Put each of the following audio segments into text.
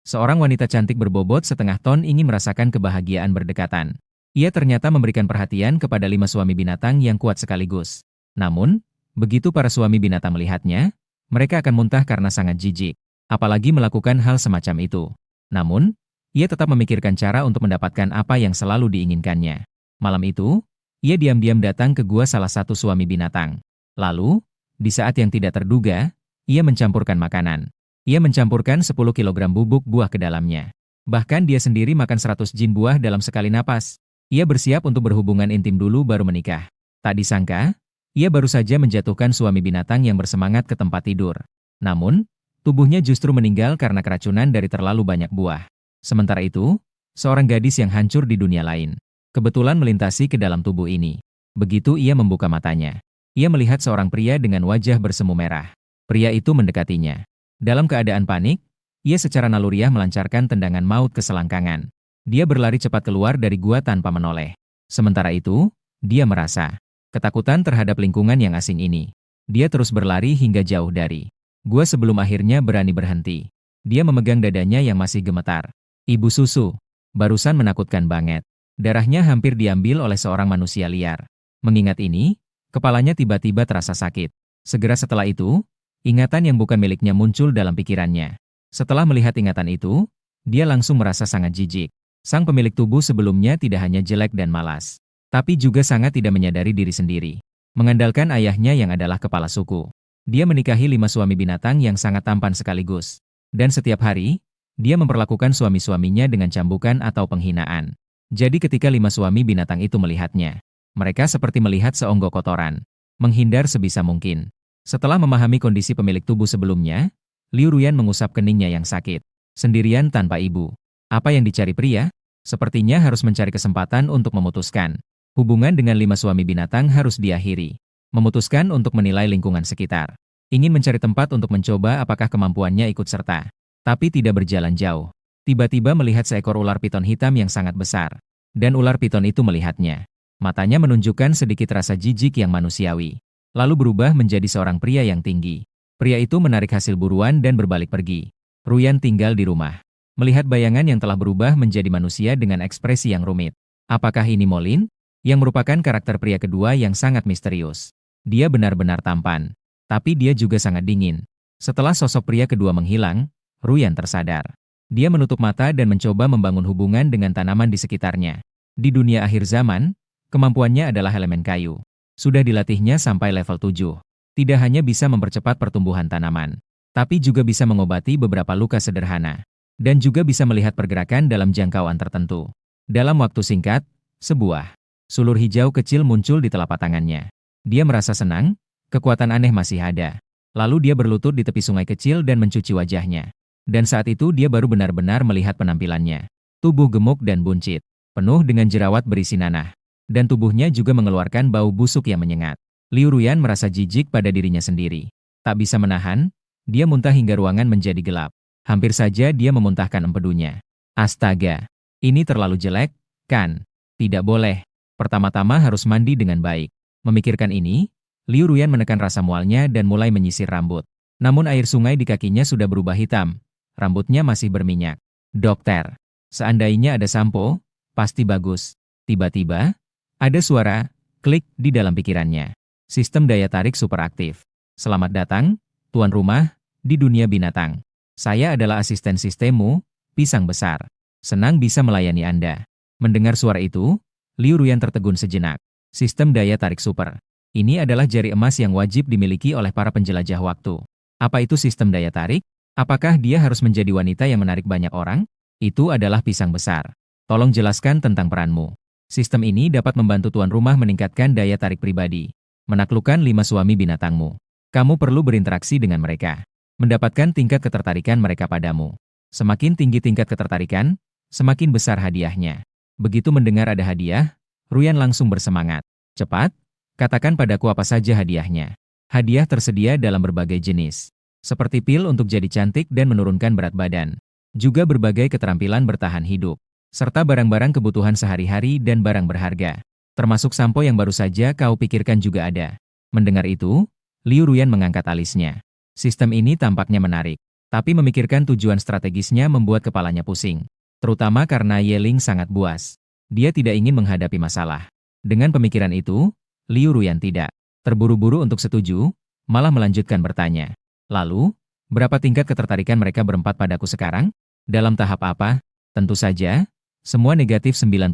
Seorang wanita cantik berbobot setengah ton ingin merasakan kebahagiaan berdekatan. Ia ternyata memberikan perhatian kepada 5 suami binatang yang kuat sekaligus. Namun, begitu para suami binatang melihatnya, mereka akan muntah karena sangat jijik. Apalagi melakukan hal semacam itu. Namun, ia tetap memikirkan cara untuk mendapatkan apa yang selalu diinginkannya. Malam itu, ia diam-diam datang ke gua salah satu suami binatang. Lalu, di saat yang tidak terduga, ia mencampurkan makanan. Ia mencampurkan 10 kilogram bubuk buah ke dalamnya. Bahkan dia sendiri makan 100 jin buah dalam sekali napas. Ia bersiap untuk berhubungan intim dulu baru menikah. Tak disangka, ia baru saja menjatuhkan suami binatang yang bersemangat ke tempat tidur. Namun, tubuhnya justru meninggal karena keracunan dari terlalu banyak buah. Sementara itu, seorang gadis yang hancur di dunia lain kebetulan melintasi ke dalam tubuh ini. Begitu ia membuka matanya, ia melihat seorang pria dengan wajah bersemu merah. Pria itu mendekatinya. Dalam keadaan panik, ia secara naluriah melancarkan tendangan maut ke selangkangan. Dia berlari cepat keluar dari gua tanpa menoleh. Sementara itu, dia merasa ketakutan terhadap lingkungan yang asing ini. Dia terus berlari hingga jauh dari gua sebelum akhirnya berani berhenti. Dia memegang dadanya yang masih gemetar. Ibu susu, barusan menakutkan banget. Darahnya hampir diambil oleh seorang manusia liar. Mengingat ini, kepalanya tiba-tiba terasa sakit. Segera setelah itu, ingatan yang bukan miliknya muncul dalam pikirannya. Setelah melihat ingatan itu, dia langsung merasa sangat jijik. Sang pemilik tubuh sebelumnya tidak hanya jelek dan malas, tapi juga sangat tidak menyadari diri sendiri. Mengandalkan ayahnya yang adalah kepala suku. Dia menikahi 5 suami binatang yang sangat tampan sekaligus. Dan setiap hari, dia memperlakukan suami-suaminya dengan cambukan atau penghinaan. Jadi ketika 5 suami binatang itu melihatnya, mereka seperti melihat seonggok kotoran. Menghindar sebisa mungkin. Setelah memahami kondisi pemilik tubuh sebelumnya, Liu Ruyan mengusap keningnya yang sakit. Sendirian tanpa ibu. Apa yang dicari pria? Sepertinya harus mencari kesempatan untuk memutuskan. Hubungan dengan 5 suami binatang harus diakhiri. Memutuskan untuk menilai lingkungan sekitar. Ingin mencari tempat untuk mencoba apakah kemampuannya ikut serta. Tapi tidak berjalan jauh. Tiba-tiba melihat seekor ular piton hitam yang sangat besar. Dan ular piton itu melihatnya. Matanya menunjukkan sedikit rasa jijik yang manusiawi. Lalu berubah menjadi seorang pria yang tinggi. Pria itu menarik hasil buruan dan berbalik pergi. Ruyan tinggal di rumah. Melihat bayangan yang telah berubah menjadi manusia dengan ekspresi yang rumit. Apakah ini Molin? Yang merupakan karakter pria kedua yang sangat misterius. Dia benar-benar tampan. Tapi dia juga sangat dingin. Setelah sosok pria kedua menghilang, Ruyan tersadar. Dia menutup mata dan mencoba membangun hubungan dengan tanaman di sekitarnya. Di dunia akhir zaman, kemampuannya adalah elemen kayu. Sudah dilatihnya sampai level 7. Tidak hanya bisa mempercepat pertumbuhan tanaman, tapi juga bisa mengobati beberapa luka sederhana. Dan juga bisa melihat pergerakan dalam jangkauan tertentu. Dalam waktu singkat, sebuah sulur hijau kecil muncul di telapak tangannya. Dia merasa senang, kekuatan aneh masih ada. Lalu dia berlutut di tepi sungai kecil dan mencuci wajahnya. Dan saat itu dia baru benar-benar melihat penampilannya. Tubuh gemuk dan buncit, penuh dengan jerawat berisi nanah. Dan tubuhnya juga mengeluarkan bau busuk yang menyengat. Liu Ruyan merasa jijik pada dirinya sendiri. Tak bisa menahan, dia muntah hingga ruangan menjadi gelap. Hampir saja dia memuntahkan empedunya. Astaga, ini terlalu jelek, kan? Tidak boleh. Pertama-tama harus mandi dengan baik. Memikirkan ini, Liu Ruyan menekan rasa mualnya dan mulai menyisir rambut. Namun air sungai di kakinya sudah berubah hitam. Rambutnya masih berminyak. Dokter, seandainya ada sampo, pasti bagus. Tiba-tiba, ada suara klik di dalam pikirannya. Sistem daya tarik super aktif. Selamat datang, tuan rumah, di dunia binatang. Saya adalah asisten sistemmu, pisang besar. Senang bisa melayani Anda. Mendengar suara itu, Liu Ruyan tertegun sejenak. Sistem daya tarik super. Ini adalah jari emas yang wajib dimiliki oleh para penjelajah waktu. Apa itu sistem daya tarik? Apakah dia harus menjadi wanita yang menarik banyak orang? Itu adalah pisang besar. Tolong jelaskan tentang peranmu. Sistem ini dapat membantu tuan rumah meningkatkan daya tarik pribadi. Menaklukkan 5 suami binatangmu. Kamu perlu berinteraksi dengan mereka. Mendapatkan tingkat ketertarikan mereka padamu. Semakin tinggi tingkat ketertarikan, semakin besar hadiahnya. Begitu mendengar ada hadiah, Ruyan langsung bersemangat. Cepat, katakan padaku apa saja hadiahnya. Hadiah tersedia dalam berbagai jenis. Seperti pil untuk jadi cantik dan menurunkan berat badan. Juga berbagai keterampilan bertahan hidup. Serta barang-barang kebutuhan sehari-hari dan barang berharga. Termasuk sampo yang baru saja kau pikirkan juga ada. Mendengar itu, Liu Ruyan mengangkat alisnya. Sistem ini tampaknya menarik. Tapi memikirkan tujuan strategisnya membuat kepalanya pusing. Terutama karena Yeling sangat buas. Dia tidak ingin menghadapi masalah. Dengan pemikiran itu, Liu Ruyan tidak terburu-buru untuk setuju, malah melanjutkan bertanya. Lalu, berapa tingkat ketertarikan mereka berempat padaku sekarang? Dalam tahap apa? Tentu saja, semua negatif 95.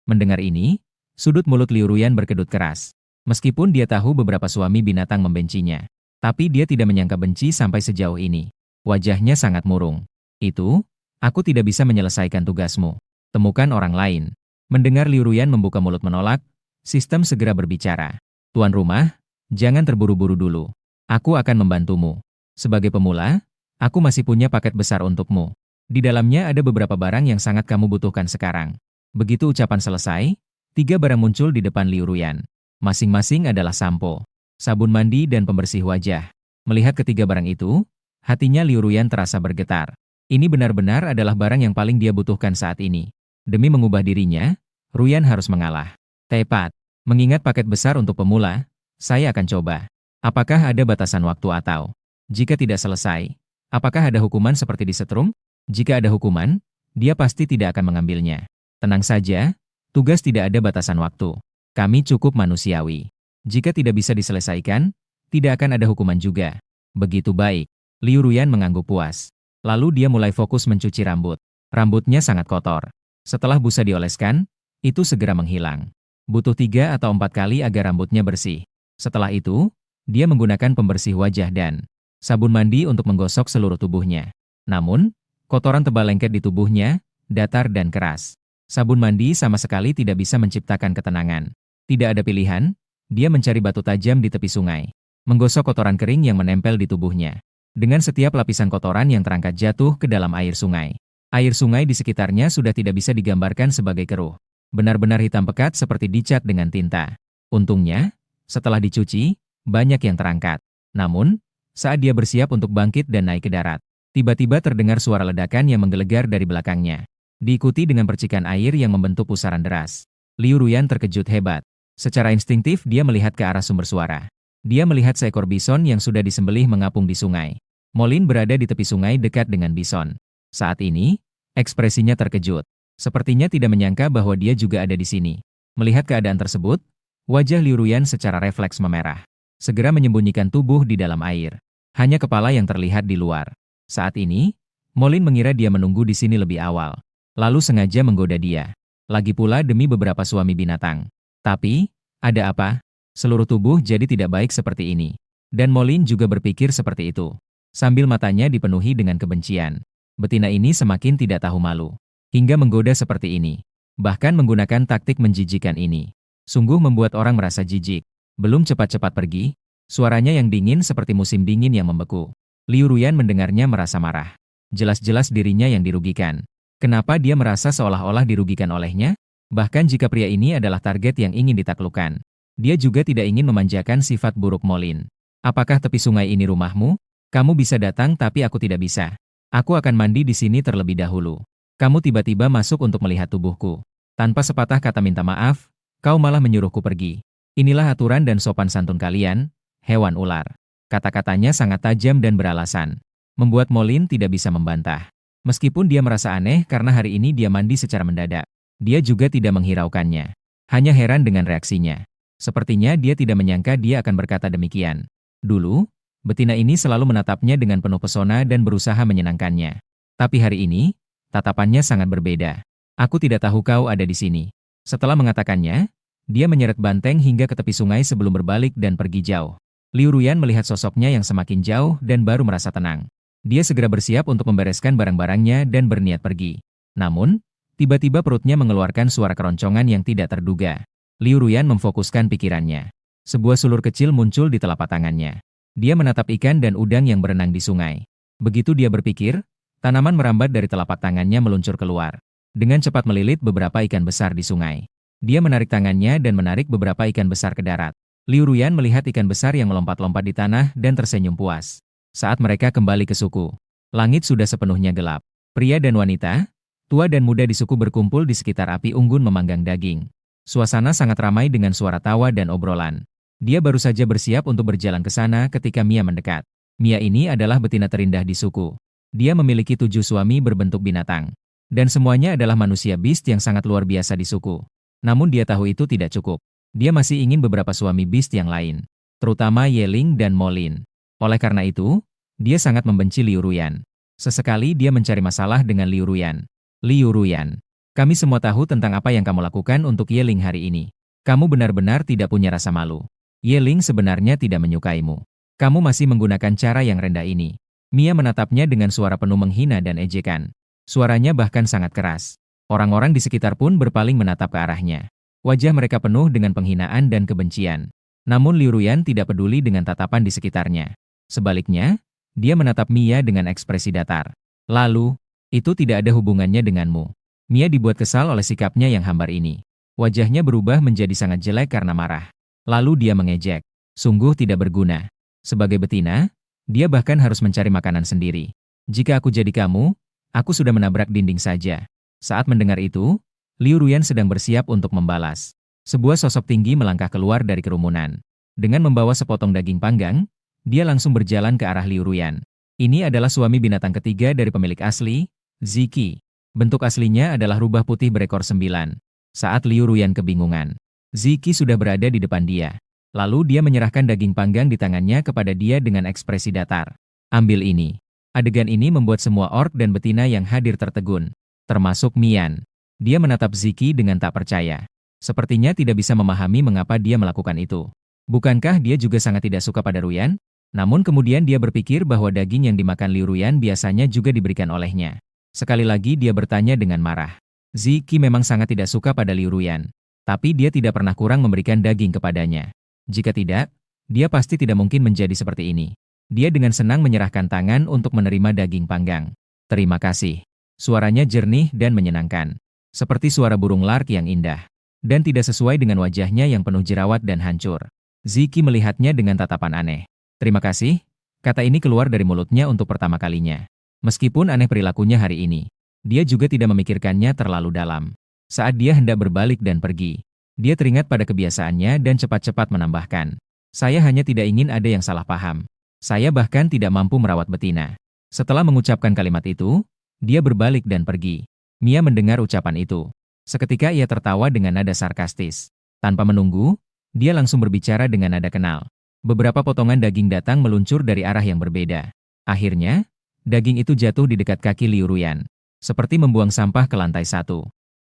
Mendengar ini, sudut mulut Liu Ruyan berkedut keras. Meskipun dia tahu beberapa suami binatang membencinya, tapi dia tidak menyangka benci sampai sejauh ini. Wajahnya sangat murung. Itu, aku tidak bisa menyelesaikan tugasmu. Temukan orang lain. Mendengar Liu Ruyan membuka mulut menolak, sistem segera berbicara. Tuan rumah, jangan terburu-buru dulu. Aku akan membantumu. Sebagai pemula, aku masih punya paket besar untukmu. Di dalamnya ada beberapa barang yang sangat kamu butuhkan sekarang. Begitu ucapan selesai, 3 barang muncul di depan Liu Ruyan. Masing-masing adalah sampo, sabun mandi dan pembersih wajah. Melihat ketiga barang itu, hatinya Liu Ruyan terasa bergetar. Ini benar-benar adalah barang yang paling dia butuhkan saat ini. Demi mengubah dirinya, Ruyan harus mengalah. Tepat. Mengingat paket besar untuk pemula, saya akan coba. Apakah ada batasan waktu atau, jika tidak selesai, apakah ada hukuman seperti disetrum? Jika ada hukuman, dia pasti tidak akan mengambilnya. Tenang saja, tugas tidak ada batasan waktu. Kami cukup manusiawi. Jika tidak bisa diselesaikan, tidak akan ada hukuman juga. Begitu baik. Liu Ruyan mengangguk puas. Lalu dia mulai fokus mencuci rambut. Rambutnya sangat kotor. Setelah busa dioleskan, itu segera menghilang. Butuh 3 atau 4 kali agar rambutnya bersih. Setelah itu, dia menggunakan pembersih wajah dan sabun mandi untuk menggosok seluruh tubuhnya. Namun, kotoran tebal lengket di tubuhnya, datar dan keras. Sabun mandi sama sekali tidak bisa menciptakan ketenangan. Tidak ada pilihan, dia mencari batu tajam di tepi sungai. Menggosok kotoran kering yang menempel di tubuhnya. Dengan setiap lapisan kotoran yang terangkat jatuh ke dalam air sungai. Air sungai di sekitarnya sudah tidak bisa digambarkan sebagai keruh. Benar-benar hitam pekat seperti dicat dengan tinta. Untungnya, setelah dicuci, banyak yang terangkat. Namun, saat dia bersiap untuk bangkit dan naik ke darat, tiba-tiba terdengar suara ledakan yang menggelegar dari belakangnya. Diikuti dengan percikan air yang membentuk pusaran deras. Liu Ruyan terkejut hebat. Secara instingtif dia melihat ke arah sumber suara. Dia melihat seekor bison yang sudah disembelih mengapung di sungai. Molin berada di tepi sungai dekat dengan bison. Saat ini, ekspresinya terkejut. Sepertinya tidak menyangka bahwa dia juga ada di sini. Melihat keadaan tersebut, wajah Liu Ruyan secara refleks memerah. Segera menyembunyikan tubuh di dalam air. Hanya kepala yang terlihat di luar. Saat ini, Molin mengira dia menunggu di sini lebih awal. Lalu sengaja menggoda dia. Lagi pula demi beberapa suami binatang. Tapi, ada apa? Seluruh tubuh jadi tidak baik seperti ini. Dan Molin juga berpikir seperti itu. Sambil matanya dipenuhi dengan kebencian. Betina ini semakin tidak tahu malu. Hingga menggoda seperti ini. Bahkan menggunakan taktik menjijikan ini. Sungguh membuat orang merasa jijik. Belum cepat-cepat pergi, suaranya yang dingin seperti musim dingin yang membeku. Liu Ruyan mendengarnya merasa marah. Jelas-jelas dirinya yang dirugikan. Kenapa dia merasa seolah-olah dirugikan olehnya? Bahkan jika pria ini adalah target yang ingin ditaklukkan. Dia juga tidak ingin memanjakan sifat buruk Molin. Apakah tepi sungai ini rumahmu? Kamu bisa datang tapi aku tidak bisa. Aku akan mandi di sini terlebih dahulu. Kamu tiba-tiba masuk untuk melihat tubuhku. Tanpa sepatah kata minta maaf, kau malah menyuruhku pergi. Inilah aturan dan sopan santun kalian, hewan ular. Kata-katanya sangat tajam dan beralasan. Membuat Molin tidak bisa membantah. Meskipun dia merasa aneh karena hari ini dia mandi secara mendadak. Dia juga tidak menghiraukannya. Hanya heran dengan reaksinya. Sepertinya dia tidak menyangka dia akan berkata demikian. Dulu, betina ini selalu menatapnya dengan penuh pesona dan berusaha menyenangkannya. Tapi hari ini, tatapannya sangat berbeda. Aku tidak tahu kau ada di sini. Setelah mengatakannya, dia menyeret banteng hingga ke tepi sungai sebelum berbalik dan pergi jauh. Liu Ruyan melihat sosoknya yang semakin jauh dan baru merasa tenang. Dia segera bersiap untuk membereskan barang-barangnya dan berniat pergi. Namun, tiba-tiba perutnya mengeluarkan suara keroncongan yang tidak terduga. Liu Ruyan memfokuskan pikirannya. Sebuah sulur kecil muncul di telapak tangannya. Dia menatap ikan dan udang yang berenang di sungai. Begitu dia berpikir, tanaman merambat dari telapak tangannya meluncur keluar. Dengan cepat melilit beberapa ikan besar di sungai. Dia menarik tangannya dan menarik beberapa ikan besar ke darat. Liu Ruyan melihat ikan besar yang melompat-lompat di tanah dan tersenyum puas. Saat mereka kembali ke suku, langit sudah sepenuhnya gelap. Pria dan wanita, tua dan muda di suku berkumpul di sekitar api unggun memanggang daging. Suasana sangat ramai dengan suara tawa dan obrolan. Dia baru saja bersiap untuk berjalan ke sana ketika Mia mendekat. Mia ini adalah betina terindah di suku. Dia memiliki 7 suami berbentuk binatang. Dan semuanya adalah manusia beast yang sangat luar biasa di suku. Namun dia tahu itu tidak cukup. Dia masih ingin beberapa suami beast yang lain, terutama Yeling dan Molin. Oleh karena itu, dia sangat membenci Liu Ruyan. Sesekali dia mencari masalah dengan Liu Ruyan. Liu Ruyan, kami semua tahu tentang apa yang kamu lakukan untuk Yeling hari ini. Kamu benar-benar tidak punya rasa malu. Yeling sebenarnya tidak menyukaimu. Kamu masih menggunakan cara yang rendah ini. Mia menatapnya dengan suara penuh menghina dan ejekan. Suaranya bahkan sangat keras. Orang-orang di sekitar pun berpaling menatap ke arahnya. Wajah mereka penuh dengan penghinaan dan kebencian. Namun Liu Ruyan tidak peduli dengan tatapan di sekitarnya. Sebaliknya, dia menatap Mia dengan ekspresi datar. Lalu, itu tidak ada hubungannya denganmu. Mia dibuat kesal oleh sikapnya yang hambar ini. Wajahnya berubah menjadi sangat jelek karena marah. Lalu dia mengejek. Sungguh tidak berguna. Sebagai betina, dia bahkan harus mencari makanan sendiri. Jika aku jadi kamu, aku sudah menabrak dinding saja. Saat mendengar itu, Liu Ruyan sedang bersiap untuk membalas. Sebuah sosok tinggi melangkah keluar dari kerumunan. Dengan membawa sepotong daging panggang, dia langsung berjalan ke arah Liu Ruyan. Ini adalah suami binatang ketiga dari pemilik asli, Ziki. Bentuk aslinya adalah rubah putih berekor 9. Saat Liu Ruyan kebingungan, Ziki sudah berada di depan dia. Lalu dia menyerahkan daging panggang di tangannya kepada dia dengan ekspresi datar. Ambil ini. Adegan ini membuat semua orc dan betina yang hadir tertegun. Termasuk Mian. Dia menatap Ziki dengan tak percaya. Sepertinya tidak bisa memahami mengapa dia melakukan itu. Bukankah dia juga sangat tidak suka pada Ruyan? Namun kemudian dia berpikir bahwa daging yang dimakan Liu Ruyan biasanya juga diberikan olehnya. Sekali lagi dia bertanya dengan marah. Ziki memang sangat tidak suka pada Liu Ruyan. Tapi dia tidak pernah kurang memberikan daging kepadanya. Jika tidak, dia pasti tidak mungkin menjadi seperti ini. Dia dengan senang menyerahkan tangan untuk menerima daging panggang. Terima kasih. Suaranya jernih dan menyenangkan. Seperti suara burung lark yang indah. Dan tidak sesuai dengan wajahnya yang penuh jerawat dan hancur. Ziki melihatnya dengan tatapan aneh. Terima kasih. Kata ini keluar dari mulutnya untuk pertama kalinya. Meskipun aneh perilakunya hari ini, dia juga tidak memikirkannya terlalu dalam. Saat dia hendak berbalik dan pergi, dia teringat pada kebiasaannya dan cepat-cepat menambahkan. Saya hanya tidak ingin ada yang salah paham. Saya bahkan tidak mampu merawat betina. Setelah mengucapkan kalimat itu, dia berbalik dan pergi. Mia mendengar ucapan itu. Seketika ia tertawa dengan nada sarkastis. Tanpa menunggu, dia langsung berbicara dengan nada kenal. Beberapa potongan daging datang meluncur dari arah yang berbeda. Akhirnya, daging itu jatuh di dekat kaki Liu Ruyan. Seperti membuang sampah ke lantai 1.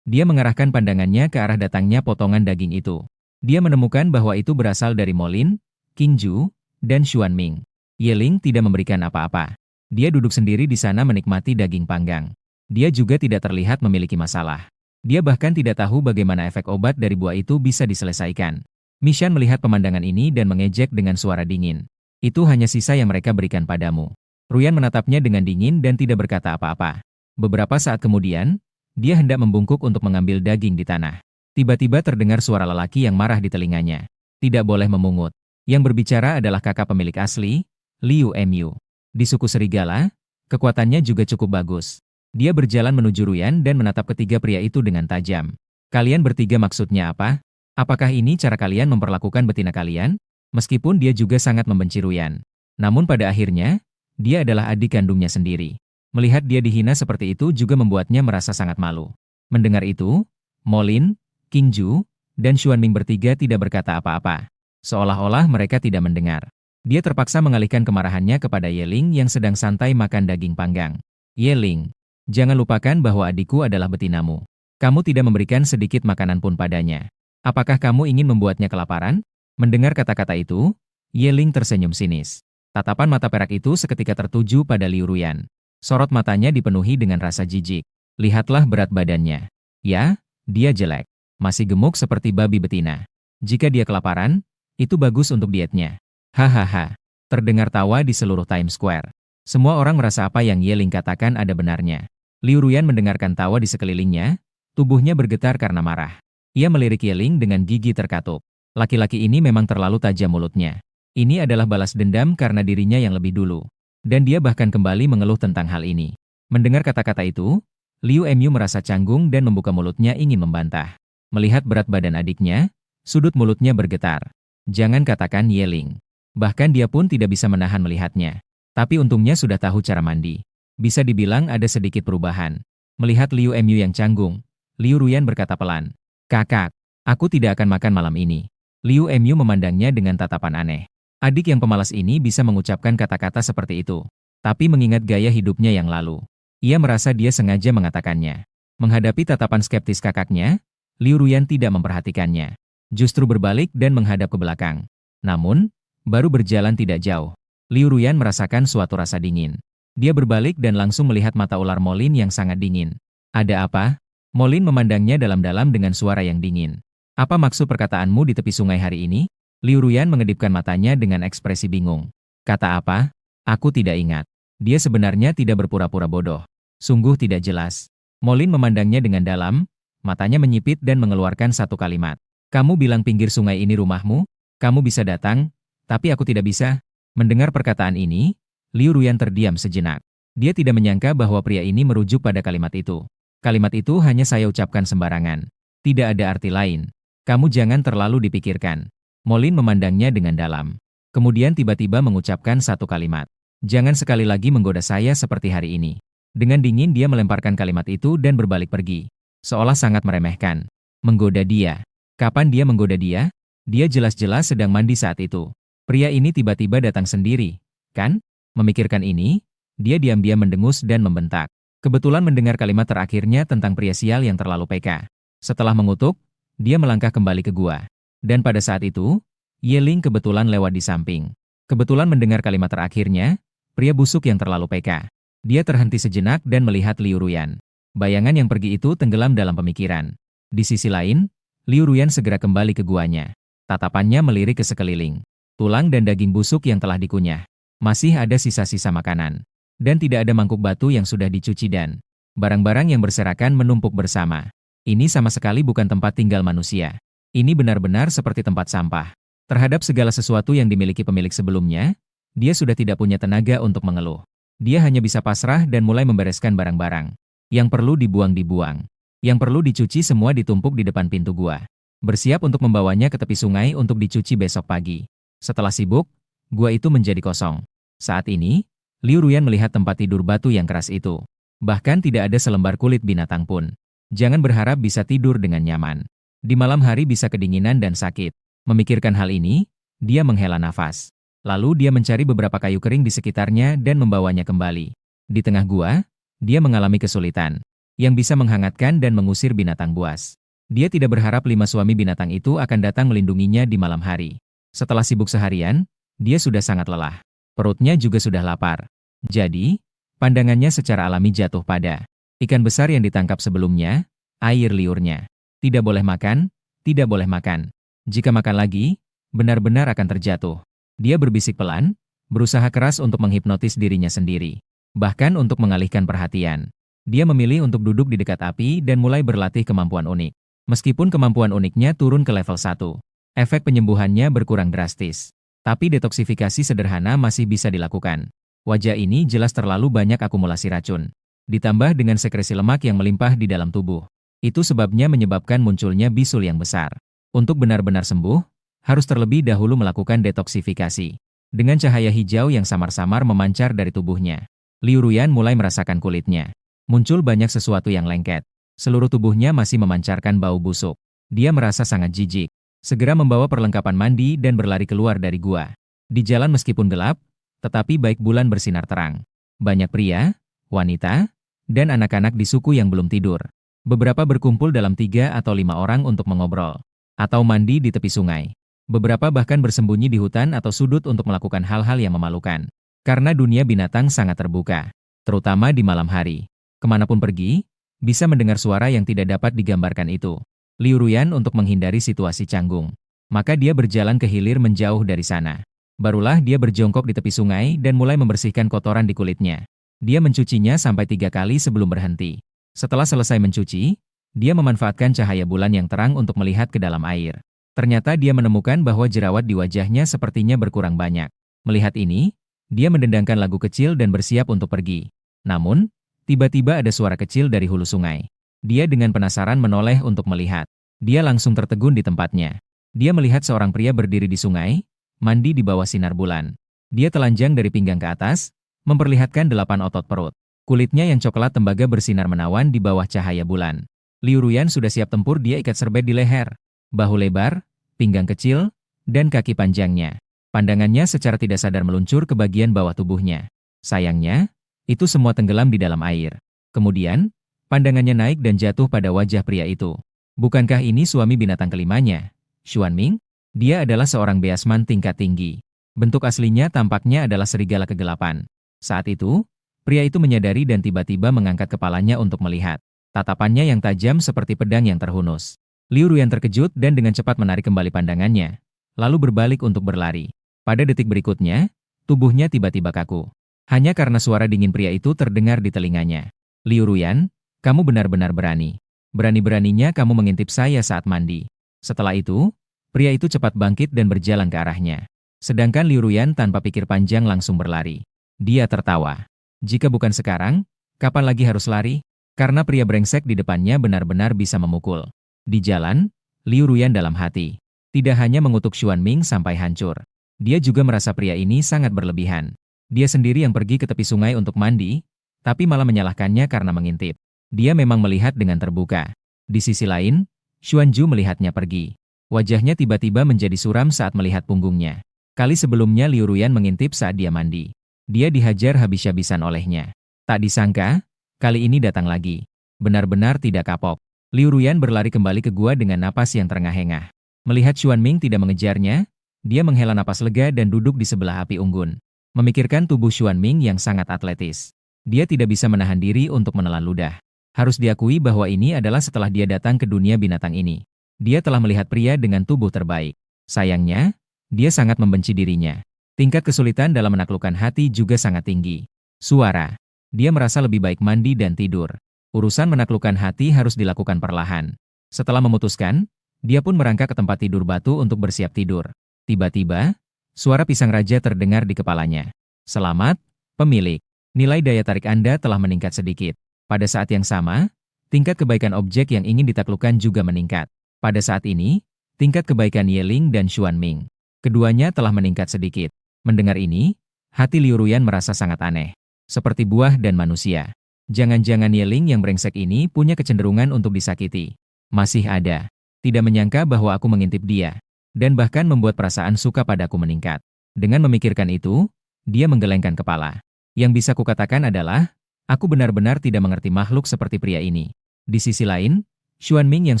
Dia mengarahkan pandangannya ke arah datangnya potongan daging itu. Dia menemukan bahwa itu berasal dari Molin, Qingju, dan Xuanming. Yeling tidak memberikan apa-apa. Dia duduk sendiri di sana menikmati daging panggang. Dia juga tidak terlihat memiliki masalah. Dia bahkan tidak tahu bagaimana efek obat dari buah itu bisa diselesaikan. Mishan melihat pemandangan ini dan mengejek dengan suara dingin. Itu hanya sisa yang mereka berikan padamu. Ruyan menatapnya dengan dingin dan tidak berkata apa-apa. Beberapa saat kemudian, dia hendak membungkuk untuk mengambil daging di tanah. Tiba-tiba terdengar suara lelaki yang marah di telinganya. Tidak boleh memungut. Yang berbicara adalah kakak pemilik asli, Liu Mu. Di suku serigala, kekuatannya juga cukup bagus. Dia berjalan menuju Ruyan dan menatap ketiga pria itu dengan tajam. Kalian bertiga maksudnya apa? Apakah ini cara kalian memperlakukan betina kalian? Meskipun dia juga sangat membenci Ruyan. Namun pada akhirnya, dia adalah adik kandungnya sendiri. Melihat dia dihina seperti itu juga membuatnya merasa sangat malu. Mendengar itu, Molin, Qingju, dan Xuanming bertiga tidak berkata apa-apa. Seolah-olah mereka tidak mendengar. Dia terpaksa mengalihkan kemarahannya kepada Yeling yang sedang santai makan daging panggang. Yeling, jangan lupakan bahwa adikku adalah betinamu. Kamu tidak memberikan sedikit makanan pun padanya. Apakah kamu ingin membuatnya kelaparan? Mendengar kata-kata itu, Yeling tersenyum sinis. Tatapan mata perak itu seketika tertuju pada Liu Ruyan. Sorot matanya dipenuhi dengan rasa jijik. Lihatlah berat badannya. Ya, dia jelek. Masih gemuk seperti babi betina. Jika dia kelaparan, itu bagus untuk dietnya. Hahaha. Terdengar tawa di seluruh Times Square. Semua orang merasa apa yang Yeling katakan ada benarnya. Liu Ruyan mendengarkan tawa di sekelilingnya, tubuhnya bergetar karena marah. Ia melirik Yeling dengan gigi terkatup. Laki-laki ini memang terlalu tajam mulutnya. Ini adalah balas dendam karena dirinya yang lebih dulu. Dan dia bahkan kembali mengeluh tentang hal ini. Mendengar kata-kata itu, Liu Mu merasa canggung dan membuka mulutnya ingin membantah. Melihat berat badan adiknya, sudut mulutnya bergetar. Jangan katakan Yeling. Bahkan dia pun tidak bisa menahan melihatnya. Tapi untungnya sudah tahu cara mandi. Bisa dibilang ada sedikit perubahan. Melihat Liu Mu yang canggung, Liu Ruyan berkata pelan, "Kakak, aku tidak akan makan malam ini." Liu Mu memandangnya dengan tatapan aneh. Adik yang pemalas ini bisa mengucapkan kata-kata seperti itu. Tapi mengingat gaya hidupnya yang lalu, ia merasa dia sengaja mengatakannya. Menghadapi tatapan skeptis kakaknya, Liu Ruyan tidak memperhatikannya. Justru berbalik dan menghadap ke belakang. Namun, baru berjalan tidak jauh, Liu Ruyan merasakan suatu rasa dingin. Dia berbalik dan langsung melihat mata ular Molin yang sangat dingin. "Ada apa?" Molin memandangnya dalam-dalam dengan suara yang dingin. "Apa maksud perkataanmu di tepi sungai hari ini?" Liu Ruyan mengedipkan matanya dengan ekspresi bingung. "Kata apa? Aku tidak ingat." Dia sebenarnya tidak berpura-pura bodoh. Sungguh tidak jelas. Molin memandangnya dengan dalam, matanya menyipit dan mengeluarkan satu kalimat. "Kamu bilang pinggir sungai ini rumahmu? Kamu bisa datang, tapi aku tidak bisa." Mendengar perkataan ini, Liu Ruyan terdiam sejenak. Dia tidak menyangka bahwa pria ini merujuk pada kalimat itu. "Kalimat itu hanya saya ucapkan sembarangan. Tidak ada arti lain. Kamu jangan terlalu dipikirkan." Molin memandangnya dengan dalam. Kemudian tiba-tiba mengucapkan satu kalimat. "Jangan sekali lagi menggoda saya seperti hari ini." Dengan dingin dia melemparkan kalimat itu dan berbalik pergi. Seolah sangat meremehkan. Menggoda dia. Kapan dia menggoda dia? Dia jelas-jelas sedang mandi saat itu. Pria ini tiba-tiba datang sendiri, kan? Memikirkan ini, dia diam-diam mendengus dan membentak. Kebetulan mendengar kalimat terakhirnya tentang pria sial yang terlalu peka. Setelah mengutuk, dia melangkah kembali ke gua. Dan pada saat itu, Yeling kebetulan lewat di samping. Kebetulan mendengar kalimat terakhirnya, pria busuk yang terlalu peka. Dia terhenti sejenak dan melihat Liu Ruyan. Bayangan yang pergi itu tenggelam dalam pemikiran. Di sisi lain, Liu Ruyan segera kembali ke guanya. Tatapannya melirik ke sekeliling. Tulang dan daging busuk yang telah dikunyah. Masih ada sisa-sisa makanan. Dan tidak ada mangkuk batu yang sudah dicuci dan barang-barang yang berserakan menumpuk bersama. Ini sama sekali bukan tempat tinggal manusia. Ini benar-benar seperti tempat sampah. Terhadap segala sesuatu yang dimiliki pemilik sebelumnya, dia sudah tidak punya tenaga untuk mengeluh. Dia hanya bisa pasrah dan mulai membereskan barang-barang. Yang perlu dibuang. Yang perlu dicuci semua ditumpuk di depan pintu gua. Bersiap untuk membawanya ke tepi sungai untuk dicuci besok pagi. Setelah sibuk, gua itu menjadi kosong. Saat ini, Liu Ruyan melihat tempat tidur batu yang keras itu. Bahkan tidak ada selembar kulit binatang pun. Jangan berharap bisa tidur dengan nyaman. Di malam hari bisa kedinginan dan sakit. Memikirkan hal ini, dia menghela nafas. Lalu dia mencari beberapa kayu kering di sekitarnya dan membawanya kembali. Di tengah gua, dia mengalami kesulitan yang bisa menghangatkan dan mengusir binatang buas. Dia tidak berharap 5 suami binatang itu akan datang melindunginya di malam hari. Setelah sibuk seharian, dia sudah sangat lelah. Perutnya juga sudah lapar. Jadi, pandangannya secara alami jatuh pada ikan besar yang ditangkap sebelumnya, air liurnya. Tidak boleh makan, tidak boleh makan. Jika makan lagi, benar-benar akan terjatuh. Dia berbisik pelan, berusaha keras untuk menghipnotis dirinya sendiri. Bahkan untuk mengalihkan perhatian. Dia memilih untuk duduk di dekat api dan mulai berlatih kemampuan unik. Meskipun kemampuan uniknya turun ke level 1. Efek penyembuhannya berkurang drastis. Tapi detoksifikasi sederhana masih bisa dilakukan. Wajah ini jelas terlalu banyak akumulasi racun. Ditambah dengan sekresi lemak yang melimpah di dalam tubuh. Itu sebabnya menyebabkan munculnya bisul yang besar. Untuk benar-benar sembuh, harus terlebih dahulu melakukan detoksifikasi. Dengan cahaya hijau yang samar-samar memancar dari tubuhnya, Liu Ruyan mulai merasakan kulitnya. Muncul banyak sesuatu yang lengket. Seluruh tubuhnya masih memancarkan bau busuk. Dia merasa sangat jijik. Segera membawa perlengkapan mandi dan berlari keluar dari gua. Di jalan meskipun gelap, tetapi baik bulan bersinar terang. Banyak pria, wanita, dan anak-anak di suku yang belum tidur. Beberapa berkumpul dalam 3 atau 5 orang untuk mengobrol. Atau mandi di tepi sungai. Beberapa bahkan bersembunyi di hutan atau sudut untuk melakukan hal-hal yang memalukan. Karena dunia binatang sangat terbuka. Terutama di malam hari. Kemanapun pergi, bisa mendengar suara yang tidak dapat digambarkan itu. Liu Ruyan untuk menghindari situasi canggung. Maka dia berjalan ke hilir menjauh dari sana. Barulah dia berjongkok di tepi sungai dan mulai membersihkan kotoran di kulitnya. Dia mencucinya sampai 3 kali sebelum berhenti. Setelah selesai mencuci, dia memanfaatkan cahaya bulan yang terang untuk melihat ke dalam air. Ternyata dia menemukan bahwa jerawat di wajahnya sepertinya berkurang banyak. Melihat ini, dia mendendangkan lagu kecil dan bersiap untuk pergi. Namun, tiba-tiba ada suara kecil dari hulu sungai. Dia dengan penasaran menoleh untuk melihat. Dia langsung tertegun di tempatnya. Dia melihat seorang pria berdiri di sungai, mandi di bawah sinar bulan. Dia telanjang dari pinggang ke atas, memperlihatkan 8 otot perut. Kulitnya yang coklat tembaga bersinar menawan di bawah cahaya bulan. Liu Ruyan sudah siap tempur, dia ikat serbet di leher, bahu lebar, pinggang kecil, dan kaki panjangnya. Pandangannya secara tidak sadar meluncur ke bagian bawah tubuhnya. Sayangnya, itu semua tenggelam di dalam air. Kemudian, pandangannya naik dan jatuh pada wajah pria itu. Bukankah ini suami binatang kelimanya, Xuanming? Dia adalah seorang beasman tingkat tinggi. Bentuk aslinya tampaknya adalah serigala kegelapan. Saat itu, pria itu menyadari dan tiba-tiba mengangkat kepalanya untuk melihat. Tatapannya yang tajam seperti pedang yang terhunus. Liu Ruyan terkejut dan dengan cepat menarik kembali pandangannya, lalu berbalik untuk berlari. Pada detik berikutnya, tubuhnya tiba-tiba kaku. Hanya karena suara dingin pria itu terdengar di telinganya. Liu Ruyan, kamu benar-benar berani. Berani-beraninya kamu mengintip saya saat mandi. Setelah itu, pria itu cepat bangkit dan berjalan ke arahnya. Sedangkan Liu Ruyan tanpa pikir panjang langsung berlari. Dia tertawa. Jika bukan sekarang, kapan lagi harus lari? Karena pria brengsek di depannya benar-benar bisa memukul. Di jalan, Liu Ruyan dalam hati. Tidak hanya mengutuk Xuanming sampai hancur. Dia juga merasa pria ini sangat berlebihan. Dia sendiri yang pergi ke tepi sungai untuk mandi, tapi malah menyalahkannya karena mengintip. Dia memang melihat dengan terbuka. Di sisi lain, Xuanju melihatnya pergi. Wajahnya tiba-tiba menjadi suram saat melihat punggungnya. Kali sebelumnya Liu Ruyan mengintip saat dia mandi. Dia dihajar habis-habisan olehnya. Tak disangka, kali ini datang lagi. Benar-benar tidak kapok. Liu Ruyan berlari kembali ke gua dengan napas yang terengah-engah. Melihat Xuanming tidak mengejarnya, dia menghela napas lega dan duduk di sebelah api unggun. Memikirkan tubuh Xuanming yang sangat atletis. Dia tidak bisa menahan diri untuk menelan ludah. Harus diakui bahwa ini adalah setelah dia datang ke dunia binatang ini. Dia telah melihat pria dengan tubuh terbaik. Sayangnya, dia sangat membenci dirinya. Tingkat kesulitan dalam menaklukkan hati juga sangat tinggi. Suara. Dia merasa lebih baik mandi dan tidur. Urusan menaklukkan hati harus dilakukan perlahan. Setelah memutuskan, dia pun merangkak ke tempat tidur batu untuk bersiap tidur. Tiba-tiba, suara pisang raja terdengar di kepalanya. Selamat, pemilik. Nilai daya tarik Anda telah meningkat sedikit. Pada saat yang sama, tingkat kebaikan objek yang ingin ditaklukkan juga meningkat. Pada saat ini, tingkat kebaikan Yeling dan Xuanming. Keduanya telah meningkat sedikit. Mendengar ini, hati Liu Ruyan merasa sangat aneh. Seperti buah dan manusia. Jangan-jangan Yeling yang brengsek ini punya kecenderungan untuk disakiti. Masih ada. Tidak menyangka bahwa aku mengintip dia. Dan bahkan membuat perasaan suka padaku meningkat. Dengan memikirkan itu, dia menggelengkan kepala. Yang bisa kukatakan adalah, aku benar-benar tidak mengerti makhluk seperti pria ini. Di sisi lain, Xuanming yang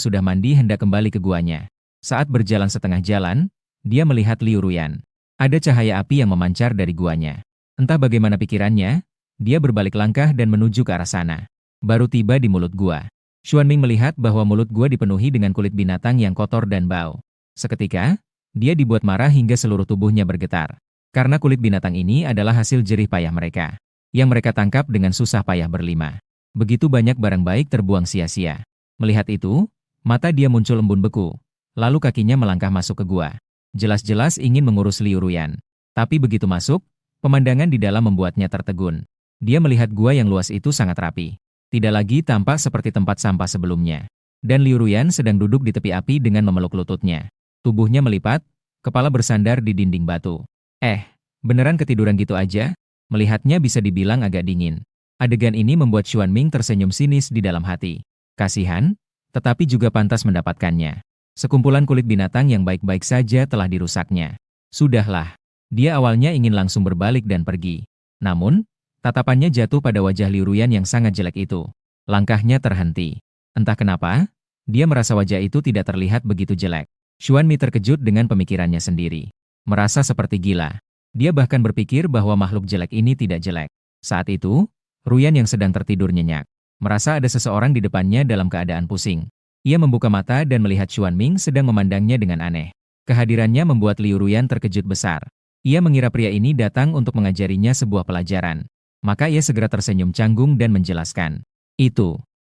sudah mandi hendak kembali ke guanya. Saat berjalan setengah jalan, dia melihat Liu Ruyan. Ada cahaya api yang memancar dari guanya. Entah bagaimana pikirannya, dia berbalik langkah dan menuju ke arah sana. Baru tiba di mulut gua. Xuanming melihat bahwa mulut gua dipenuhi dengan kulit binatang yang kotor dan bau. Seketika, dia dibuat marah hingga seluruh tubuhnya bergetar. Karena kulit binatang ini adalah hasil jerih payah mereka. Yang mereka tangkap dengan susah payah berlima. Begitu banyak barang baik terbuang sia-sia. Melihat itu, mata dia muncul embun beku. Lalu kakinya melangkah masuk ke gua. Jelas-jelas ingin mengurus Liu Ruyan. Tapi begitu masuk, pemandangan di dalam membuatnya tertegun. Dia melihat gua yang luas itu sangat rapi. Tidak lagi tampak seperti tempat sampah sebelumnya. Dan Liu Ruyan sedang duduk di tepi api dengan memeluk lututnya. Tubuhnya melipat, kepala bersandar di dinding batu. Beneran ketiduran gitu aja? Melihatnya bisa dibilang agak dingin. Adegan ini membuat Xuanming tersenyum sinis di dalam hati. Kasihan, tetapi juga pantas mendapatkannya. Sekumpulan kulit binatang yang baik-baik saja telah dirusaknya. Sudahlah. Dia awalnya ingin langsung berbalik dan pergi. Namun, tatapannya jatuh pada wajah Liu Ruyan yang sangat jelek itu. Langkahnya terhenti. Entah kenapa, dia merasa wajah itu tidak terlihat begitu jelek. Xuanmi terkejut dengan pemikirannya sendiri. Merasa seperti gila. Dia bahkan berpikir bahwa makhluk jelek ini tidak jelek. Saat itu, Ruyan yang sedang tertidur nyenyak. Merasa ada seseorang di depannya dalam keadaan pusing. Ia membuka mata dan melihat Xuanming sedang memandangnya dengan aneh. Kehadirannya membuat Liu Ruyan terkejut besar. Ia mengira pria ini datang untuk mengajarinya sebuah pelajaran. Maka ia segera tersenyum canggung dan menjelaskan.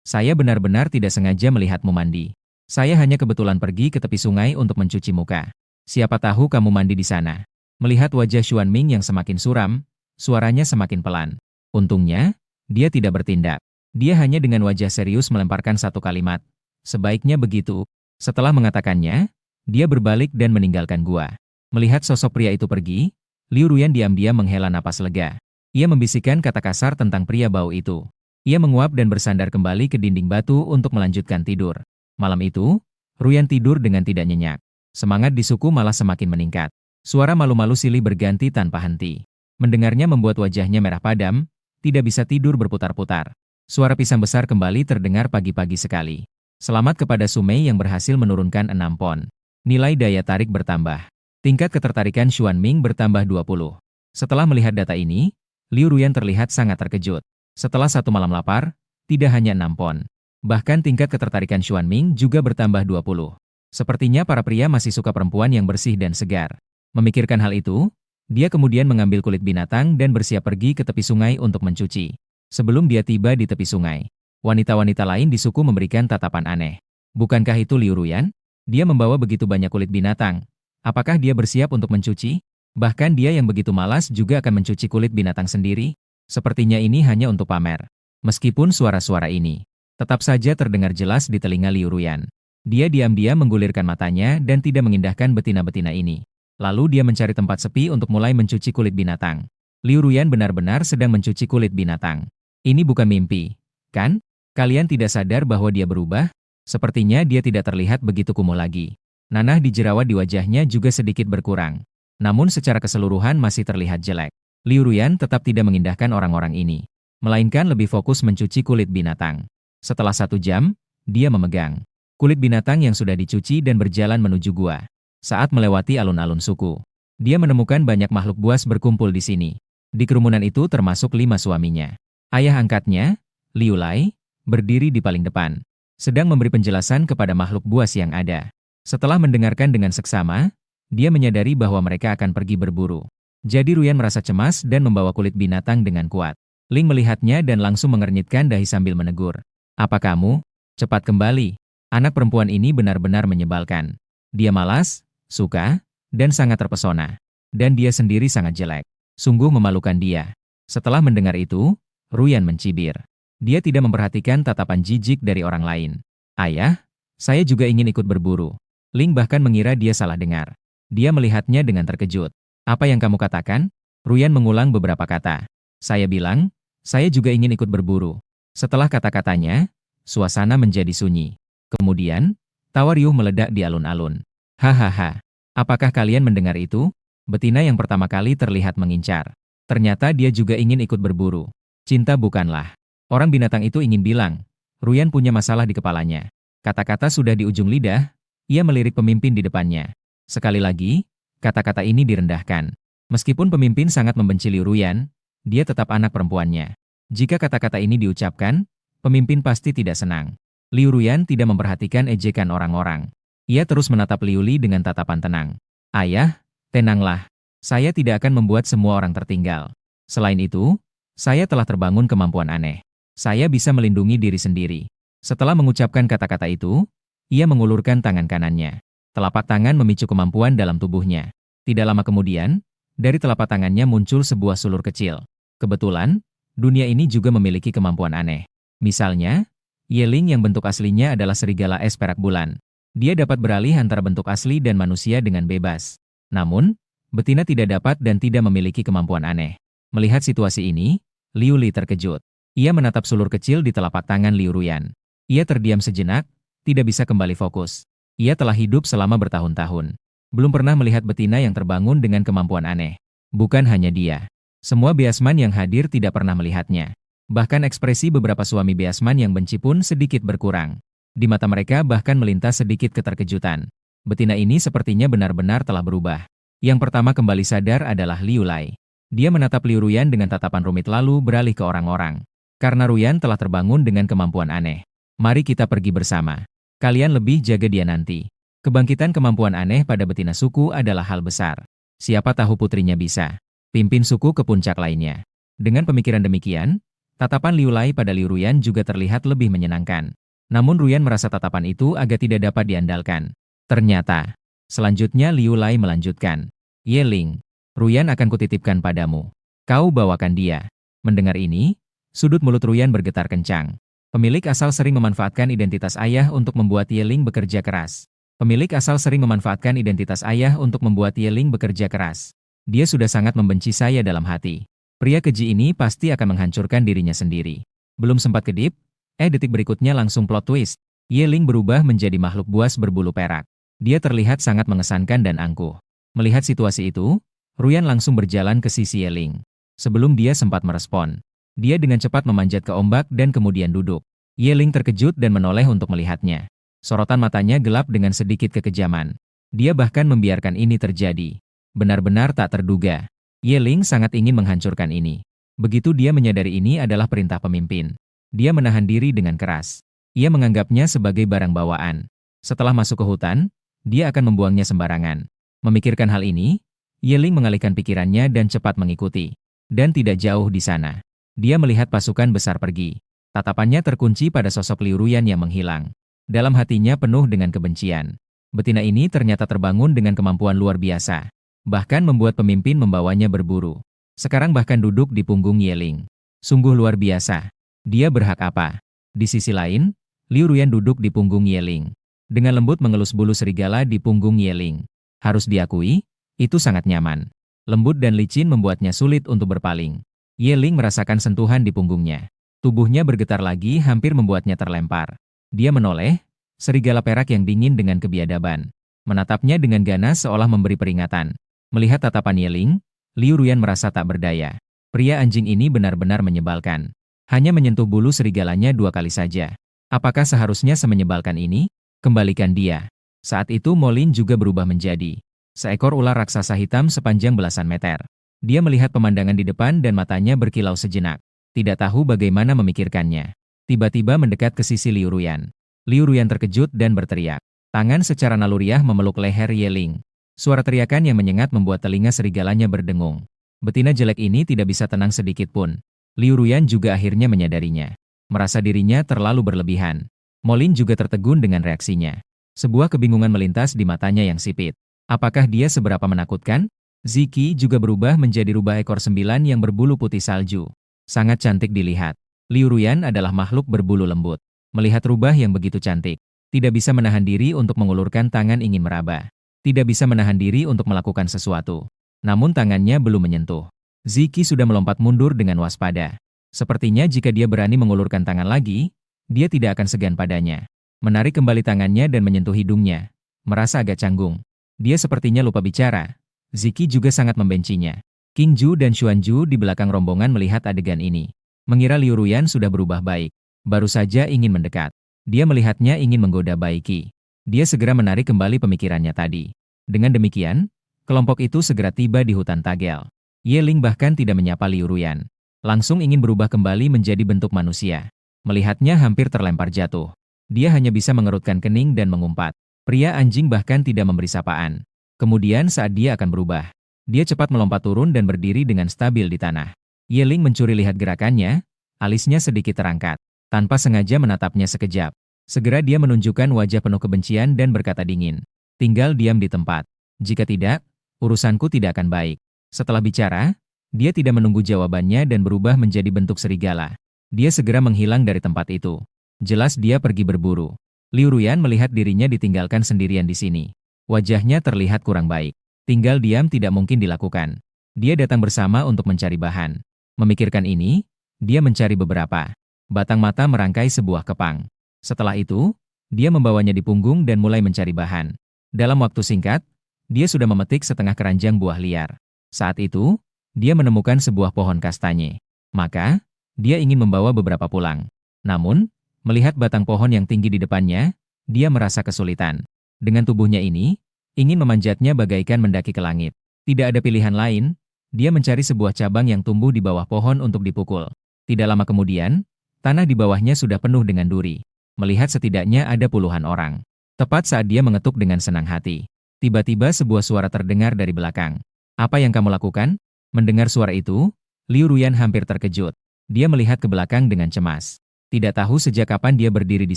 Saya benar-benar tidak sengaja melihatmu mandi. Saya hanya kebetulan pergi ke tepi sungai untuk mencuci muka. Siapa tahu kamu mandi di sana. Melihat wajah Xuanming yang semakin suram, suaranya semakin pelan. Untungnya, dia tidak bertindak. Dia hanya dengan wajah serius melemparkan satu kalimat. Sebaiknya begitu. Setelah mengatakannya, dia berbalik dan meninggalkan gua. Melihat sosok pria itu pergi, Liu Ruyan diam-diam menghela napas lega. Ia membisikkan kata kasar tentang pria bau itu. Ia menguap dan bersandar kembali ke dinding batu untuk melanjutkan tidur. Malam itu, Ruyan tidur dengan tidak nyenyak. Semangat di suku malah semakin meningkat. Suara malu-malu silih berganti tanpa henti. Mendengarnya membuat wajahnya merah padam, tidak bisa tidur berputar-putar. Suara pisang besar kembali terdengar pagi-pagi sekali. Selamat kepada Sumei yang berhasil menurunkan 6 pon. Nilai daya tarik bertambah. Tingkat ketertarikan Xuan Ming bertambah 20. Setelah melihat data ini, Liu Ruyan terlihat sangat terkejut. Setelah satu malam lapar, tidak hanya 6 pon. Bahkan tingkat ketertarikan Xuan Ming juga bertambah 20. Sepertinya para pria masih suka perempuan yang bersih dan segar. Memikirkan hal itu, dia kemudian mengambil kulit binatang dan bersiap pergi ke tepi sungai untuk mencuci. Sebelum dia tiba di tepi sungai, wanita-wanita lain di suku memberikan tatapan aneh. Bukankah itu Liu Ruyan? Dia membawa begitu banyak kulit binatang. Apakah dia bersiap untuk mencuci? Bahkan dia yang begitu malas juga akan mencuci kulit binatang sendiri. Sepertinya ini hanya untuk pamer. Meskipun suara-suara ini tetap saja terdengar jelas di telinga Liu Ruyan. Dia diam-diam menggulirkan matanya dan tidak mengindahkan betina-betina ini. Lalu dia mencari tempat sepi untuk mulai mencuci kulit binatang. Liu Ruyan benar-benar sedang mencuci kulit binatang. Ini bukan mimpi, kan? Kalian tidak sadar bahwa dia berubah? Sepertinya dia tidak terlihat begitu kumuh lagi. Nanah di jerawat di wajahnya juga sedikit berkurang. Namun secara keseluruhan masih terlihat jelek. Liu Ruyan tetap tidak mengindahkan orang-orang ini, melainkan lebih fokus mencuci kulit binatang. Setelah 1 jam, dia memegang kulit binatang yang sudah dicuci dan berjalan menuju gua. Saat melewati alun-alun suku, dia menemukan banyak makhluk buas berkumpul di sini. Di kerumunan itu termasuk 5 suaminya. Ayah angkatnya, Liu Lai, berdiri di paling depan, sedang memberi penjelasan kepada makhluk buas yang ada. Setelah mendengarkan dengan seksama, dia menyadari bahwa mereka akan pergi berburu. Jadi Ruyan merasa cemas dan membawa kulit binatang dengan kuat. Ling melihatnya dan langsung mengernyitkan dahi sambil menegur. Apa kamu? Cepat kembali. Anak perempuan ini benar-benar menyebalkan. Dia malas, suka, dan sangat terpesona. Dan dia sendiri sangat jelek. Sungguh memalukan dia. Setelah mendengar itu, Ruyan mencibir. Dia tidak memperhatikan tatapan jijik dari orang lain. Ayah, saya juga ingin ikut berburu. Ling bahkan mengira dia salah dengar. Dia melihatnya dengan terkejut. Apa yang kamu katakan? Ruyan mengulang beberapa kata. Saya bilang, saya juga ingin ikut berburu. Setelah kata-katanya, suasana menjadi sunyi. Kemudian, tawa riuh meledak di alun-alun. Hahaha, apakah kalian mendengar itu? Betina yang pertama kali terlihat mengincar. Ternyata dia juga ingin ikut berburu. Cinta bukanlah. Orang binatang itu ingin bilang, Ruyan punya masalah di kepalanya. Kata-kata sudah di ujung lidah, ia melirik pemimpin di depannya. Sekali lagi, kata-kata ini direndahkan. Meskipun pemimpin sangat membenci Liu Ruyan, dia tetap anak perempuannya. Jika kata-kata ini diucapkan, pemimpin pasti tidak senang. Liu Ruyan tidak memperhatikan ejekan orang-orang. Ia terus menatap Liu Li dengan tatapan tenang. Ayah, tenanglah. Saya tidak akan membuat semua orang tertinggal. Selain itu, saya telah terbangun kemampuan aneh. Saya bisa melindungi diri sendiri. Setelah mengucapkan kata-kata itu, ia mengulurkan tangan kanannya. Telapak tangan memicu kemampuan dalam tubuhnya. Tidak lama kemudian, dari telapak tangannya muncul sebuah sulur kecil. Kebetulan, dunia ini juga memiliki kemampuan aneh. Misalnya, Yeling yang bentuk aslinya adalah serigala es perak bulan. Dia dapat beralih antara bentuk asli dan manusia dengan bebas. Namun, betina tidak dapat dan tidak memiliki kemampuan aneh. Melihat situasi ini, Liu Li terkejut. Ia menatap sulur kecil di telapak tangan Liu Ruyan. Ia terdiam sejenak, tidak bisa kembali fokus. Ia telah hidup selama bertahun-tahun. Belum pernah melihat betina yang terbangun dengan kemampuan aneh. Bukan hanya dia. Semua biasman yang hadir tidak pernah melihatnya. Bahkan ekspresi beberapa suami biasman yang benci pun sedikit berkurang. Di mata mereka bahkan melintas sedikit keterkejutan. Betina ini sepertinya benar-benar telah berubah. Yang pertama kembali sadar adalah Liu Lai. Dia menatap Liu Ruyan dengan tatapan rumit lalu beralih ke orang-orang. Karena Ruyan telah terbangun dengan kemampuan aneh. Mari kita pergi bersama. Kalian lebih jaga dia nanti. Kebangkitan kemampuan aneh pada betina suku adalah hal besar. Siapa tahu putrinya bisa pimpin suku ke puncak lainnya. Dengan pemikiran demikian, tatapan Liu Lai pada Liu Ruyan juga terlihat lebih menyenangkan. Namun Ruyan merasa tatapan itu agak tidak dapat diandalkan. Ternyata, selanjutnya Liu Lai melanjutkan. Yeling, Ruyan akan kutitipkan padamu. Kau bawakan dia. Mendengar ini, sudut mulut Ruyan bergetar kencang. Pemilik asal sering memanfaatkan identitas ayah untuk membuat Yeling bekerja keras. Pemilik asal sering memanfaatkan identitas ayah untuk membuat Yeling bekerja keras. Dia sudah sangat membenci saya dalam hati. Pria keji ini pasti akan menghancurkan dirinya sendiri. Belum sempat kedip, detik berikutnya langsung plot twist. Ye Ling berubah menjadi makhluk buas berbulu perak. Dia terlihat sangat mengesankan dan angkuh. Melihat situasi itu, Ruyan langsung berjalan ke sisi Ye Ling. Sebelum dia sempat merespon, dia dengan cepat memanjat ke ombak dan kemudian duduk. Ye Ling terkejut dan menoleh untuk melihatnya. Sorotan matanya gelap dengan sedikit kekejaman. Dia bahkan membiarkan ini terjadi. Benar-benar tak terduga. Ye Ling sangat ingin menghancurkan ini. Begitu dia menyadari ini adalah perintah pemimpin, dia menahan diri dengan keras. Ia menganggapnya sebagai barang bawaan. Setelah masuk ke hutan, dia akan membuangnya sembarangan. Memikirkan hal ini, Ye Ling mengalihkan pikirannya dan cepat mengikuti. Dan tidak jauh di sana, dia melihat pasukan besar pergi. Tatapannya terkunci pada sosok Liu Ruyan yang menghilang. Dalam hatinya penuh dengan kebencian. Betina ini ternyata terbangun dengan kemampuan luar biasa. Bahkan membuat pemimpin membawanya berburu. Sekarang bahkan duduk di punggung Ye Ling. Sungguh luar biasa. Dia berhak apa? Di sisi lain, Liu Ruyan duduk di punggung Ye Ling. Dengan lembut mengelus bulu serigala di punggung Ye Ling. Harus diakui, itu sangat nyaman. Lembut dan licin membuatnya sulit untuk berpaling. Ye Ling merasakan sentuhan di punggungnya. Tubuhnya bergetar lagi hampir membuatnya terlempar. Dia menoleh, serigala perak yang dingin dengan kebiadaban. Menatapnya dengan ganas seolah memberi peringatan. Melihat tatapan Ye Ling, Liu Ruyan merasa tak berdaya. Pria anjing ini benar-benar menyebalkan. Hanya menyentuh bulu serigalanya 2 kali saja. Apakah seharusnya semenyebalkan ini? Kembalikan dia. Saat itu Molin juga berubah menjadi seekor ular raksasa hitam sepanjang belasan meter. Dia melihat pemandangan di depan dan matanya berkilau sejenak. Tidak tahu bagaimana memikirkannya. Tiba-tiba mendekat ke sisi Liu Ruyan. Liu Ruyan terkejut dan berteriak. Tangan secara naluriah memeluk leher Ye Ling. Suara teriakan yang menyengat membuat telinga serigalanya berdengung. Betina jelek ini tidak bisa tenang sedikit pun. Liu Ruyan juga akhirnya menyadarinya. Merasa dirinya terlalu berlebihan. Molin juga tertegun dengan reaksinya. Sebuah kebingungan melintas di matanya yang sipit. Apakah dia seberapa menakutkan? Ziki juga berubah menjadi rubah ekor 9 yang berbulu putih salju. Sangat cantik dilihat. Liu Ruyan adalah makhluk berbulu lembut. Melihat rubah yang begitu cantik, tidak bisa menahan diri untuk mengulurkan tangan ingin meraba. Tidak bisa menahan diri untuk melakukan sesuatu. Namun tangannya belum menyentuh. Ziki sudah melompat mundur dengan waspada. Sepertinya jika dia berani mengulurkan tangan lagi, dia tidak akan segan padanya. Menarik kembali tangannya dan menyentuh hidungnya. Merasa agak canggung. Dia sepertinya lupa bicara. Ziki juga sangat membencinya. King Ju dan Xuan Ju di belakang rombongan melihat adegan ini. Mengira Liu Ruyan sudah berubah baik. Baru saja ingin mendekat. Dia melihatnya ingin menggoda Bai Qi. Dia segera menarik kembali pemikirannya tadi. Dengan demikian, kelompok itu segera tiba di hutan Tagel. Ye Ling bahkan tidak menyapa Liu Ruyan. Langsung ingin berubah kembali menjadi bentuk manusia. Melihatnya hampir terlempar jatuh. Dia hanya bisa mengerutkan kening dan mengumpat. Pria anjing bahkan tidak memberi sapaan. Kemudian saat dia akan berubah, dia cepat melompat turun dan berdiri dengan stabil di tanah. Ye Ling mencuri lihat gerakannya, alisnya sedikit terangkat. Tanpa sengaja menatapnya sekejap. Segera dia menunjukkan wajah penuh kebencian dan berkata dingin. Tinggal diam di tempat. Jika tidak, urusanku tidak akan baik. Setelah bicara, dia tidak menunggu jawabannya dan berubah menjadi bentuk serigala. Dia segera menghilang dari tempat itu. Jelas dia pergi berburu. Liu Ruyan melihat dirinya ditinggalkan sendirian di sini. Wajahnya terlihat kurang baik. Tinggal diam tidak mungkin dilakukan. Dia datang bersama untuk mencari bahan. Memikirkan ini, dia mencari beberapa batang mata merangkai sebuah kepang. Setelah itu, dia membawanya di punggung dan mulai mencari bahan. Dalam waktu singkat, dia sudah memetik setengah keranjang buah liar. Saat itu, dia menemukan sebuah pohon kastanye. Maka, dia ingin membawa beberapa pulang. Namun, melihat batang pohon yang tinggi di depannya, dia merasa kesulitan. Dengan tubuhnya ini, ingin memanjatnya bagaikan mendaki ke langit. Tidak ada pilihan lain, dia mencari sebuah cabang yang tumbuh di bawah pohon untuk dipukul. Tidak lama kemudian, tanah di bawahnya sudah penuh dengan duri. Melihat setidaknya ada puluhan orang. Tepat saat dia mengetuk dengan senang hati, tiba-tiba sebuah suara terdengar dari belakang. Apa yang kamu lakukan? Mendengar suara itu, Liu Ruyan hampir terkejut. Dia melihat ke belakang dengan cemas. Tidak tahu sejak kapan dia berdiri di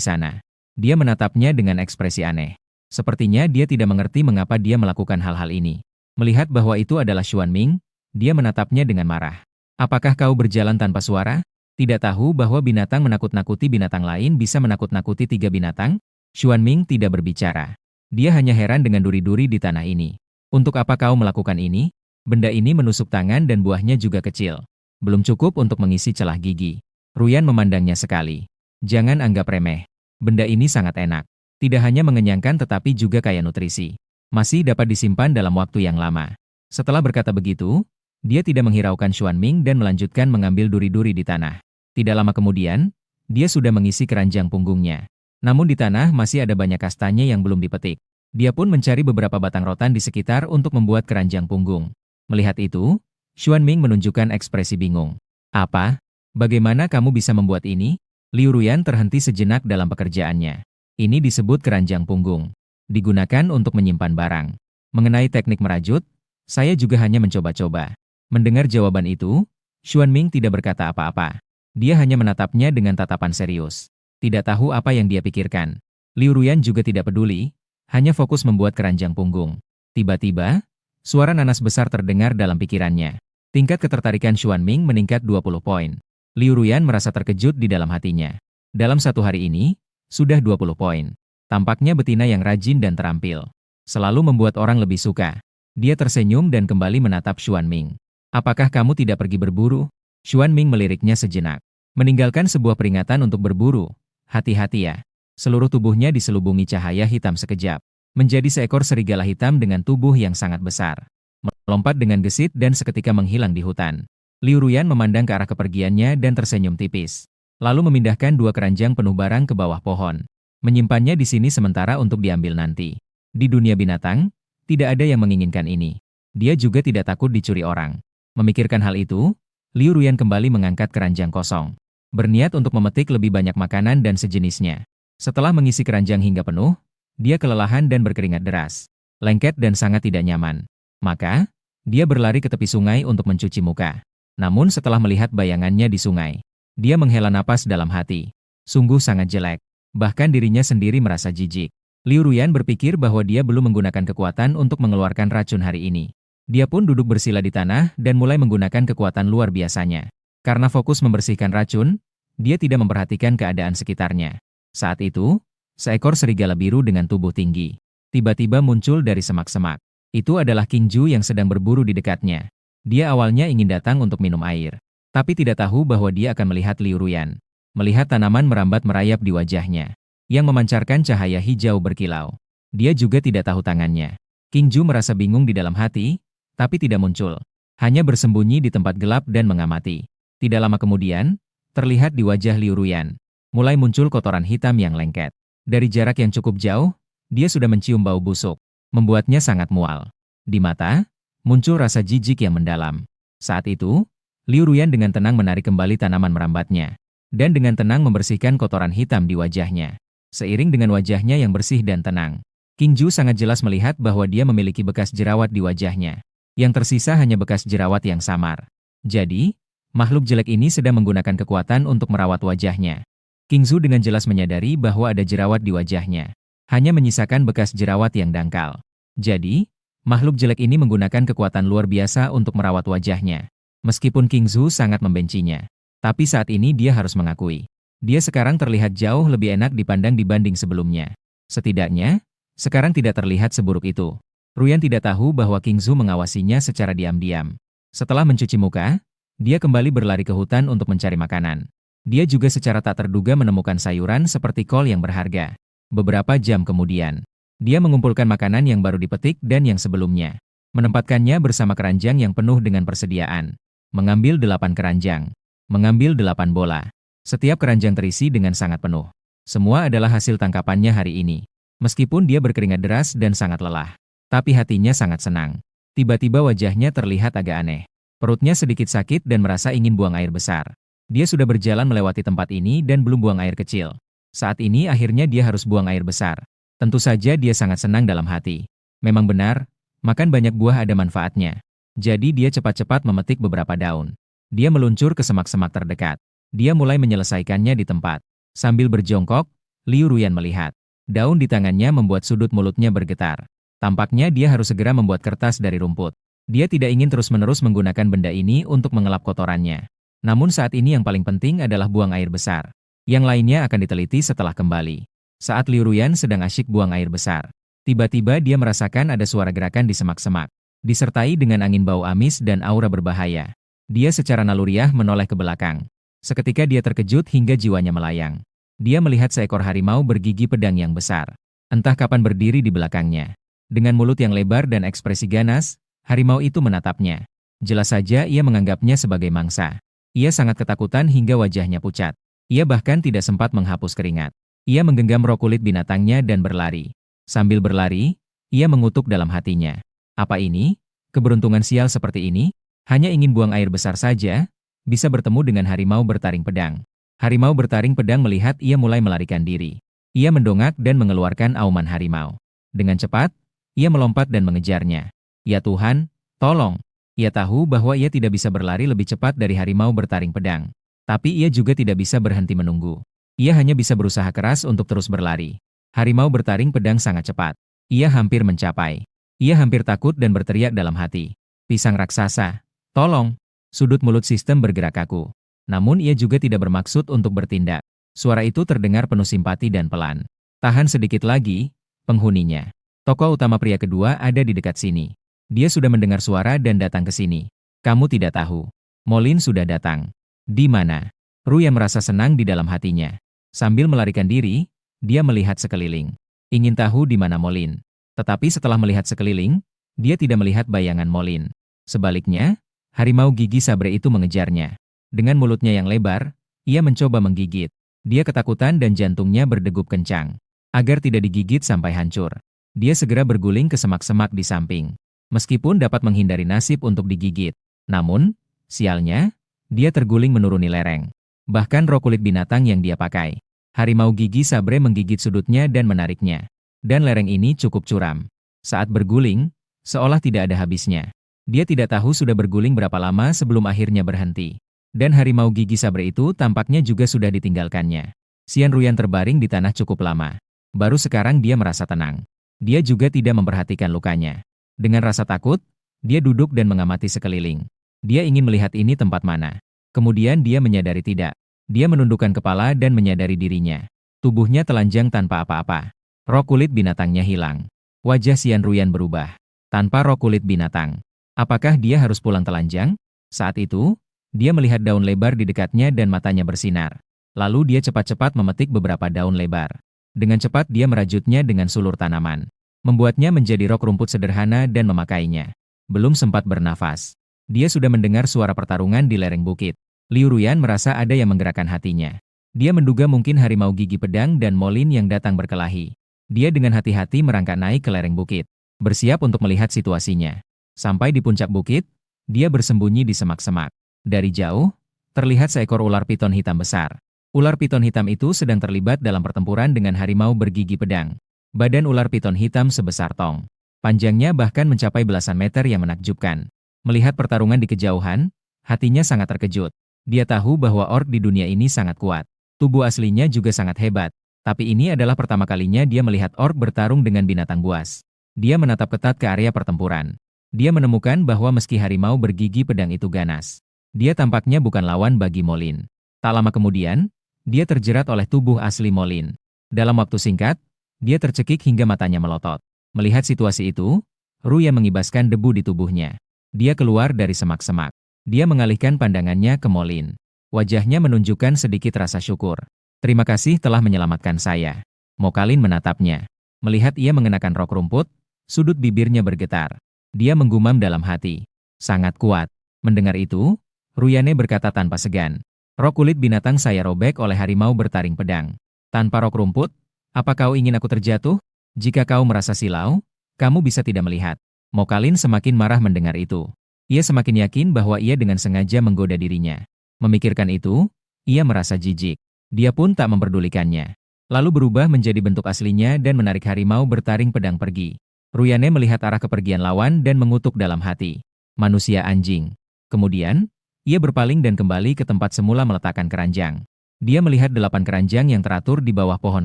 sana. Dia menatapnya dengan ekspresi aneh. Sepertinya dia tidak mengerti mengapa dia melakukan hal-hal ini. Melihat bahwa itu adalah Xuan Ming, dia menatapnya dengan marah. Apakah kau berjalan tanpa suara? Tidak tahu bahwa binatang menakut-nakuti binatang lain bisa menakut-nakuti 3 binatang? Xuan Ming tidak berbicara. Dia hanya heran dengan duri-duri di tanah ini. Untuk apa kau melakukan ini? Benda ini menusuk tangan dan buahnya juga kecil. Belum cukup untuk mengisi celah gigi. Ruyan memandangnya sekali. Jangan anggap remeh. Benda ini sangat enak. Tidak hanya mengenyangkan tetapi juga kaya nutrisi. Masih dapat disimpan dalam waktu yang lama. Setelah berkata begitu, dia tidak menghiraukan Xuanming dan melanjutkan mengambil duri-duri di tanah. Tidak lama kemudian, dia sudah mengisi keranjang punggungnya. Namun di tanah masih ada banyak kastanya yang belum dipetik. Dia pun mencari beberapa batang rotan di sekitar untuk membuat keranjang punggung. Melihat itu, Xuanming menunjukkan ekspresi bingung. Apa? Bagaimana kamu bisa membuat ini? Liu Ruyan terhenti sejenak dalam pekerjaannya. Ini disebut keranjang punggung. Digunakan untuk menyimpan barang. Mengenai teknik merajut, saya juga hanya mencoba-coba. Mendengar jawaban itu, Xuanming tidak berkata apa-apa. Dia hanya menatapnya dengan tatapan serius. Tidak tahu apa yang dia pikirkan. Liu Ruyan juga tidak peduli, hanya fokus membuat keranjang punggung. Tiba-tiba, suara nanas besar terdengar dalam pikirannya. Tingkat ketertarikan Xuanming meningkat 20 poin. Liu Ruyan merasa terkejut di dalam hatinya. Dalam satu hari ini, sudah 20 poin. Tampaknya betina yang rajin dan terampil. Selalu membuat orang lebih suka. Dia tersenyum dan kembali menatap Xuanming. Apakah kamu tidak pergi berburu? Xuanming meliriknya sejenak. Meninggalkan sebuah peringatan untuk berburu. Hati-hati ya. Seluruh tubuhnya diselubungi cahaya hitam sekejap. Menjadi seekor serigala hitam dengan tubuh yang sangat besar. Melompat dengan gesit dan seketika menghilang di hutan. Liu Ruyan memandang ke arah kepergiannya dan tersenyum tipis. Lalu memindahkan dua keranjang penuh barang ke bawah pohon. Menyimpannya di sini sementara untuk diambil nanti. Di dunia binatang, tidak ada yang menginginkan ini. Dia juga tidak takut dicuri orang. Memikirkan hal itu, Liu Ruyan kembali mengangkat keranjang kosong. Berniat untuk memetik lebih banyak makanan dan sejenisnya. Setelah mengisi keranjang hingga penuh, dia kelelahan dan berkeringat deras. Lengket dan sangat tidak nyaman. Maka, dia berlari ke tepi sungai untuk mencuci muka. Namun setelah melihat bayangannya di sungai, dia menghela napas dalam hati. Sungguh sangat jelek. Bahkan dirinya sendiri merasa jijik. Liu Ruyan berpikir bahwa dia belum menggunakan kekuatan untuk mengeluarkan racun hari ini. Dia pun duduk bersila di tanah dan mulai menggunakan kekuatan luar biasanya. Karena fokus membersihkan racun, dia tidak memperhatikan keadaan sekitarnya. Saat itu, seekor serigala biru dengan tubuh tinggi tiba-tiba muncul dari semak-semak. Itu adalah King Ju yang sedang berburu di dekatnya. Dia awalnya ingin datang untuk minum air, tapi tidak tahu bahwa dia akan melihat Liu Ruyan. Melihat tanaman merambat merayap di wajahnya, yang memancarkan cahaya hijau berkilau. Dia juga tidak tahu tangannya. King Ju merasa bingung di dalam hati, tapi tidak muncul. Hanya bersembunyi di tempat gelap dan mengamati. Tidak lama kemudian, terlihat di wajah Liu Ruyan, mulai muncul kotoran hitam yang lengket. Dari jarak yang cukup jauh, dia sudah mencium bau busuk, membuatnya sangat mual. Di mata, muncul rasa jijik yang mendalam. Saat itu, Liu Ruyan dengan tenang menarik kembali tanaman merambatnya, dan dengan tenang membersihkan kotoran hitam di wajahnya. Seiring dengan wajahnya yang bersih dan tenang, King Ju sangat jelas melihat bahwa dia memiliki bekas jerawat di wajahnya. Yang tersisa hanya bekas jerawat yang samar. Jadi, makhluk jelek ini sedang menggunakan kekuatan untuk merawat wajahnya. King Zu dengan jelas menyadari bahwa ada jerawat di wajahnya. Hanya menyisakan bekas jerawat yang dangkal. Jadi, makhluk jelek ini menggunakan kekuatan luar biasa untuk merawat wajahnya. Meskipun King Zu sangat membencinya, tapi saat ini dia harus mengakui. Dia sekarang terlihat jauh lebih enak dipandang dibanding sebelumnya. Setidaknya, sekarang tidak terlihat seburuk itu. Ruyan tidak tahu bahwa King Zu mengawasinya secara diam-diam. Setelah mencuci muka, dia kembali berlari ke hutan untuk mencari makanan. Dia juga secara tak terduga menemukan sayuran seperti kol yang berharga. Beberapa jam kemudian, dia mengumpulkan makanan yang baru dipetik dan yang sebelumnya. Menempatkannya bersama keranjang yang penuh dengan persediaan. Mengambil 8 keranjang. Mengambil 8 bola. Setiap keranjang terisi dengan sangat penuh. Semua adalah hasil tangkapannya hari ini. Meskipun dia berkeringat deras dan sangat lelah, tapi hatinya sangat senang. Tiba-tiba wajahnya terlihat agak aneh. Perutnya sedikit sakit dan merasa ingin buang air besar. Dia sudah berjalan melewati tempat ini dan belum buang air kecil. Saat ini akhirnya dia harus buang air besar. Tentu saja dia sangat senang dalam hati. Memang benar, makan banyak buah ada manfaatnya. Jadi dia cepat-cepat memetik beberapa daun. Dia meluncur ke semak-semak terdekat. Dia mulai menyelesaikannya di tempat. Sambil berjongkok, Liu Ruyan melihat. Daun di tangannya membuat sudut mulutnya bergetar. Tampaknya dia harus segera membuat kertas dari rumput. Dia tidak ingin terus-menerus menggunakan benda ini untuk mengelap kotorannya. Namun saat ini yang paling penting adalah buang air besar. Yang lainnya akan diteliti setelah kembali. Saat Liu Ruyan sedang asyik buang air besar, tiba-tiba dia merasakan ada suara gerakan di semak-semak, disertai dengan angin bau amis dan aura berbahaya. Dia secara naluriah menoleh ke belakang. Seketika dia terkejut hingga jiwanya melayang. Dia melihat seekor harimau bergigi pedang yang besar. Entah kapan berdiri di belakangnya. Dengan mulut yang lebar dan ekspresi ganas, harimau itu menatapnya. Jelas saja ia menganggapnya sebagai mangsa. Ia sangat ketakutan hingga wajahnya pucat. Ia bahkan tidak sempat menghapus keringat. Ia menggenggam rok kulit binatangnya dan berlari. Sambil berlari, ia mengutuk dalam hatinya. Apa ini? Keberuntungan sial seperti ini? Hanya ingin buang air besar saja, bisa bertemu dengan harimau bertaring pedang. Harimau bertaring pedang melihat ia mulai melarikan diri. Ia mendongak dan mengeluarkan auman harimau. Dengan cepat, ia melompat dan mengejarnya. Ya Tuhan, tolong! Ia tahu bahwa ia tidak bisa berlari lebih cepat dari harimau bertaring pedang. Tapi ia juga tidak bisa berhenti menunggu. Ia hanya bisa berusaha keras untuk terus berlari. Harimau bertaring pedang sangat cepat. Ia hampir mencapai. Ia hampir takut dan berteriak dalam hati. Pisang raksasa, tolong! Sudut mulut sistem bergerak kaku. Namun ia juga tidak bermaksud untuk bertindak. Suara itu terdengar penuh simpati dan pelan. Tahan sedikit lagi, penghuninya. Tokoh utama pria kedua ada di dekat sini. Dia sudah mendengar suara dan datang ke sini. Kamu tidak tahu. Molin sudah datang. Di mana? Ruya merasa senang di dalam hatinya. Sambil melarikan diri, dia melihat sekeliling. Ingin tahu di mana Molin. Tetapi setelah melihat sekeliling, dia tidak melihat bayangan Molin. Sebaliknya, harimau gigi sabre itu mengejarnya. Dengan mulutnya yang lebar, ia mencoba menggigit. Dia ketakutan dan jantungnya berdegup kencang. Agar tidak digigit sampai hancur, dia segera berguling ke semak-semak di samping. Meskipun dapat menghindari nasib untuk digigit. Namun, sialnya, dia terguling menuruni lereng. Bahkan rok kulit binatang yang dia pakai. Harimau gigi sabre menggigit sudutnya dan menariknya. Dan lereng ini cukup curam. Saat berguling, seolah tidak ada habisnya. Dia tidak tahu sudah berguling berapa lama sebelum akhirnya berhenti. Dan harimau gigi sabre itu tampaknya juga sudah ditinggalkannya. Xian Ruyan terbaring di tanah cukup lama. Baru sekarang dia merasa tenang. Dia juga tidak memperhatikan lukanya. Dengan rasa takut, dia duduk dan mengamati sekeliling. Dia ingin melihat ini tempat mana. Kemudian dia menyadari tidak. Dia menundukkan kepala dan menyadari dirinya. Tubuhnya telanjang tanpa apa-apa. Rok kulit binatangnya hilang. Wajah Xian Ruyan berubah. Tanpa rok kulit binatang. Apakah dia harus pulang telanjang? Saat itu, dia melihat daun lebar di dekatnya dan matanya bersinar. Lalu dia cepat-cepat memetik beberapa daun lebar. Dengan cepat dia merajutnya dengan sulur tanaman. Membuatnya menjadi rok rumput sederhana dan memakainya. Belum sempat bernafas. Dia sudah mendengar suara pertarungan di lereng bukit. Liu Ruyan merasa ada yang menggerakkan hatinya. Dia menduga mungkin harimau gigi pedang dan Molin yang datang berkelahi. Dia dengan hati-hati merangkak naik ke lereng bukit. Bersiap untuk melihat situasinya. Sampai di puncak bukit, dia bersembunyi di semak-semak. Dari jauh, terlihat seekor ular piton hitam besar. Ular piton hitam itu sedang terlibat dalam pertempuran dengan harimau bergigi pedang. Badan ular piton hitam sebesar tong. Panjangnya bahkan mencapai belasan meter yang menakjubkan. Melihat pertarungan di kejauhan, hatinya sangat terkejut. Dia tahu bahwa orc di dunia ini sangat kuat. Tubuh aslinya juga sangat hebat. Tapi ini adalah pertama kalinya dia melihat orc bertarung dengan binatang buas. Dia menatap ketat ke area pertempuran. Dia menemukan bahwa meski harimau bergigi pedang itu ganas, dia tampaknya bukan lawan bagi Molin. Tak lama kemudian, dia terjerat oleh tubuh asli Molin. Dalam waktu singkat, dia tercekik hingga matanya melotot. Melihat situasi itu, Ruya mengibaskan debu di tubuhnya. Dia keluar dari semak-semak. Dia mengalihkan pandangannya ke Molin. Wajahnya menunjukkan sedikit rasa syukur. Terima kasih telah menyelamatkan saya. Mokalin menatapnya. Melihat ia mengenakan rok rumput, sudut bibirnya bergetar. Dia menggumam dalam hati. Sangat kuat. Mendengar itu, Ruyane berkata tanpa segan. Rok kulit binatang saya robek oleh harimau bertaring pedang. Tanpa rok rumput, apa kau ingin aku terjatuh? Jika kau merasa silau, kamu bisa tidak melihat. Mokalin semakin marah mendengar itu. Ia semakin yakin bahwa ia dengan sengaja menggoda dirinya. Memikirkan itu, ia merasa jijik. Dia pun tak memperdulikannya. Lalu berubah menjadi bentuk aslinya dan menarik harimau bertaring pedang pergi. Ruyane melihat arah kepergian lawan dan mengutuk dalam hati. Manusia anjing. Kemudian, ia berpaling dan kembali ke tempat semula meletakkan keranjang. Dia melihat 8 keranjang yang teratur di bawah pohon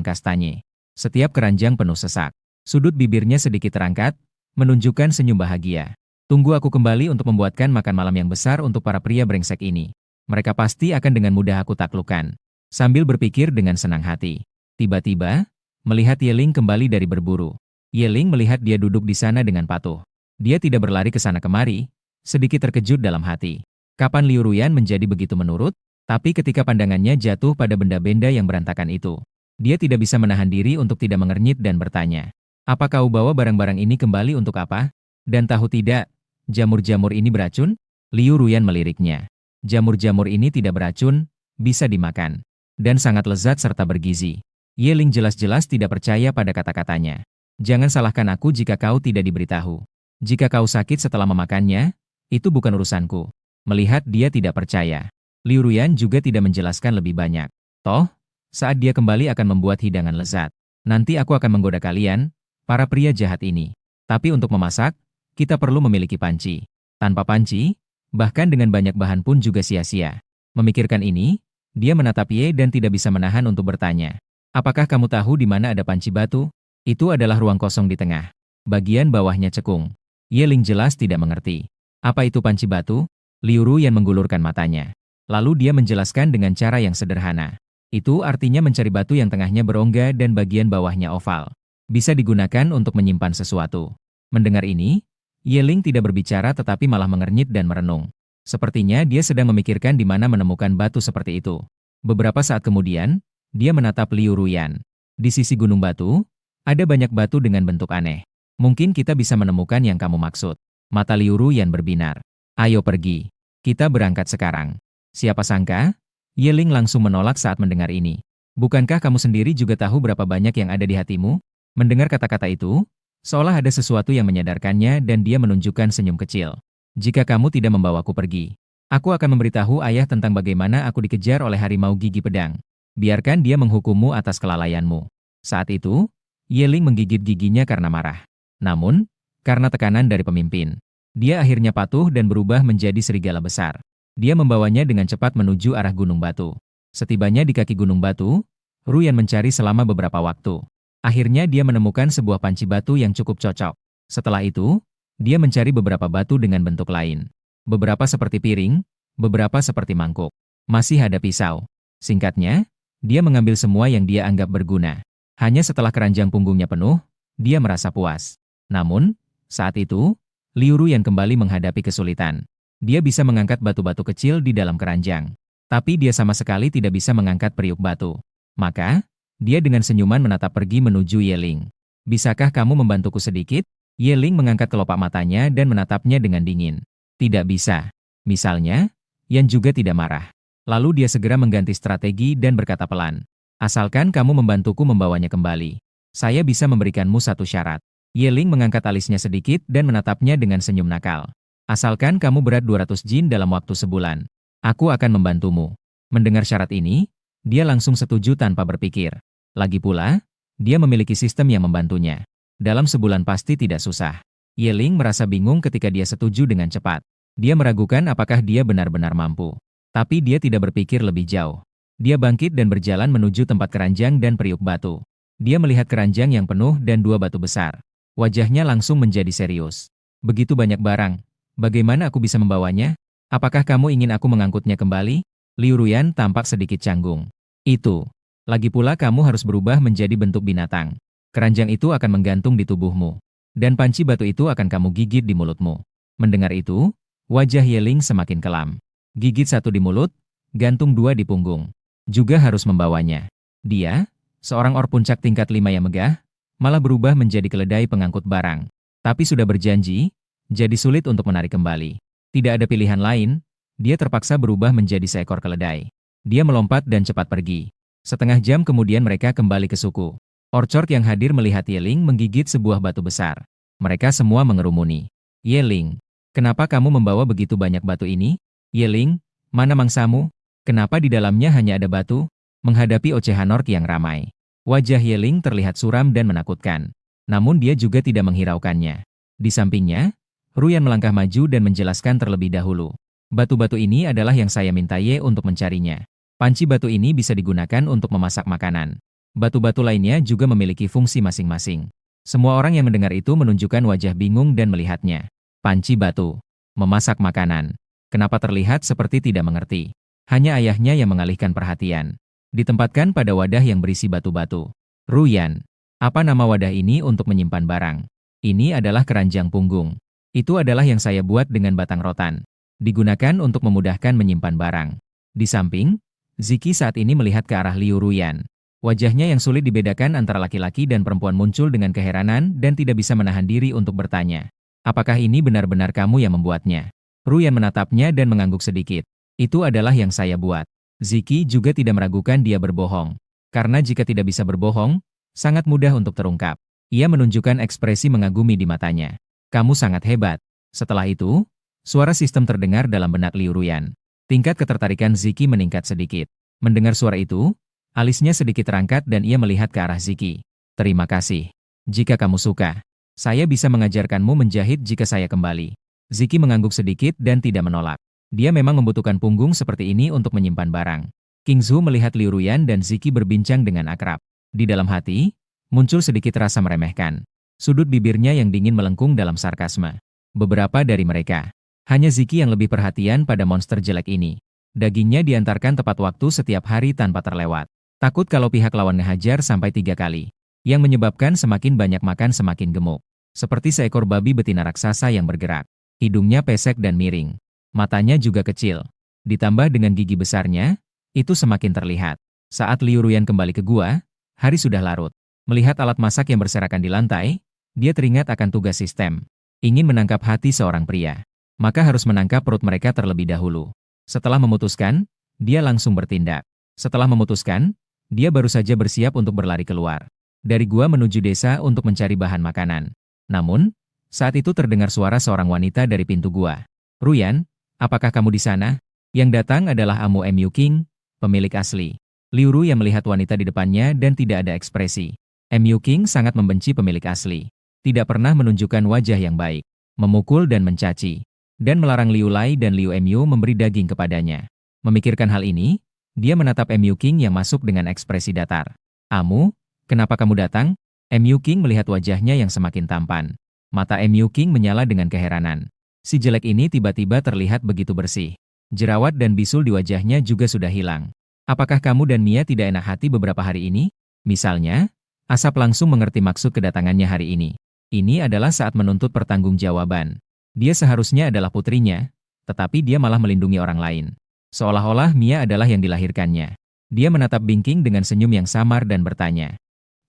kastanye. Setiap keranjang penuh sesak. Sudut bibirnya sedikit terangkat, menunjukkan senyum bahagia. Tunggu aku kembali untuk membuatkan makan malam yang besar untuk para pria brengsek ini. Mereka pasti akan dengan mudah aku taklukkan. Sambil berpikir dengan senang hati. Tiba-tiba, melihat Yeling kembali dari berburu. Yeling melihat dia duduk di sana dengan patuh. Dia tidak berlari ke sana kemari, sedikit terkejut dalam hati. Kapan Liu Ruyan menjadi begitu menurut? Tapi ketika pandangannya jatuh pada benda-benda yang berantakan itu, dia tidak bisa menahan diri untuk tidak mengernyit dan bertanya, "Apa kau bawa barang-barang ini kembali untuk apa?" Dan tahu tidak, jamur-jamur ini beracun? Liu Ruyan meliriknya. Jamur-jamur ini tidak beracun, bisa dimakan, dan sangat lezat serta bergizi. Ye Ling jelas-jelas tidak percaya pada kata-katanya. Jangan salahkan aku jika kau tidak diberitahu. Jika kau sakit setelah memakannya, itu bukan urusanku. Melihat dia tidak percaya, Liu Ruyan juga tidak menjelaskan lebih banyak. Toh, saat dia kembali akan membuat hidangan lezat. Nanti aku akan menggoda kalian, para pria jahat ini. Tapi untuk memasak, kita perlu memiliki panci. Tanpa panci, bahkan dengan banyak bahan pun juga sia-sia. Memikirkan ini, dia menatap Ye dan tidak bisa menahan untuk bertanya. Apakah kamu tahu di mana ada panci batu? Itu adalah ruang kosong di tengah. Bagian bawahnya cekung. Ye Ling jelas tidak mengerti. Apa itu panci batu? Liu Ruyan menggulurkan matanya. Lalu dia menjelaskan dengan cara yang sederhana. Itu artinya mencari batu yang tengahnya berongga dan bagian bawahnya oval. Bisa digunakan untuk menyimpan sesuatu. Mendengar ini, Ye Ling tidak berbicara tetapi malah mengernyit dan merenung. Sepertinya dia sedang memikirkan di mana menemukan batu seperti itu. Beberapa saat kemudian, dia menatap Liu Ruyan. Di sisi gunung batu, ada banyak batu dengan bentuk aneh. Mungkin kita bisa menemukan yang kamu maksud. Mata Liu Ruyan berbinar. Ayo pergi. Kita berangkat sekarang. Siapa sangka? Ye Ling langsung menolak saat mendengar ini. Bukankah kamu sendiri juga tahu berapa banyak yang ada di hatimu? Mendengar kata-kata itu, seolah ada sesuatu yang menyadarkannya dan dia menunjukkan senyum kecil. Jika kamu tidak membawaku pergi, aku akan memberitahu ayah tentang bagaimana aku dikejar oleh harimau gigi pedang. Biarkan dia menghukummu atas kelalaianmu. Saat itu, Ye Ling menggigit giginya karena marah. Namun, karena tekanan dari pemimpin, dia akhirnya patuh dan berubah menjadi serigala besar. Dia membawanya dengan cepat menuju arah gunung batu. Setibanya di kaki gunung batu, Ruyan mencari selama beberapa waktu. Akhirnya dia menemukan sebuah panci batu yang cukup cocok. Setelah itu, dia mencari beberapa batu dengan bentuk lain. Beberapa seperti piring, beberapa seperti mangkuk. Masih ada pisau. Singkatnya, dia mengambil semua yang dia anggap berguna. Hanya setelah keranjang punggungnya penuh, dia merasa puas. Namun, saat itu, Liu Ruyan kembali menghadapi kesulitan. Dia bisa mengangkat batu-batu kecil di dalam keranjang. Tapi dia sama sekali tidak bisa mengangkat periuk batu. Maka, dia dengan senyuman menatap pergi menuju Ye Ling. Bisakah kamu membantuku sedikit? Ye Ling mengangkat kelopak matanya dan menatapnya dengan dingin. Tidak bisa. Misalnya, Yan juga tidak marah. Lalu dia segera mengganti strategi dan berkata pelan. Asalkan kamu membantuku membawanya kembali. Saya bisa memberikanmu satu syarat. Ye Ling mengangkat alisnya sedikit dan menatapnya dengan senyum nakal. Asalkan kamu berat 200 jin dalam waktu sebulan, aku akan membantumu. Mendengar syarat ini, dia langsung setuju tanpa berpikir. Lagi pula, dia memiliki sistem yang membantunya. Dalam sebulan pasti tidak susah. Ye Ling merasa bingung ketika dia setuju dengan cepat. Dia meragukan apakah dia benar-benar mampu. Tapi dia tidak berpikir lebih jauh. Dia bangkit dan berjalan menuju tempat keranjang dan periuk batu. Dia melihat keranjang yang penuh dan dua batu besar. Wajahnya langsung menjadi serius. Begitu banyak barang. Bagaimana aku bisa membawanya? Apakah kamu ingin aku mengangkutnya kembali? Liu Ruyan tampak sedikit canggung. Itu. Lagi pula kamu harus berubah menjadi bentuk binatang. Keranjang itu akan menggantung di tubuhmu. Dan panci batu itu akan kamu gigit di mulutmu. Mendengar itu, wajah Ye Ling semakin kelam. Gigit satu di mulut, gantung dua di punggung. Juga harus membawanya. Dia, seorang or puncak tingkat 5 yang megah, malah berubah menjadi keledai pengangkut barang. Tapi sudah berjanji, jadi sulit untuk menarik kembali. Tidak ada pilihan lain, dia terpaksa berubah menjadi seekor keledai. Dia melompat dan cepat pergi. Setengah jam kemudian mereka kembali ke suku. Orchard yang hadir melihat Ye Ling menggigit sebuah batu besar. Mereka semua mengerumuni. Ye Ling, kenapa kamu membawa begitu banyak batu ini? Ye Ling, mana mangsamu? Kenapa di dalamnya hanya ada batu? Menghadapi ocehan orc yang ramai, wajah Ye Ling terlihat suram dan menakutkan. Namun dia juga tidak menghiraukannya. Di sampingnya, Ruyan melangkah maju dan menjelaskan terlebih dahulu. Batu-batu ini adalah yang saya minta Ye untuk mencarinya. Panci batu ini bisa digunakan untuk memasak makanan. Batu-batu lainnya juga memiliki fungsi masing-masing. Semua orang yang mendengar itu menunjukkan wajah bingung dan melihatnya. Panci batu. Memasak makanan. Kenapa terlihat seperti tidak mengerti? Hanya ayahnya yang mengalihkan perhatian. Ditempatkan pada wadah yang berisi batu-batu. Ruyan. Apa nama wadah ini untuk menyimpan barang? Ini adalah keranjang punggung. Itu adalah yang saya buat dengan batang rotan. digunakan untuk memudahkan menyimpan barang. Di samping, Ziki saat ini melihat ke arah Liu Ruyan. Wajahnya yang sulit dibedakan antara laki-laki dan perempuan muncul dengan keheranan dan tidak bisa menahan diri untuk bertanya. Apakah ini benar-benar kamu yang membuatnya? Ruyan menatapnya dan mengangguk sedikit. Itu adalah yang saya buat. Ziki juga tidak meragukan dia berbohong. Karena jika tidak bisa berbohong, sangat mudah untuk terungkap. Ia menunjukkan ekspresi mengagumi di matanya. Kamu sangat hebat. Setelah itu, suara sistem terdengar dalam benak Liu Ruyan. Tingkat ketertarikan Ziki meningkat sedikit. Mendengar suara itu, alisnya sedikit terangkat dan ia melihat ke arah Ziki. Terima kasih. Jika kamu suka, saya bisa mengajarkanmu menjahit jika saya kembali. Ziki mengangguk sedikit dan tidak menolak. Dia memang membutuhkan punggung seperti ini untuk menyimpan barang. King Zhu melihat Liu Ruyan dan Ziki berbincang dengan akrab. Di dalam hati, muncul sedikit rasa meremehkan. Sudut bibirnya yang dingin melengkung dalam sarkasme. Beberapa dari mereka, hanya Ziki yang lebih perhatian pada monster jelek ini. Dagingnya diantarkan tepat waktu setiap hari tanpa terlewat. Takut kalau pihak lawan ngehajar sampai 3 kali. Yang menyebabkan semakin banyak makan semakin gemuk. Seperti seekor babi betina raksasa yang bergerak. Hidungnya pesek dan miring. Matanya juga kecil. Ditambah dengan gigi besarnya, itu semakin terlihat. Saat Liu Ruyan kembali ke gua, hari sudah larut. Melihat alat masak yang berserakan di lantai, dia teringat akan tugas sistem. Ingin menangkap hati seorang pria, maka harus menangkap perut mereka terlebih dahulu. Setelah memutuskan, dia langsung bertindak. Setelah memutuskan, dia baru saja bersiap untuk berlari keluar dari gua menuju desa untuk mencari bahan makanan. Namun, saat itu terdengar suara seorang wanita dari pintu gua. Ruyan, apakah kamu di sana? Yang datang adalah Amu Mu King, pemilik asli. Liu Ruyan melihat wanita di depannya dan tidak ada ekspresi. Mu King sangat membenci pemilik asli. Tidak pernah menunjukkan wajah yang baik, memukul dan mencaci, dan melarang Liu Lai dan Liu Mu memberi daging kepadanya. Memikirkan hal ini, dia menatap Mu King yang masuk dengan ekspresi datar. Amu, kenapa kamu datang? Mu King melihat wajahnya yang semakin tampan. Mata Mu King menyala dengan keheranan. Si jelek ini tiba-tiba terlihat begitu bersih. Jerawat dan bisul di wajahnya juga sudah hilang. Apakah kamu dan Mia tidak enak hati beberapa hari ini? Misalnya, Asap langsung mengerti maksud kedatangannya hari ini. Ini adalah saat menuntut pertanggungjawaban. Dia seharusnya adalah putrinya, tetapi dia malah melindungi orang lain. Seolah-olah Mia adalah yang dilahirkannya. Dia menatap Bingking dengan senyum yang samar dan bertanya.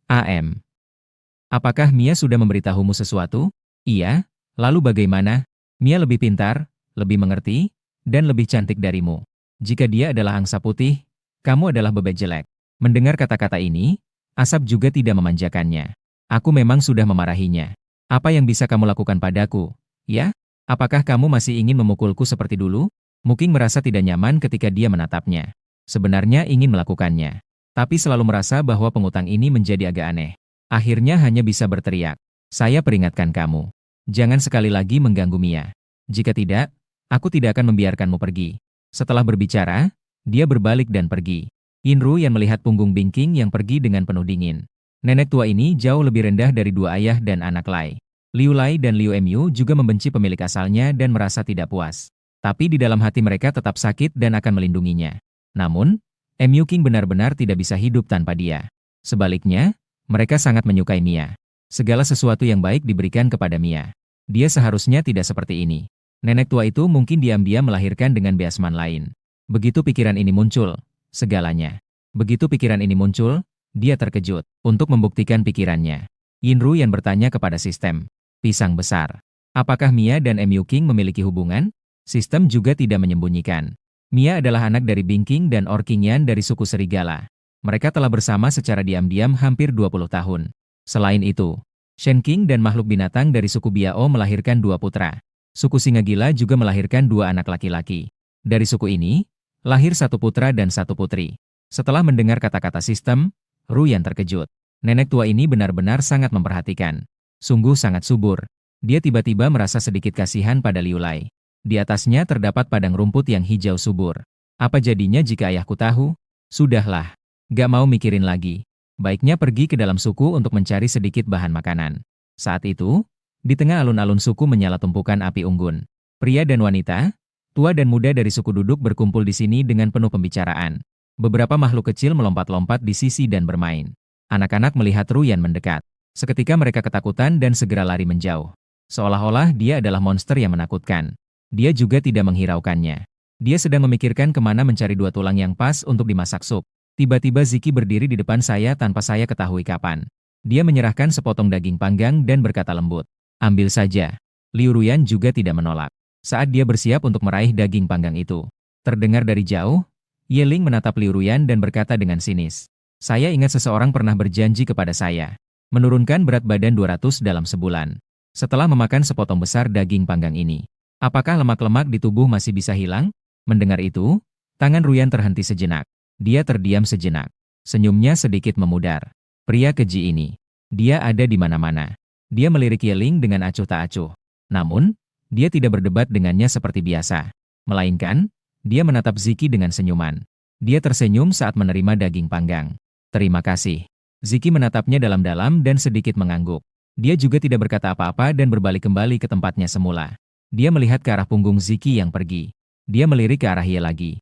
AM. Apakah Mia sudah memberitahumu sesuatu? Iya, lalu bagaimana? Mia lebih pintar, lebih mengerti, dan lebih cantik darimu. Jika dia adalah angsa putih, kamu adalah bebek jelek. Mendengar kata-kata ini, Asap juga tidak memanjakannya. Aku memang sudah memarahinya. Apa yang bisa kamu lakukan padaku? Ya? Apakah kamu masih ingin memukulku seperti dulu? Muking merasa tidak nyaman ketika dia menatapnya. Sebenarnya ingin melakukannya. Tapi selalu merasa bahwa pengutang ini menjadi agak aneh. Akhirnya hanya bisa berteriak. Saya peringatkan kamu. Jangan sekali lagi mengganggu Mia. Jika tidak, aku tidak akan membiarkanmu pergi. Setelah berbicara, dia berbalik dan pergi. Yinru yang melihat punggung Bingking yang pergi dengan penuh dingin. Nenek tua ini jauh lebih rendah dari dua ayah dan anak Lai. Liu Lai dan Liu Mu juga membenci pemilik asalnya dan merasa tidak puas. Tapi di dalam hati mereka tetap sakit dan akan melindunginya. Namun, Mu King benar-benar tidak bisa hidup tanpa dia. Sebaliknya, mereka sangat menyukai Mia. Segala sesuatu yang baik diberikan kepada Mia. Dia seharusnya tidak seperti ini. Nenek tua itu mungkin diam-diam melahirkan dengan biasman lain. Begitu pikiran ini muncul, segalanya. Begitu pikiran ini muncul, dia terkejut. Untuk membuktikan pikirannya, Yinru yang bertanya kepada sistem. Pisang besar. Apakah Mia dan Mu King memiliki hubungan? Sistem juga tidak menyembunyikan. Mia adalah anak dari Bingking dan Orkingyan dari suku Serigala. Mereka telah bersama secara diam-diam hampir 20 tahun. Selain itu, Shen King dan makhluk binatang dari suku Biao melahirkan 2 putra. Suku Singa Gila juga melahirkan 2 anak laki-laki. Dari suku ini, lahir 1 putra dan 1 putri. Setelah mendengar kata-kata sistem, Ruyan terkejut. Nenek tua ini benar-benar sangat memperhatikan. Sungguh sangat subur. Dia tiba-tiba merasa sedikit kasihan pada Liu Lai. Di atasnya terdapat padang rumput yang hijau subur. Apa jadinya jika ayahku tahu? Sudahlah. Gak mau mikirin lagi. Baiknya pergi ke dalam suku untuk mencari sedikit bahan makanan. Saat itu, di tengah alun-alun suku menyala tumpukan api unggun. Pria dan wanita, tua dan muda dari suku duduk berkumpul di sini dengan penuh pembicaraan. Beberapa makhluk kecil melompat-lompat di sisi dan bermain. Anak-anak melihat Ruyan mendekat. Seketika mereka ketakutan dan segera lari menjauh. Seolah-olah dia adalah monster yang menakutkan. Dia juga tidak menghiraukannya. Dia sedang memikirkan kemana mencari dua tulang yang pas untuk dimasak sup. Tiba-tiba Ziki berdiri di depan saya tanpa saya ketahui kapan. Dia menyerahkan sepotong daging panggang dan berkata lembut, "Ambil saja." Liu Ruyan juga tidak menolak. Saat dia bersiap untuk meraih daging panggang itu, terdengar dari jauh, Ye Ling menatap Liu Ruyan dan berkata dengan sinis, "Saya ingat seseorang pernah berjanji kepada saya, menurunkan berat badan 200 dalam sebulan. Setelah memakan sepotong besar daging panggang ini, apakah lemak-lemak di tubuh masih bisa hilang?" Mendengar itu, tangan Ruyan terhenti sejenak. Dia terdiam sejenak. Senyumnya sedikit memudar. Pria keji ini. Dia ada di mana-mana. Dia melirik Ye Ling dengan acuh tak acuh. Namun, dia tidak berdebat dengannya seperti biasa. Melainkan, dia menatap Ziki dengan senyuman. Dia tersenyum saat menerima daging panggang. "Terima kasih." Ziki menatapnya dalam-dalam dan sedikit mengangguk. Dia juga tidak berkata apa-apa dan berbalik kembali ke tempatnya semula. Dia melihat ke arah punggung Ziki yang pergi. Dia melirik ke arah Ye lagi.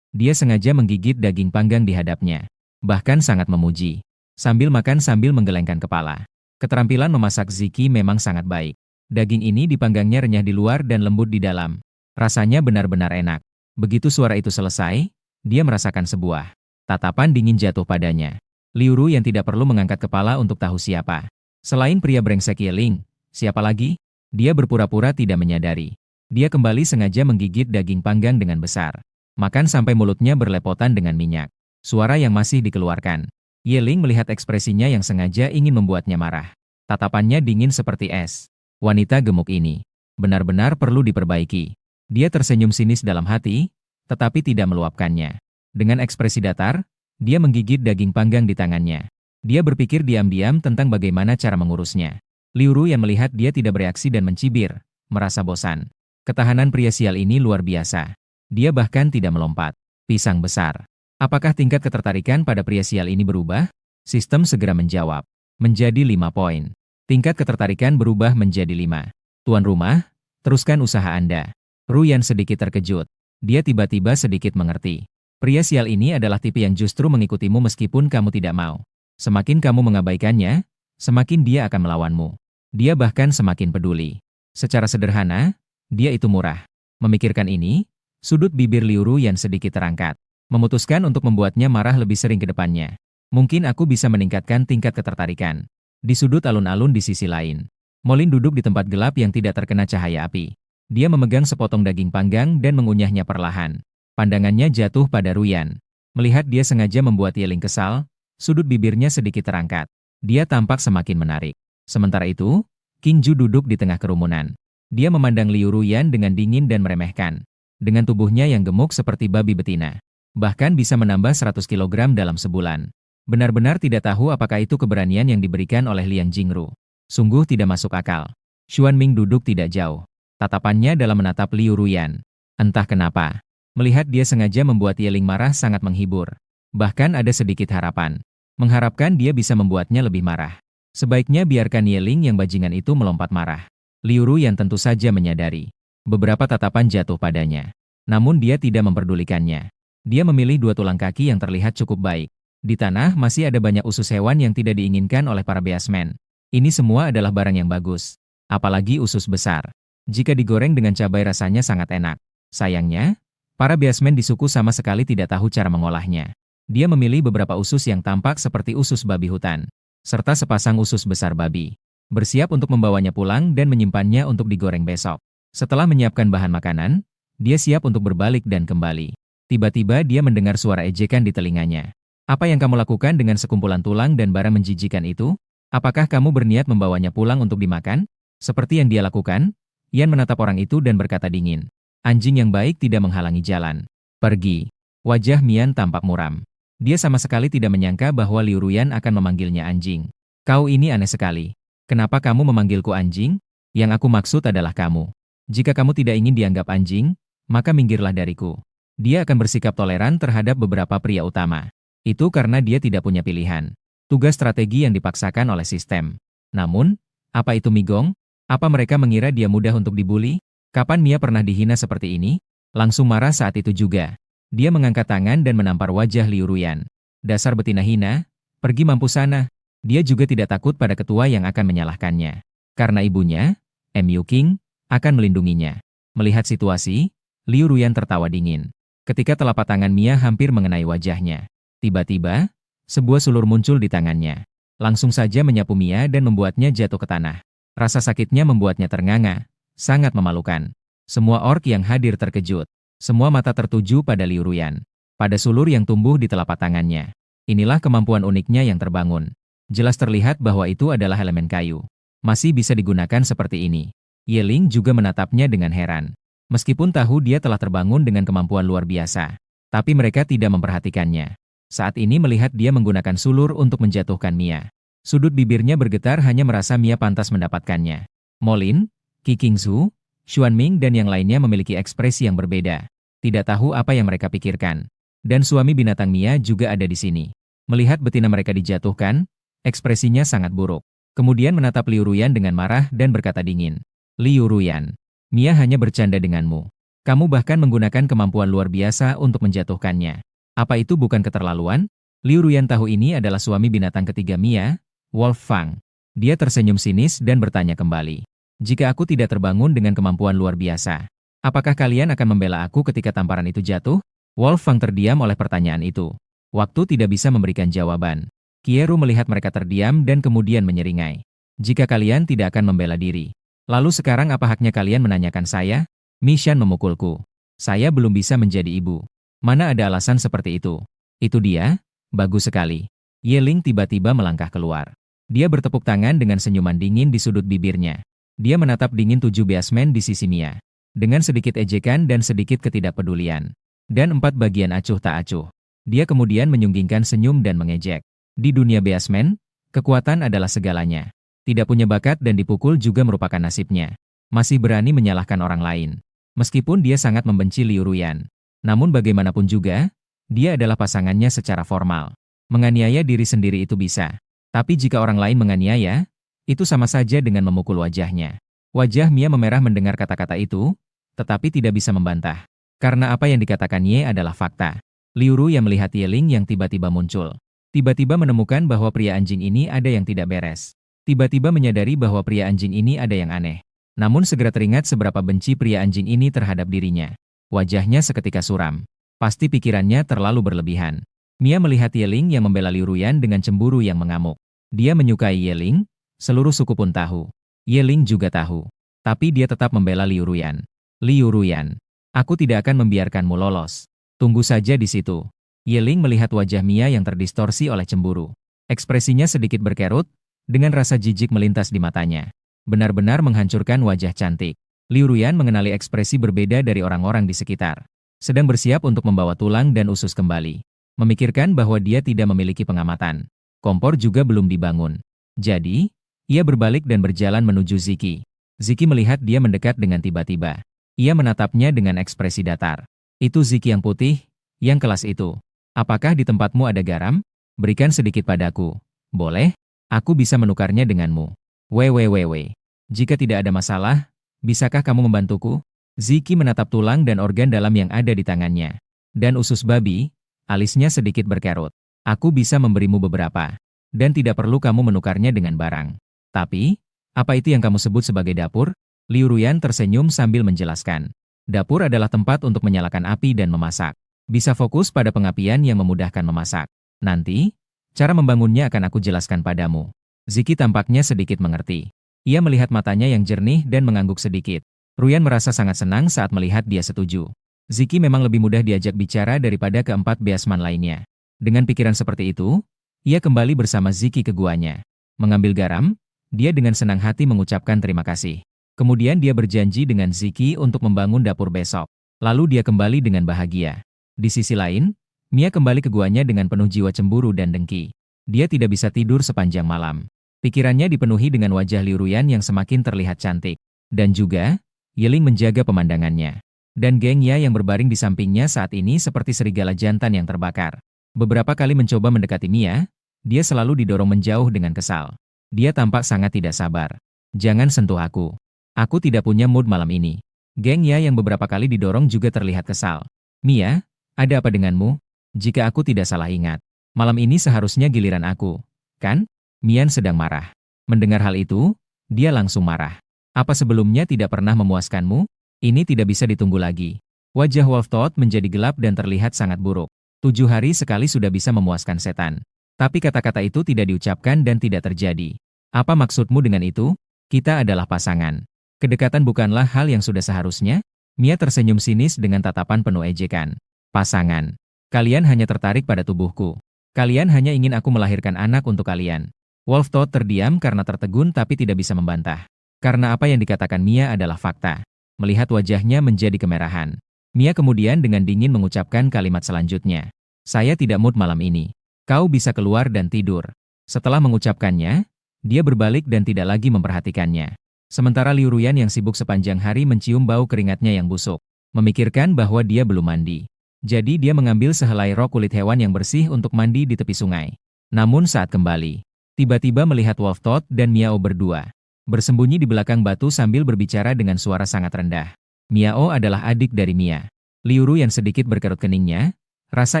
Dia sengaja menggigit daging panggang di hadapnya. Bahkan sangat memuji. Sambil makan sambil menggelengkan kepala. Keterampilan memasak Ziki memang sangat baik. Daging ini dipanggangnya renyah di luar dan lembut di dalam. Rasanya benar-benar enak. Begitu suara itu selesai, dia merasakan sebuah tatapan dingin jatuh padanya. Liu Ru yang tidak perlu mengangkat kepala untuk tahu siapa. Selain pria brengsek Ye Ling, siapa lagi? Dia berpura-pura tidak menyadari. Dia kembali sengaja menggigit daging panggang dengan besar. Makan sampai mulutnya berlepotan dengan minyak. Suara yang masih dikeluarkan. Ye Ling melihat ekspresinya yang sengaja ingin membuatnya marah. Tatapannya dingin seperti es. Wanita gemuk ini benar-benar perlu diperbaiki. Dia tersenyum sinis dalam hati, tetapi tidak meluapkannya. Dengan ekspresi datar, dia menggigit daging panggang di tangannya. Dia berpikir diam-diam tentang bagaimana cara mengurusnya. Liu Ru yang melihat dia tidak bereaksi dan mencibir, merasa bosan. Ketahanan pria sial ini luar biasa. Dia bahkan tidak melompat. Pisang besar. Apakah tingkat ketertarikan pada pria sial ini berubah? Sistem segera menjawab. Menjadi 5 poin. Tingkat ketertarikan berubah menjadi 5. Tuan rumah, teruskan usaha Anda. Ruyan sedikit terkejut. Dia tiba-tiba sedikit mengerti. Pria sial ini adalah tipe yang justru mengikutimu meskipun kamu tidak mau. Semakin kamu mengabaikannya, semakin dia akan melawanmu. Dia bahkan semakin peduli. Secara sederhana, dia itu murah. Memikirkan ini, sudut bibir Liu Ruyan sedikit terangkat. Memutuskan untuk membuatnya marah lebih sering ke depannya. Mungkin aku bisa meningkatkan tingkat ketertarikan. Di sudut alun-alun di sisi lain, Molin duduk di tempat gelap yang tidak terkena cahaya api. Dia memegang sepotong daging panggang dan mengunyahnya perlahan. Pandangannya jatuh pada Ruyan. Melihat dia sengaja membuat Ye Ling kesal, sudut bibirnya sedikit terangkat. Dia tampak semakin menarik. Sementara itu, King Ju duduk di tengah kerumunan. Dia memandang Liu Ruyan dengan dingin dan meremehkan. Dengan tubuhnya yang gemuk seperti babi betina. Bahkan bisa menambah 100 kilogram dalam sebulan. Benar-benar tidak tahu apakah itu keberanian yang diberikan oleh Liang Jingru. Sungguh tidak masuk akal. Xuan Ming duduk tidak jauh. Tatapannya dalam menatap Liu Ruyan. Entah kenapa. Melihat dia sengaja membuat Ye Ling marah sangat menghibur. Bahkan ada sedikit harapan. Mengharapkan dia bisa membuatnya lebih marah. Sebaiknya biarkan Ye Ling yang bajingan itu melompat marah. Liu Ruyan tentu saja menyadari. Beberapa tatapan jatuh padanya. Namun dia tidak memperdulikannya. Dia memilih 2 tulang kaki yang terlihat cukup baik. Di tanah masih ada banyak usus hewan yang tidak diinginkan oleh para beasmen. Ini semua adalah barang yang bagus. Apalagi usus besar. Jika digoreng dengan cabai rasanya sangat enak. Sayangnya, para beasmen di suku sama sekali tidak tahu cara mengolahnya. Dia memilih beberapa usus yang tampak seperti usus babi hutan. Serta sepasang usus besar babi. Bersiap untuk membawanya pulang dan menyimpannya untuk digoreng besok. Setelah menyiapkan bahan makanan, dia siap untuk berbalik dan kembali. Tiba-tiba dia mendengar suara ejekan di telinganya. "Apa yang kamu lakukan dengan sekumpulan tulang dan barang menjijikan itu? Apakah kamu berniat membawanya pulang untuk dimakan?" Seperti yang dia lakukan, Yan menatap orang itu dan berkata dingin. "Anjing yang baik tidak menghalangi jalan. Pergi." Wajah Mian tampak muram. Dia sama sekali tidak menyangka bahwa Liu Ruyan akan memanggilnya anjing. "Kau ini aneh sekali. Kenapa kamu memanggilku anjing? Yang aku maksud adalah kamu. Jika kamu tidak ingin dianggap anjing, maka minggirlah dariku." Dia akan bersikap toleran terhadap beberapa pria utama. Itu karena dia tidak punya pilihan. Tugas strategi yang dipaksakan oleh sistem. Namun, apa itu Migong? Apa mereka mengira dia mudah untuk dibuli? Kapan Mia pernah dihina seperti ini? Langsung marah saat itu juga. Dia mengangkat tangan dan menampar wajah Liu Ruyan. "Dasar betina hina, pergi mampus sana." Dia juga tidak takut pada ketua yang akan menyalahkannya. Karena ibunya, Mu King, akan melindunginya. Melihat situasi, Liu Ruyan tertawa dingin. Ketika telapak tangan Mia hampir mengenai wajahnya. Tiba-tiba, sebuah sulur muncul di tangannya. Langsung saja menyapu Mia dan membuatnya jatuh ke tanah. Rasa sakitnya membuatnya ternganga, sangat memalukan. Semua orc yang hadir terkejut. Semua mata tertuju pada Liu Ruyan. Pada sulur yang tumbuh di telapak tangannya. Inilah kemampuan uniknya yang terbangun. Jelas terlihat bahwa itu adalah elemen kayu. Masih bisa digunakan seperti ini. Ye Ling juga menatapnya dengan heran. Meskipun tahu dia telah terbangun dengan kemampuan luar biasa. Tapi mereka tidak memperhatikannya. Saat ini melihat dia menggunakan sulur untuk menjatuhkan Mia. Sudut bibirnya bergetar hanya merasa Mia pantas mendapatkannya. Molin, Qi Qingzu, Xuanming dan yang lainnya memiliki ekspresi yang berbeda. Tidak tahu apa yang mereka pikirkan. Dan suami binatang Mia juga ada di sini. Melihat betina mereka dijatuhkan, ekspresinya sangat buruk. Kemudian menatap Liu Ruyan dengan marah dan berkata dingin. Liu Ruyan, Mia hanya bercanda denganmu. Kamu bahkan menggunakan kemampuan luar biasa untuk menjatuhkannya. Apa itu bukan keterlaluan? Liu Ruyan tahu ini adalah suami binatang ketiga Mia, Wolf Fang. Dia tersenyum sinis dan bertanya kembali. Jika aku tidak terbangun dengan kemampuan luar biasa, apakah kalian akan membela aku ketika tamparan itu jatuh? Wolf Fang terdiam oleh pertanyaan itu. Waktu tidak bisa memberikan jawaban. Kieru melihat mereka terdiam dan kemudian menyeringai. Jika kalian tidak akan membela diri, lalu sekarang apa haknya kalian menanyakan saya? Mishan memukulku. Saya belum bisa menjadi ibu. Mana ada alasan seperti itu? Itu dia? Bagus sekali. Ye Ling tiba-tiba melangkah keluar. Dia bertepuk tangan dengan senyuman dingin di sudut bibirnya. Dia menatap dingin 7 beasmen di sisi Mia. Dengan sedikit ejekan dan sedikit ketidakpedulian. Dan 4 bagian acuh tak acuh. Dia kemudian menyunggingkan senyum dan mengejek. Di dunia beasmen, kekuatan adalah segalanya. Tidak punya bakat dan dipukul juga merupakan nasibnya. Masih berani menyalahkan orang lain. Meskipun dia sangat membenci Liu Ruyan. Namun bagaimanapun juga, dia adalah pasangannya secara formal. Menganiaya diri sendiri itu bisa. Tapi jika orang lain menganiaya, itu sama saja dengan memukul wajahnya. Wajah Mia memerah mendengar kata-kata itu, tetapi tidak bisa membantah. Karena apa yang dikatakan Ye adalah fakta. Liu Ruyan melihat Ye Ling yang tiba-tiba muncul. Tiba-tiba menemukan bahwa pria anjing ini ada yang tidak beres. Tiba-tiba menyadari bahwa pria anjing ini ada yang aneh. Namun segera teringat seberapa benci pria anjing ini terhadap dirinya. Wajahnya seketika suram. Pasti pikirannya terlalu berlebihan. Mia melihat Ye Ling yang membela Liu Ruyan dengan cemburu yang mengamuk. Dia menyukai Ye Ling. Seluruh suku pun tahu. Ye Ling juga tahu. Tapi dia tetap membela Liu Ruyan. Liu Ruyan, aku tidak akan membiarkanmu lolos. Tunggu saja di situ. Ye Ling melihat wajah Mia yang terdistorsi oleh cemburu. Ekspresinya sedikit berkerut, dengan rasa jijik melintas di matanya. Benar-benar menghancurkan wajah cantik. Liu Ruyan mengenali ekspresi berbeda dari orang-orang di sekitar. Sedang bersiap untuk membawa tulang dan usus kembali. Memikirkan bahwa dia tidak memiliki pengamatan. Kompor juga belum dibangun. Jadi, ia berbalik dan berjalan menuju Ziki. Ziki melihat dia mendekat dengan tiba-tiba. Ia menatapnya dengan ekspresi datar. Itu Ziki yang putih, yang kelas itu. Apakah di tempatmu ada garam? Berikan sedikit padaku. Boleh? Aku bisa menukarnya denganmu. Wwww. Jika tidak ada masalah, bisakah kamu membantuku? Ziki menatap tulang dan organ dalam yang ada di tangannya. Dan usus babi, alisnya sedikit berkerut. Aku bisa memberimu beberapa. Dan tidak perlu kamu menukarnya dengan barang. Tapi, apa itu yang kamu sebut sebagai dapur? Liu Ruyan tersenyum sambil menjelaskan. Dapur adalah tempat untuk menyalakan api dan memasak. Bisa fokus pada pengapian yang memudahkan memasak. Nanti, cara membangunnya akan aku jelaskan padamu. Ziki tampaknya sedikit mengerti. Ia melihat matanya yang jernih dan mengangguk sedikit. Ruyan merasa sangat senang saat melihat dia setuju. Ziki memang lebih mudah diajak bicara daripada keempat beasman lainnya. Dengan pikiran seperti itu, ia kembali bersama Ziki ke guanya. Mengambil garam, dia dengan senang hati mengucapkan terima kasih. Kemudian dia berjanji dengan Ziki untuk membangun dapur besok. Lalu dia kembali dengan bahagia. Di sisi lain, Mia kembali ke guanya dengan penuh jiwa cemburu dan dengki. Dia tidak bisa tidur sepanjang malam. Pikirannya dipenuhi dengan wajah Liu Ruyan yang semakin terlihat cantik. Dan juga, Ye Ling menjaga pemandangannya. Dan geng Ya yang berbaring di sampingnya saat ini seperti serigala jantan yang terbakar. Beberapa kali mencoba mendekati Mia, dia selalu didorong menjauh dengan kesal. Dia tampak sangat tidak sabar. Jangan sentuh aku. Aku tidak punya mood malam ini. Geng Ya yang beberapa kali didorong juga terlihat kesal. Mia, ada apa denganmu? Jika aku tidak salah ingat, malam ini seharusnya giliran aku, kan? Mian sedang marah. Mendengar hal itu, dia langsung marah. Apa sebelumnya tidak pernah memuaskanmu? Ini tidak bisa ditunggu lagi. Wajah Wolf Toad menjadi gelap dan terlihat sangat buruk. 7 hari sekali sudah bisa memuaskan setan. Tapi kata-kata itu tidak diucapkan dan tidak terjadi. Apa maksudmu dengan itu? Kita adalah pasangan. Kedekatan bukanlah hal yang sudah seharusnya? Mia tersenyum sinis dengan tatapan penuh ejekan. Pasangan. Kalian hanya tertarik pada tubuhku. Kalian hanya ingin aku melahirkan anak untuk kalian. Wolf Toad terdiam karena tertegun tapi tidak bisa membantah. Karena apa yang dikatakan Mia adalah fakta. Melihat wajahnya menjadi kemerahan. Mia kemudian dengan dingin mengucapkan kalimat selanjutnya. Saya tidak mood malam ini. Kau bisa keluar dan tidur. Setelah mengucapkannya, dia berbalik dan tidak lagi memperhatikannya. Sementara Liu Ruyan yang sibuk sepanjang hari mencium bau keringatnya yang busuk. Memikirkan bahwa dia belum mandi. Jadi dia mengambil sehelai rok kulit hewan yang bersih untuk mandi di tepi sungai. Namun saat kembali, tiba-tiba melihat Wolf Toad dan Miao berdua. Bersembunyi di belakang batu sambil berbicara dengan suara sangat rendah. Miao adalah adik dari Mia. Liu Ruyan sedikit berkerut keningnya, rasa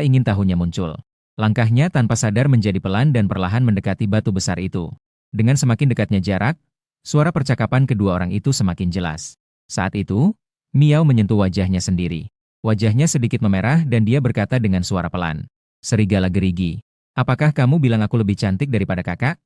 ingin tahunya muncul. Langkahnya tanpa sadar menjadi pelan dan perlahan mendekati batu besar itu. Dengan semakin dekatnya jarak, suara percakapan kedua orang itu semakin jelas. Saat itu, Miao menyentuh wajahnya sendiri. Wajahnya sedikit memerah dan dia berkata dengan suara pelan. Serigala gerigi. Apakah kamu bilang aku lebih cantik daripada kakak?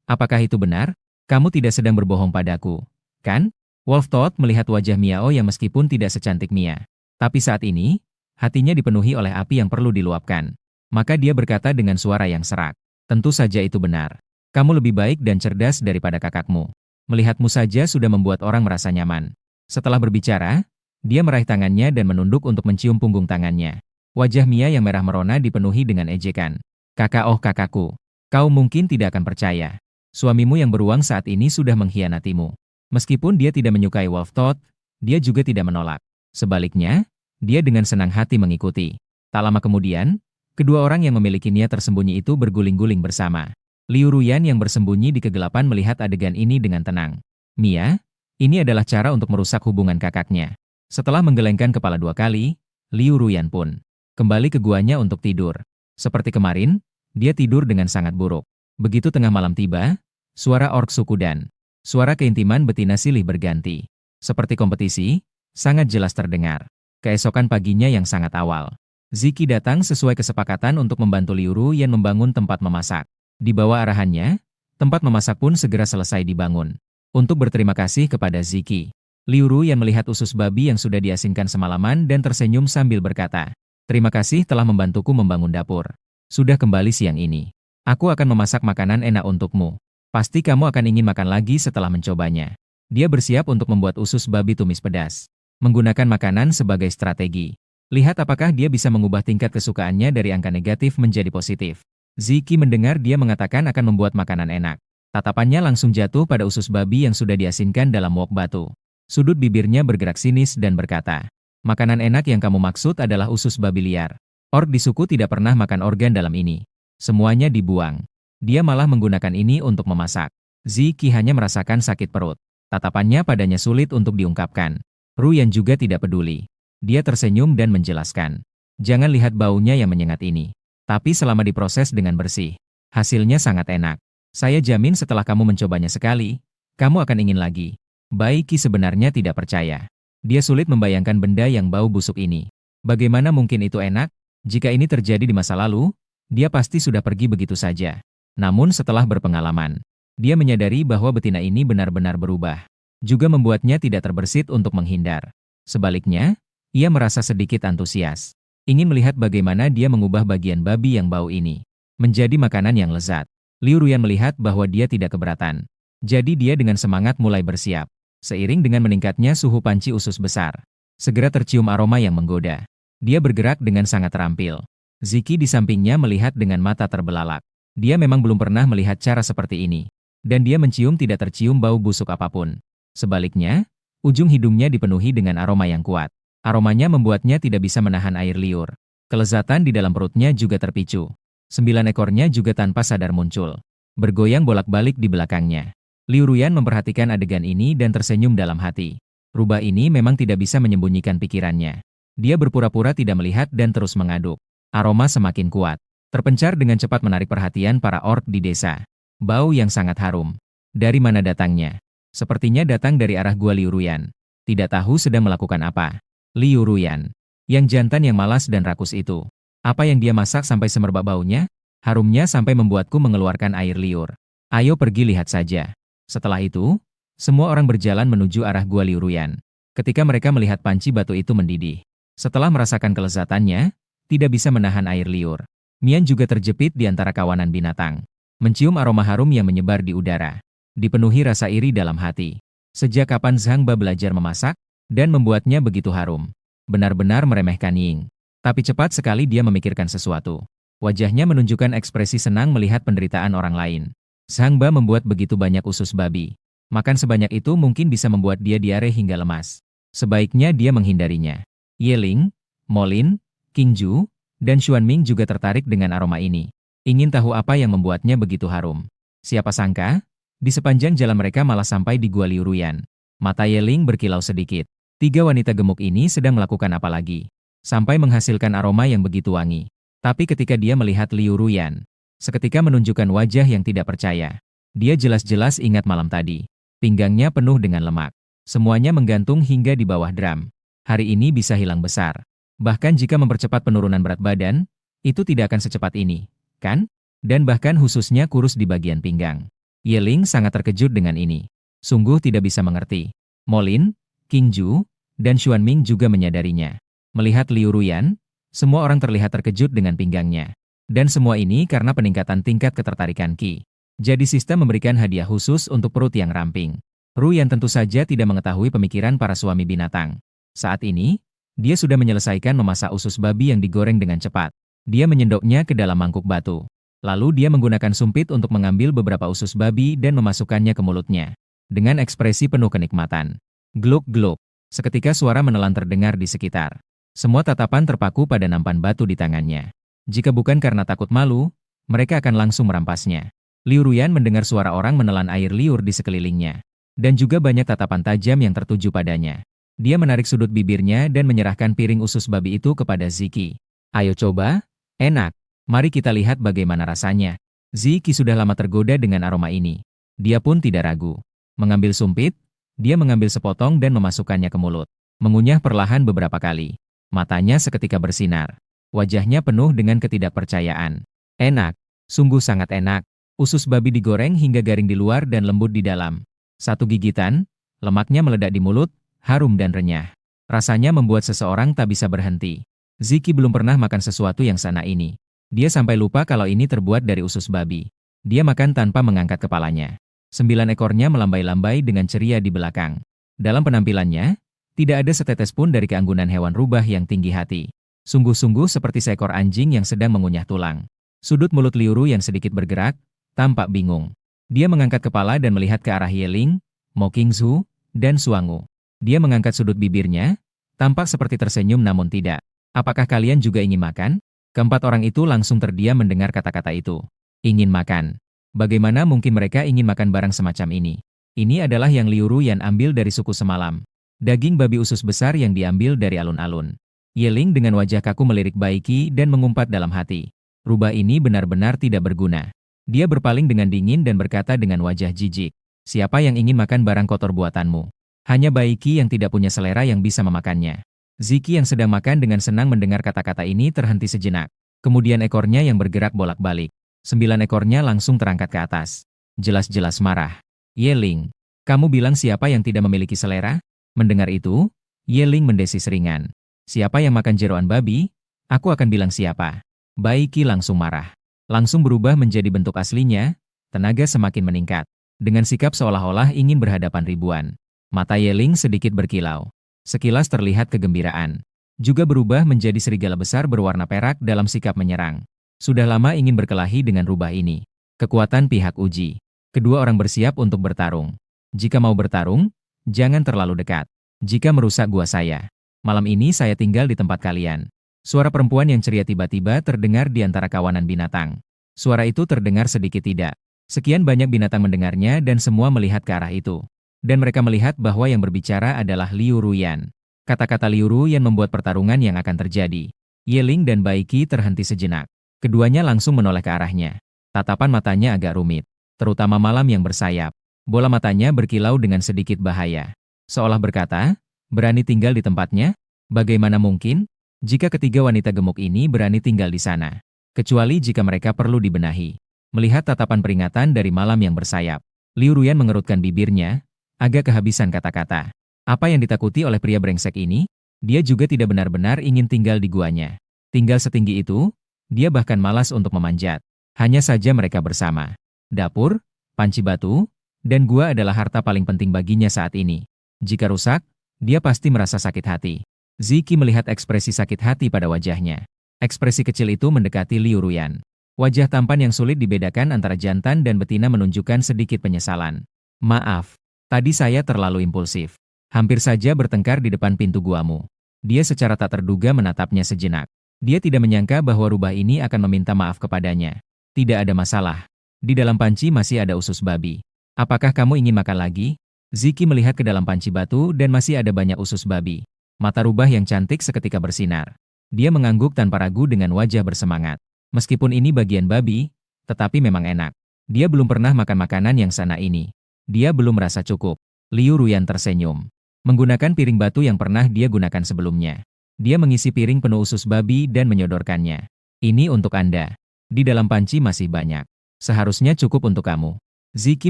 Apakah itu benar? Kamu tidak sedang berbohong padaku, kan? Wolf Toad melihat wajah Miao yang meskipun tidak secantik Mia. Tapi saat ini, hatinya dipenuhi oleh api yang perlu diluapkan. Maka dia berkata dengan suara yang serak. Tentu saja itu benar. Kamu lebih baik dan cerdas daripada kakakmu. Melihatmu saja sudah membuat orang merasa nyaman. Setelah berbicara, dia meraih tangannya dan menunduk untuk mencium punggung tangannya. Wajah Mia yang merah merona dipenuhi dengan ejekan. Kakak, oh kakakku. Kau mungkin tidak akan percaya. Suamimu yang beruang saat ini sudah mengkhianatimu. Meskipun dia tidak menyukai Wolf Toad, dia juga tidak menolak. Sebaliknya, dia dengan senang hati mengikuti. Tak lama kemudian, kedua orang yang memiliki niat tersembunyi itu berguling-guling bersama. Liu Ruyan yang bersembunyi di kegelapan melihat adegan ini dengan tenang. Mia, ini adalah cara untuk merusak hubungan kakaknya. Setelah menggelengkan kepala 2 kali, Liu Ruyan pun kembali ke guanya untuk tidur. Seperti kemarin, dia tidur dengan sangat buruk. Begitu tengah malam tiba, suara ork suku dan suara keintiman betina silih berganti. Seperti kompetisi, sangat jelas terdengar. Keesokan paginya yang sangat awal, Ziki datang sesuai kesepakatan untuk membantu Liu Ruyan membangun tempat memasak. Di bawah arahannya, tempat memasak pun segera selesai dibangun. Untuk berterima kasih kepada Ziki, Liu Ruyan melihat usus babi yang sudah diasinkan semalaman dan tersenyum sambil berkata, terima kasih telah membantuku membangun dapur. Sudah kembali siang ini. Aku akan memasak makanan enak untukmu. Pasti kamu akan ingin makan lagi setelah mencobanya. Dia bersiap untuk membuat usus babi tumis pedas. Menggunakan makanan sebagai strategi. Lihat apakah dia bisa mengubah tingkat kesukaannya dari angka negatif menjadi positif. Ziki mendengar dia mengatakan akan membuat makanan enak. Tatapannya langsung jatuh pada usus babi yang sudah diasinkan dalam wok batu. Sudut bibirnya bergerak sinis dan berkata, makanan enak yang kamu maksud adalah usus babi liar. Ork di suku tidak pernah makan organ dalam ini. Semuanya dibuang. Dia malah menggunakan ini untuk memasak. Ziki hanya merasakan sakit perut. Tatapannya padanya sulit untuk diungkapkan. Ruyan juga tidak peduli. Dia tersenyum dan menjelaskan. Jangan lihat baunya yang menyengat ini. Tapi selama diproses dengan bersih, hasilnya sangat enak. Saya jamin setelah kamu mencobanya sekali, kamu akan ingin lagi. Baiki sebenarnya tidak percaya. Dia sulit membayangkan benda yang bau busuk ini. Bagaimana mungkin itu enak? Jika ini terjadi di masa lalu, dia pasti sudah pergi begitu saja. Namun setelah berpengalaman, dia menyadari bahwa betina ini benar-benar berubah. Juga membuatnya tidak terbersit untuk menghindar. Sebaliknya, ia merasa sedikit antusias. Ingin melihat bagaimana dia mengubah bagian babi yang bau ini menjadi makanan yang lezat. Liu Ruyan melihat bahwa dia tidak keberatan. Jadi dia dengan semangat mulai bersiap. Seiring dengan meningkatnya suhu panci usus besar, segera tercium aroma yang menggoda. Dia bergerak dengan sangat terampil. Ziki di sampingnya melihat dengan mata terbelalak. Dia memang belum pernah melihat cara seperti ini. Dan dia mencium tidak tercium bau busuk apapun. Sebaliknya, ujung hidungnya dipenuhi dengan aroma yang kuat. Aromanya membuatnya tidak bisa menahan air liur. Kelezatan di dalam perutnya juga terpicu. 9 ekornya juga tanpa sadar muncul. Bergoyang bolak-balik di belakangnya. Liu Ruyan memperhatikan adegan ini dan tersenyum dalam hati. Rubah ini memang tidak bisa menyembunyikan pikirannya. Dia berpura-pura tidak melihat dan terus mengaduk. Aroma semakin kuat. Terpencar dengan cepat menarik perhatian para ork di desa. Bau yang sangat harum. Dari mana datangnya? Sepertinya datang dari arah gua Liu Ruyan. Tidak tahu sedang melakukan apa. Liu Ruyan. Yang jantan yang malas dan rakus itu. Apa yang dia masak sampai semerbak baunya? Harumnya sampai membuatku mengeluarkan air liur. Ayo pergi lihat saja. Setelah itu, semua orang berjalan menuju arah gua Liu Ruyan. Ketika mereka melihat panci batu itu mendidih. Setelah merasakan kelezatannya, tidak bisa menahan air liur. Mian juga terjepit di antara kawanan binatang. Mencium aroma harum yang menyebar di udara. Dipenuhi rasa iri dalam hati. Sejak kapan Zhang Ba belajar memasak, dan membuatnya begitu harum? Benar-benar meremehkan Ying. Tapi cepat sekali dia memikirkan sesuatu. Wajahnya menunjukkan ekspresi senang melihat penderitaan orang lain. Zhang Ba membuat begitu banyak usus babi. Makan sebanyak itu mungkin bisa membuat dia diare hingga lemas. Sebaiknya dia menghindarinya. Ye Ling, Mo Lin, Qing Ju, dan Xuan Ming juga tertarik dengan aroma ini. Ingin tahu apa yang membuatnya begitu harum. Siapa sangka, di sepanjang jalan mereka malah sampai di gua Liu Ruyan. Mata Ye Ling berkilau sedikit. 3 wanita gemuk ini sedang melakukan apa lagi? Sampai menghasilkan aroma yang begitu wangi. Tapi ketika dia melihat Liu Ruyan, seketika menunjukkan wajah yang tidak percaya. Dia jelas-jelas ingat malam tadi. Pinggangnya penuh dengan lemak. Semuanya menggantung hingga di bawah drum. Hari ini bisa hilang besar. Bahkan jika mempercepat penurunan berat badan, itu tidak akan secepat ini, kan? Dan bahkan khususnya kurus di bagian pinggang. Ye Ling sangat terkejut dengan ini. Sungguh tidak bisa mengerti. Mo Lin, Qing Ju, dan Xuan Ming juga menyadarinya. Melihat Liu Ruyan, semua orang terlihat terkejut dengan pinggangnya. Dan semua ini karena peningkatan tingkat ketertarikan Qi. Jadi sistem memberikan hadiah khusus untuk perut yang ramping. Ruyan tentu saja tidak mengetahui pemikiran para suami binatang. Saat ini, dia sudah menyelesaikan memasak usus babi yang digoreng dengan cepat. Dia menyendoknya ke dalam mangkuk batu. Lalu dia menggunakan sumpit untuk mengambil beberapa usus babi dan memasukkannya ke mulutnya. Dengan ekspresi penuh kenikmatan. Gluk-gluk. Seketika suara menelan terdengar di sekitar. Semua tatapan terpaku pada nampan batu di tangannya. Jika bukan karena takut malu, mereka akan langsung merampasnya. Liu Ruyan mendengar suara orang menelan air liur di sekelilingnya. Dan juga banyak tatapan tajam yang tertuju padanya. Dia menarik sudut bibirnya dan menyerahkan piring usus babi itu kepada Ziki. Ayo coba, enak. Mari kita lihat bagaimana rasanya. Ziki sudah lama tergoda dengan aroma ini. Dia pun tidak ragu. Mengambil sumpit, dia mengambil sepotong dan memasukkannya ke mulut. Mengunyah perlahan beberapa kali. Matanya seketika bersinar. Wajahnya penuh dengan ketidakpercayaan. Enak, sungguh sangat enak. Usus babi digoreng hingga garing di luar dan lembut di dalam. Satu gigitan, lemaknya meledak di mulut, harum dan renyah. Rasanya membuat seseorang tak bisa berhenti. Ziki belum pernah makan sesuatu yang seenak ini. Dia sampai lupa kalau ini terbuat dari usus babi. Dia makan tanpa mengangkat kepalanya. 9 ekornya melambai-lambai dengan ceria di belakang. Dalam penampilannya, tidak ada setetes pun dari keanggunan hewan rubah yang tinggi hati. Sungguh-sungguh seperti seekor anjing yang sedang mengunyah tulang. Sudut mulut Liu Ruyan sedikit bergerak, tampak bingung. Dia mengangkat kepala dan melihat ke arah Ye Ling, Mo Qingzu, dan Suangu. Dia mengangkat sudut bibirnya, tampak seperti tersenyum namun tidak. Apakah kalian juga ingin makan? Keempat orang itu langsung terdiam mendengar kata-kata itu. Ingin makan. Bagaimana mungkin mereka ingin makan barang semacam ini? Ini adalah yang Liu Ruyan ambil dari suku semalam. Daging babi usus besar yang diambil dari alun-alun. Ye Ling dengan wajah kaku melirik Baiki dan mengumpat dalam hati. Rubah ini benar-benar tidak berguna. Dia berpaling dengan dingin dan berkata dengan wajah jijik. Siapa yang ingin makan barang kotor buatanmu? Hanya Baiki yang tidak punya selera yang bisa memakannya. Ziki yang sedang makan dengan senang mendengar kata-kata ini terhenti sejenak. Kemudian ekornya yang bergerak bolak-balik. 9 ekornya langsung terangkat ke atas. Jelas-jelas marah. Ye Ling, kamu bilang siapa yang tidak memiliki selera? Mendengar itu, Ye Ling mendesis ringan. Siapa yang makan jeroan babi? Aku akan bilang siapa. Baiki langsung marah. Langsung berubah menjadi bentuk aslinya, tenaga semakin meningkat. Dengan sikap seolah-olah ingin berhadapan ribuan. Mata Ye Ling sedikit berkilau. Sekilas terlihat kegembiraan. Juga berubah menjadi serigala besar berwarna perak dalam sikap menyerang. Sudah lama ingin berkelahi dengan rubah ini. Kekuatan pihak uji. Kedua orang bersiap untuk bertarung. Jika mau bertarung, jangan terlalu dekat. Jika merusak gua saya. Malam ini saya tinggal di tempat kalian. Suara perempuan yang ceria tiba-tiba terdengar di antara kawanan binatang. Suara itu terdengar sedikit tidak. Sekian banyak binatang mendengarnya dan semua melihat ke arah itu. Dan mereka melihat bahwa yang berbicara adalah Liu Ruyan. Kata-kata Liu Ruyan membuat pertarungan yang akan terjadi. Ye Ling dan Baiki terhenti sejenak. Keduanya langsung menoleh ke arahnya. Tatapan matanya agak rumit. Terutama malam yang bersayap. Bola matanya berkilau dengan sedikit bahaya. Seolah berkata, Berani tinggal di tempatnya? Bagaimana mungkin? Jika ketiga wanita gemuk ini berani tinggal di sana. Kecuali jika mereka perlu dibenahi. Melihat tatapan peringatan dari malam yang bersayap, Liu Ruyan mengerutkan bibirnya, agak kehabisan kata-kata. Apa yang ditakuti oleh pria brengsek ini? Dia juga tidak benar-benar ingin tinggal di guanya. Tinggal setinggi itu, dia bahkan malas untuk memanjat. Hanya saja mereka bersama. Dapur, panci batu, dan gua adalah harta paling penting baginya saat ini. Jika rusak, dia pasti merasa sakit hati. Ziki melihat ekspresi sakit hati pada wajahnya. Ekspresi kecil itu mendekati Liu Ruyan. Wajah tampan yang sulit dibedakan antara jantan dan betina menunjukkan sedikit penyesalan. Maaf, tadi saya terlalu impulsif. Hampir saja bertengkar di depan pintu guamu. Dia secara tak terduga menatapnya sejenak. Dia tidak menyangka bahwa rubah ini akan meminta maaf kepadanya. Tidak ada masalah. Di dalam panci masih ada usus babi. Apakah kamu ingin makan lagi? Ziki melihat ke dalam panci batu dan masih ada banyak usus babi. Mata rubah yang cantik seketika bersinar. Dia mengangguk tanpa ragu dengan wajah bersemangat. Meskipun ini bagian babi, tetapi memang enak. Dia belum pernah makan makanan yang sana ini. Dia belum merasa cukup. Liu Ruyan tersenyum. Menggunakan piring batu yang pernah dia gunakan sebelumnya. Dia mengisi piring penuh usus babi dan menyodorkannya. Ini untuk Anda. Di dalam panci masih banyak. Seharusnya cukup untuk kamu. Ziki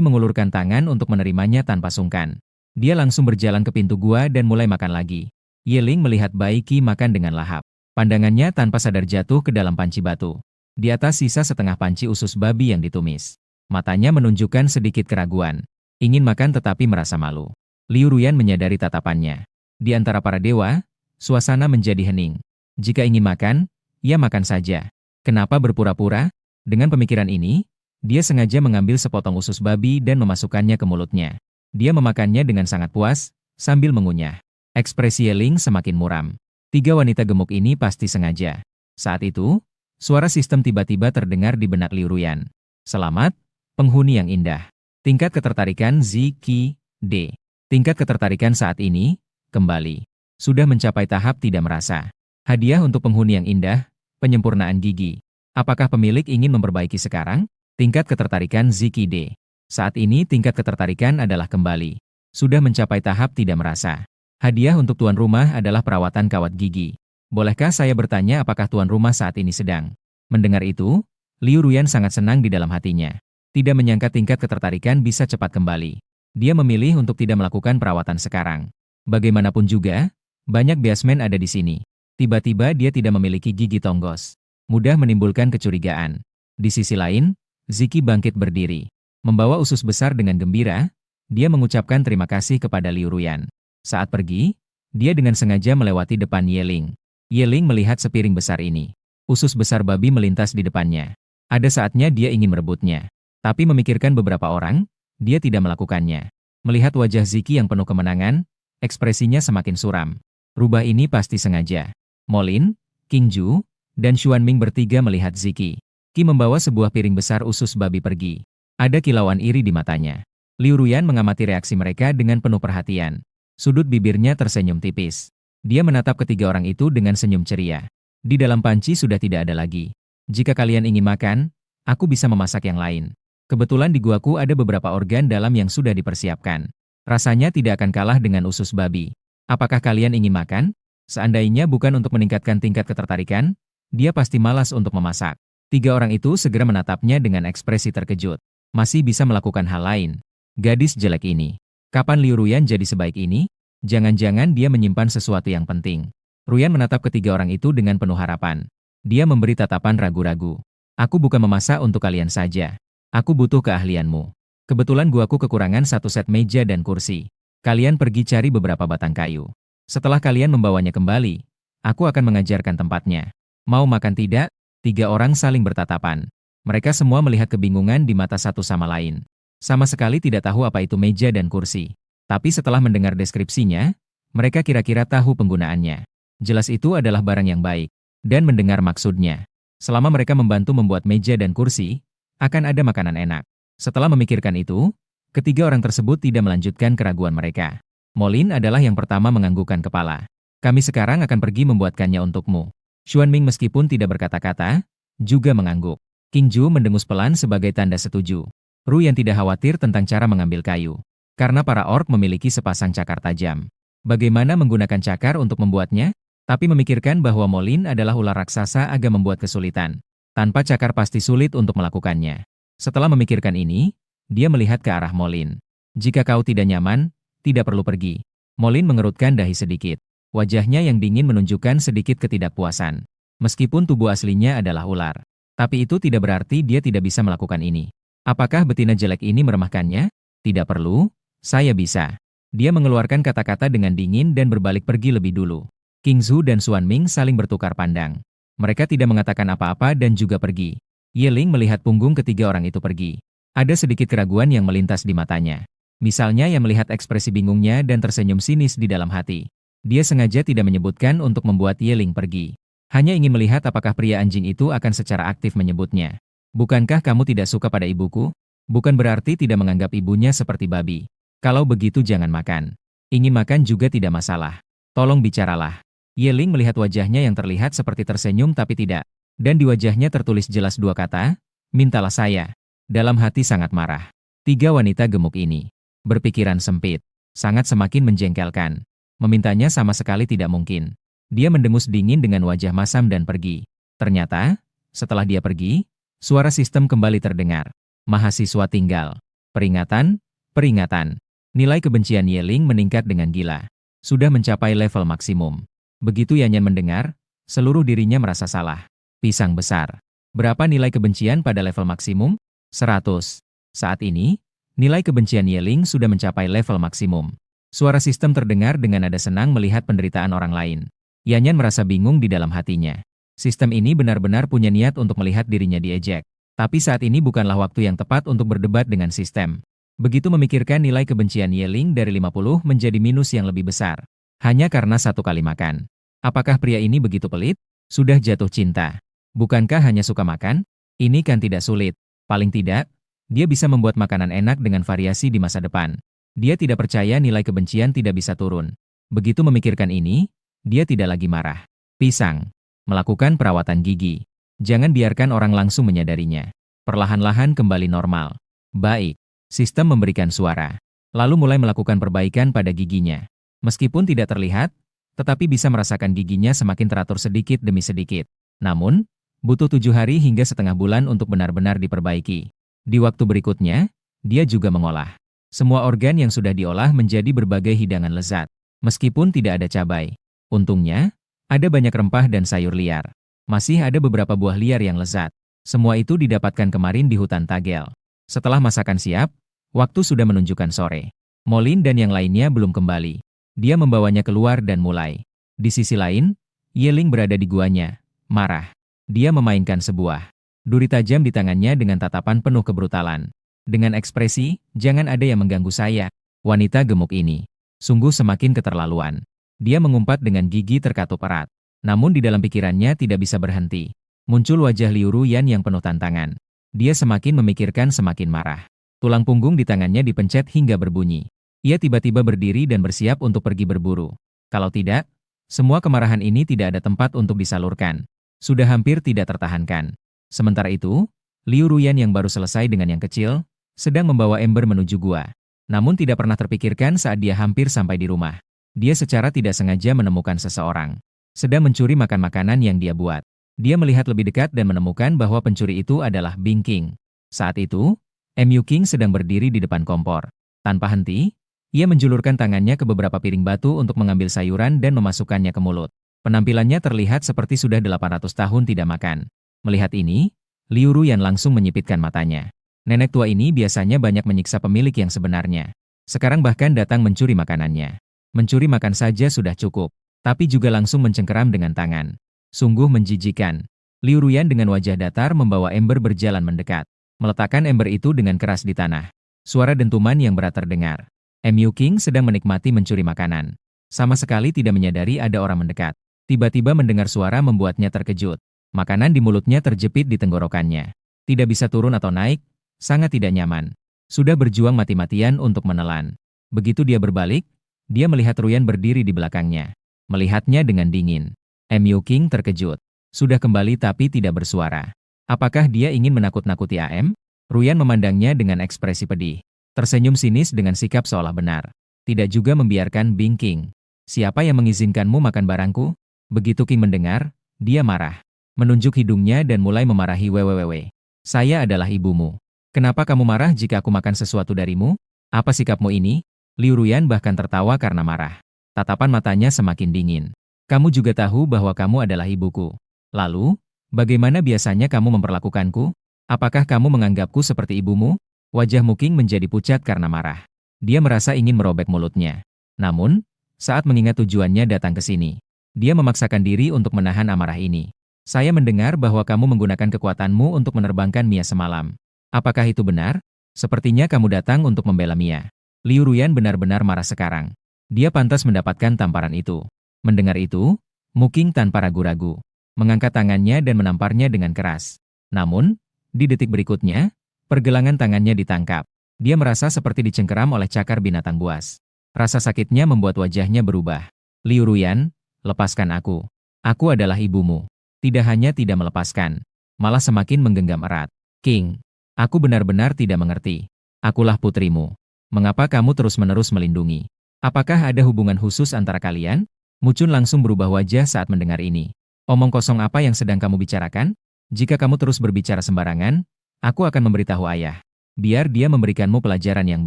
mengulurkan tangan untuk menerimanya tanpa sungkan. Dia langsung berjalan ke pintu gua dan mulai makan lagi. Yeling melihat Bai Qi makan dengan lahap. Pandangannya tanpa sadar jatuh ke dalam panci batu. Di atas sisa setengah panci usus babi yang ditumis. Matanya menunjukkan sedikit keraguan. Ingin makan tetapi merasa malu. Liu Ruyan menyadari tatapannya. Di antara para dewa, suasana menjadi hening. Jika ingin makan, ia makan saja. Kenapa berpura-pura? Dengan pemikiran ini, dia sengaja mengambil sepotong usus babi dan memasukkannya ke mulutnya. Dia memakannya dengan sangat puas, sambil mengunyah. Ekspresi Yeling semakin muram. Tiga wanita gemuk ini pasti sengaja. Saat itu, suara sistem tiba-tiba terdengar di benak Liu Ruyan. Selamat, penghuni yang indah. Tingkat ketertarikan Ziki D. Tingkat ketertarikan saat ini, kembali. Sudah mencapai tahap tidak merasa. Hadiah untuk penghuni yang indah, penyempurnaan gigi. Apakah pemilik ingin memperbaiki sekarang? Tingkat ketertarikan Ziki D. Saat ini tingkat ketertarikan adalah kembali. Sudah mencapai tahap tidak merasa. Hadiah untuk tuan rumah adalah perawatan kawat gigi. Bolehkah saya bertanya apakah tuan rumah saat ini sedang? Mendengar itu, Liu Ruyan sangat senang di dalam hatinya. Tidak menyangka tingkat ketertarikan bisa cepat kembali. Dia memilih untuk tidak melakukan perawatan sekarang. Bagaimanapun juga, banyak biasmen ada di sini. Tiba-tiba dia tidak memiliki gigi tonggos. Mudah menimbulkan kecurigaan. Di sisi lain, Ziki bangkit berdiri. Membawa usus besar dengan gembira, dia mengucapkan terima kasih kepada Liu Ruyan. Saat pergi, dia dengan sengaja melewati depan Yeling. Yeling melihat sepiring besar ini. Usus besar babi melintas di depannya. Ada saatnya dia ingin merebutnya. Tapi memikirkan beberapa orang, dia tidak melakukannya. Melihat wajah Ziki yang penuh kemenangan, ekspresinya semakin suram. Rubah ini pasti sengaja. Molin, King Ju, dan Xuanming bertiga melihat Ziki. Qi membawa sebuah piring besar usus babi pergi. Ada kilauan iri di matanya. Liu Ruyan mengamati reaksi mereka dengan penuh perhatian. Sudut bibirnya tersenyum tipis. Dia menatap ketiga orang itu dengan senyum ceria. Di dalam panci sudah tidak ada lagi. Jika kalian ingin makan, aku bisa memasak yang lain. Kebetulan di guaku ada beberapa organ dalam yang sudah dipersiapkan. Rasanya tidak akan kalah dengan usus babi. Apakah kalian ingin makan? Seandainya bukan untuk meningkatkan tingkat ketertarikan, dia pasti malas untuk memasak. Tiga orang itu segera menatapnya dengan ekspresi terkejut. Masih bisa melakukan hal lain. Gadis jelek ini. Kapan Liu Ruyan jadi sebaik ini? Jangan-jangan dia menyimpan sesuatu yang penting. Ruyan menatap ketiga orang itu dengan penuh harapan. Dia memberi tatapan ragu-ragu. Aku bukan memasak untuk kalian saja. Aku butuh keahlianmu. Kebetulan guaku kekurangan satu set meja dan kursi. Kalian pergi cari beberapa batang kayu. Setelah kalian membawanya kembali, aku akan mengajarkan tempatnya. Mau makan tidak? Tiga orang saling bertatapan. Mereka semua melihat kebingungan di mata satu sama lain. Sama sekali tidak tahu apa itu meja dan kursi. Tapi setelah mendengar deskripsinya, mereka kira-kira tahu penggunaannya. Jelas itu adalah barang yang baik. Dan mendengar maksudnya. Selama mereka membantu membuat meja dan kursi, akan ada makanan enak. Setelah memikirkan itu, ketiga orang tersebut tidak melanjutkan keraguan mereka. Molin adalah yang pertama menganggukkan kepala. Kami sekarang akan pergi membuatkannya untukmu. Xuanming meskipun tidak berkata-kata, juga mengangguk. King Ju mendengus pelan sebagai tanda setuju. Ru yang tidak khawatir tentang cara mengambil kayu. Karena para orc memiliki sepasang cakar tajam. Bagaimana menggunakan cakar untuk membuatnya? Tapi memikirkan bahwa Molin adalah ular raksasa agak membuat kesulitan. Tanpa cakar pasti sulit untuk melakukannya. Setelah memikirkan ini, dia melihat ke arah Molin. Jika kau tidak nyaman, tidak perlu pergi. Molin mengerutkan dahi sedikit. Wajahnya yang dingin menunjukkan sedikit ketidakpuasan. Meskipun tubuh aslinya adalah ular. Tapi itu tidak berarti dia tidak bisa melakukan ini. Apakah betina jelek ini meremehkannya? Tidak perlu, saya bisa. Dia mengeluarkan kata-kata dengan dingin dan berbalik pergi lebih dulu. King Zhu dan Xuan Ming saling bertukar pandang. Mereka tidak mengatakan apa-apa dan juga pergi. Ye Ling melihat punggung ketiga orang itu pergi. Ada sedikit keraguan yang melintas di matanya. Misalnya yang melihat ekspresi bingungnya dan tersenyum sinis di dalam hati. Dia sengaja tidak menyebutkan untuk membuat Ye Ling pergi. Hanya ingin melihat apakah pria anjing itu akan secara aktif menyebutnya. Bukankah kamu tidak suka pada ibuku? Bukan berarti tidak menganggap ibunya seperti babi. Kalau begitu jangan makan. Ingin makan juga tidak masalah. Tolong bicaralah. Ye Ling melihat wajahnya yang terlihat seperti tersenyum tapi tidak. Dan di wajahnya tertulis jelas dua kata, mintalah saya. Dalam hati sangat marah. Tiga wanita gemuk ini. Berpikiran sempit. Sangat semakin menjengkelkan. Memintanya sama sekali tidak mungkin. Dia mendengus dingin dengan wajah masam dan pergi. Ternyata, setelah dia pergi, suara sistem kembali terdengar. Mahasiswa tinggal. Peringatan, peringatan. Nilai kebencian Ye Ling meningkat dengan gila. Sudah mencapai level maksimum. Begitu Yanyan mendengar, seluruh dirinya merasa salah. Pisang besar. Berapa nilai kebencian pada level maksimum? 100. Saat ini, nilai kebencian Ye Ling sudah mencapai level maksimum. Suara sistem terdengar dengan nada senang melihat penderitaan orang lain. Yanyan merasa bingung di dalam hatinya. Sistem ini benar-benar punya niat untuk melihat dirinya diejek. Tapi saat ini bukanlah waktu yang tepat untuk berdebat dengan sistem. Begitu memikirkan nilai kebencian Ye Ling dari 50 menjadi minus yang lebih besar. Hanya karena satu kali makan. Apakah pria ini begitu pelit? Sudah jatuh cinta. Bukankah hanya suka makan? Ini kan tidak sulit. Paling tidak, dia bisa membuat makanan enak dengan variasi di masa depan. Dia tidak percaya nilai kebencian tidak bisa turun. Begitu memikirkan ini, dia tidak lagi marah. Pisang. Melakukan perawatan gigi. Jangan biarkan orang langsung menyadarinya. Perlahan-lahan kembali normal. Baik. Sistem memberikan suara. Lalu mulai melakukan perbaikan pada giginya. Meskipun tidak terlihat, tetapi bisa merasakan giginya semakin teratur sedikit demi sedikit. Namun, butuh 7 hari hingga setengah bulan untuk benar-benar diperbaiki. Di waktu berikutnya, dia juga mengolah. Semua organ yang sudah diolah menjadi berbagai hidangan lezat. Meskipun tidak ada cabai. Untungnya, ada banyak rempah dan sayur liar. Masih ada beberapa buah liar yang lezat. Semua itu didapatkan kemarin di hutan Tagel. Setelah masakan siap, waktu sudah menunjukkan sore. Molin dan yang lainnya belum kembali. Dia membawanya keluar dan mulai. Di sisi lain, Ye Ling berada di guanya, marah. Dia memainkan sebuah duri tajam di tangannya dengan tatapan penuh kebrutalan. Dengan ekspresi, jangan ada yang mengganggu saya. Wanita gemuk ini sungguh semakin keterlaluan. Dia mengumpat dengan gigi terkatup erat. Namun di dalam pikirannya tidak bisa berhenti. Muncul wajah Liu Ruyan yang penuh tantangan. Dia semakin memikirkan semakin marah. Tulang punggung di tangannya dipencet hingga berbunyi. Ia tiba-tiba berdiri dan bersiap untuk pergi berburu. Kalau tidak, semua kemarahan ini tidak ada tempat untuk disalurkan. Sudah hampir tidak tertahankan. Sementara itu, Liu Ruyan yang baru selesai dengan yang kecil, sedang membawa ember menuju gua. Namun tidak pernah terpikirkan saat dia hampir sampai di rumah. Dia secara tidak sengaja menemukan seseorang sedang mencuri makan makanan yang dia buat. Dia melihat lebih dekat dan menemukan bahwa pencuri itu adalah Bing King. Saat itu, Mu King sedang berdiri di depan kompor. Tanpa henti, ia menjulurkan tangannya ke beberapa piring batu untuk mengambil sayuran dan memasukkannya ke mulut. Penampilannya terlihat seperti sudah 800 tahun tidak makan. Melihat ini, Liu Ruyan langsung menyipitkan matanya. Nenek tua ini biasanya banyak menyiksa pemilik yang sebenarnya. Sekarang bahkan datang mencuri makanannya. Mencuri makan saja sudah cukup, tapi juga langsung mencengkeram dengan tangan. Sungguh menjijikan. Liu Ruyan dengan wajah datar membawa ember berjalan mendekat. Meletakkan ember itu dengan keras di tanah. Suara dentuman yang berat terdengar. Mu King sedang menikmati mencuri makanan. Sama sekali tidak menyadari ada orang mendekat. Tiba-tiba mendengar suara membuatnya terkejut. Makanan di mulutnya terjepit di tenggorokannya. Tidak bisa turun atau naik, sangat tidak nyaman. Sudah berjuang mati-matian untuk menelan. Begitu dia berbalik, dia melihat Ruyan berdiri di belakangnya. Melihatnya dengan dingin. Mu King terkejut. Sudah kembali tapi tidak bersuara. Apakah dia ingin menakut-nakuti AM? Ruyan memandangnya dengan ekspresi pedih. Tersenyum sinis dengan sikap seolah benar. Tidak juga membiarkan Bing King Siapa yang mengizinkanmu makan barangku? Begitu King mendengar, dia marah. Menunjuk hidungnya dan mulai memarahi Www. Saya adalah ibumu. Kenapa kamu marah jika aku makan sesuatu darimu? Apa sikapmu ini? Liu Ruyan bahkan tertawa karena marah. Tatapan matanya semakin dingin. Kamu juga tahu bahwa kamu adalah ibuku. Lalu, bagaimana biasanya kamu memperlakukanku? Apakah kamu menganggapku seperti ibumu? Wajah King menjadi pucat karena marah. Dia merasa ingin merobek mulutnya. Namun, saat mengingat tujuannya datang ke sini, dia memaksakan diri untuk menahan amarah ini. Saya mendengar bahwa kamu menggunakan kekuatanmu untuk menerbangkan Mia semalam. Apakah itu benar? Sepertinya kamu datang untuk membela Mia. Liu Ruyan benar-benar marah sekarang. Dia pantas mendapatkan tamparan itu. Mendengar itu, King tanpa ragu-ragu mengangkat tangannya dan menamparnya dengan keras. Namun, di detik berikutnya, pergelangan tangannya ditangkap. Dia merasa seperti dicengkeram oleh cakar binatang buas. Rasa sakitnya membuat wajahnya berubah. Liu Ruyan, lepaskan aku. Aku adalah ibumu. Tidak hanya tidak melepaskan, malah semakin menggenggam erat. King, aku benar-benar tidak mengerti. Akulah putrimu. Mengapa kamu terus-menerus melindungi? Apakah ada hubungan khusus antara kalian? Chun langsung berubah wajah saat mendengar ini. Omong kosong apa yang sedang kamu bicarakan? Jika kamu terus berbicara sembarangan, aku akan memberitahu ayah. Biar dia memberikanmu pelajaran yang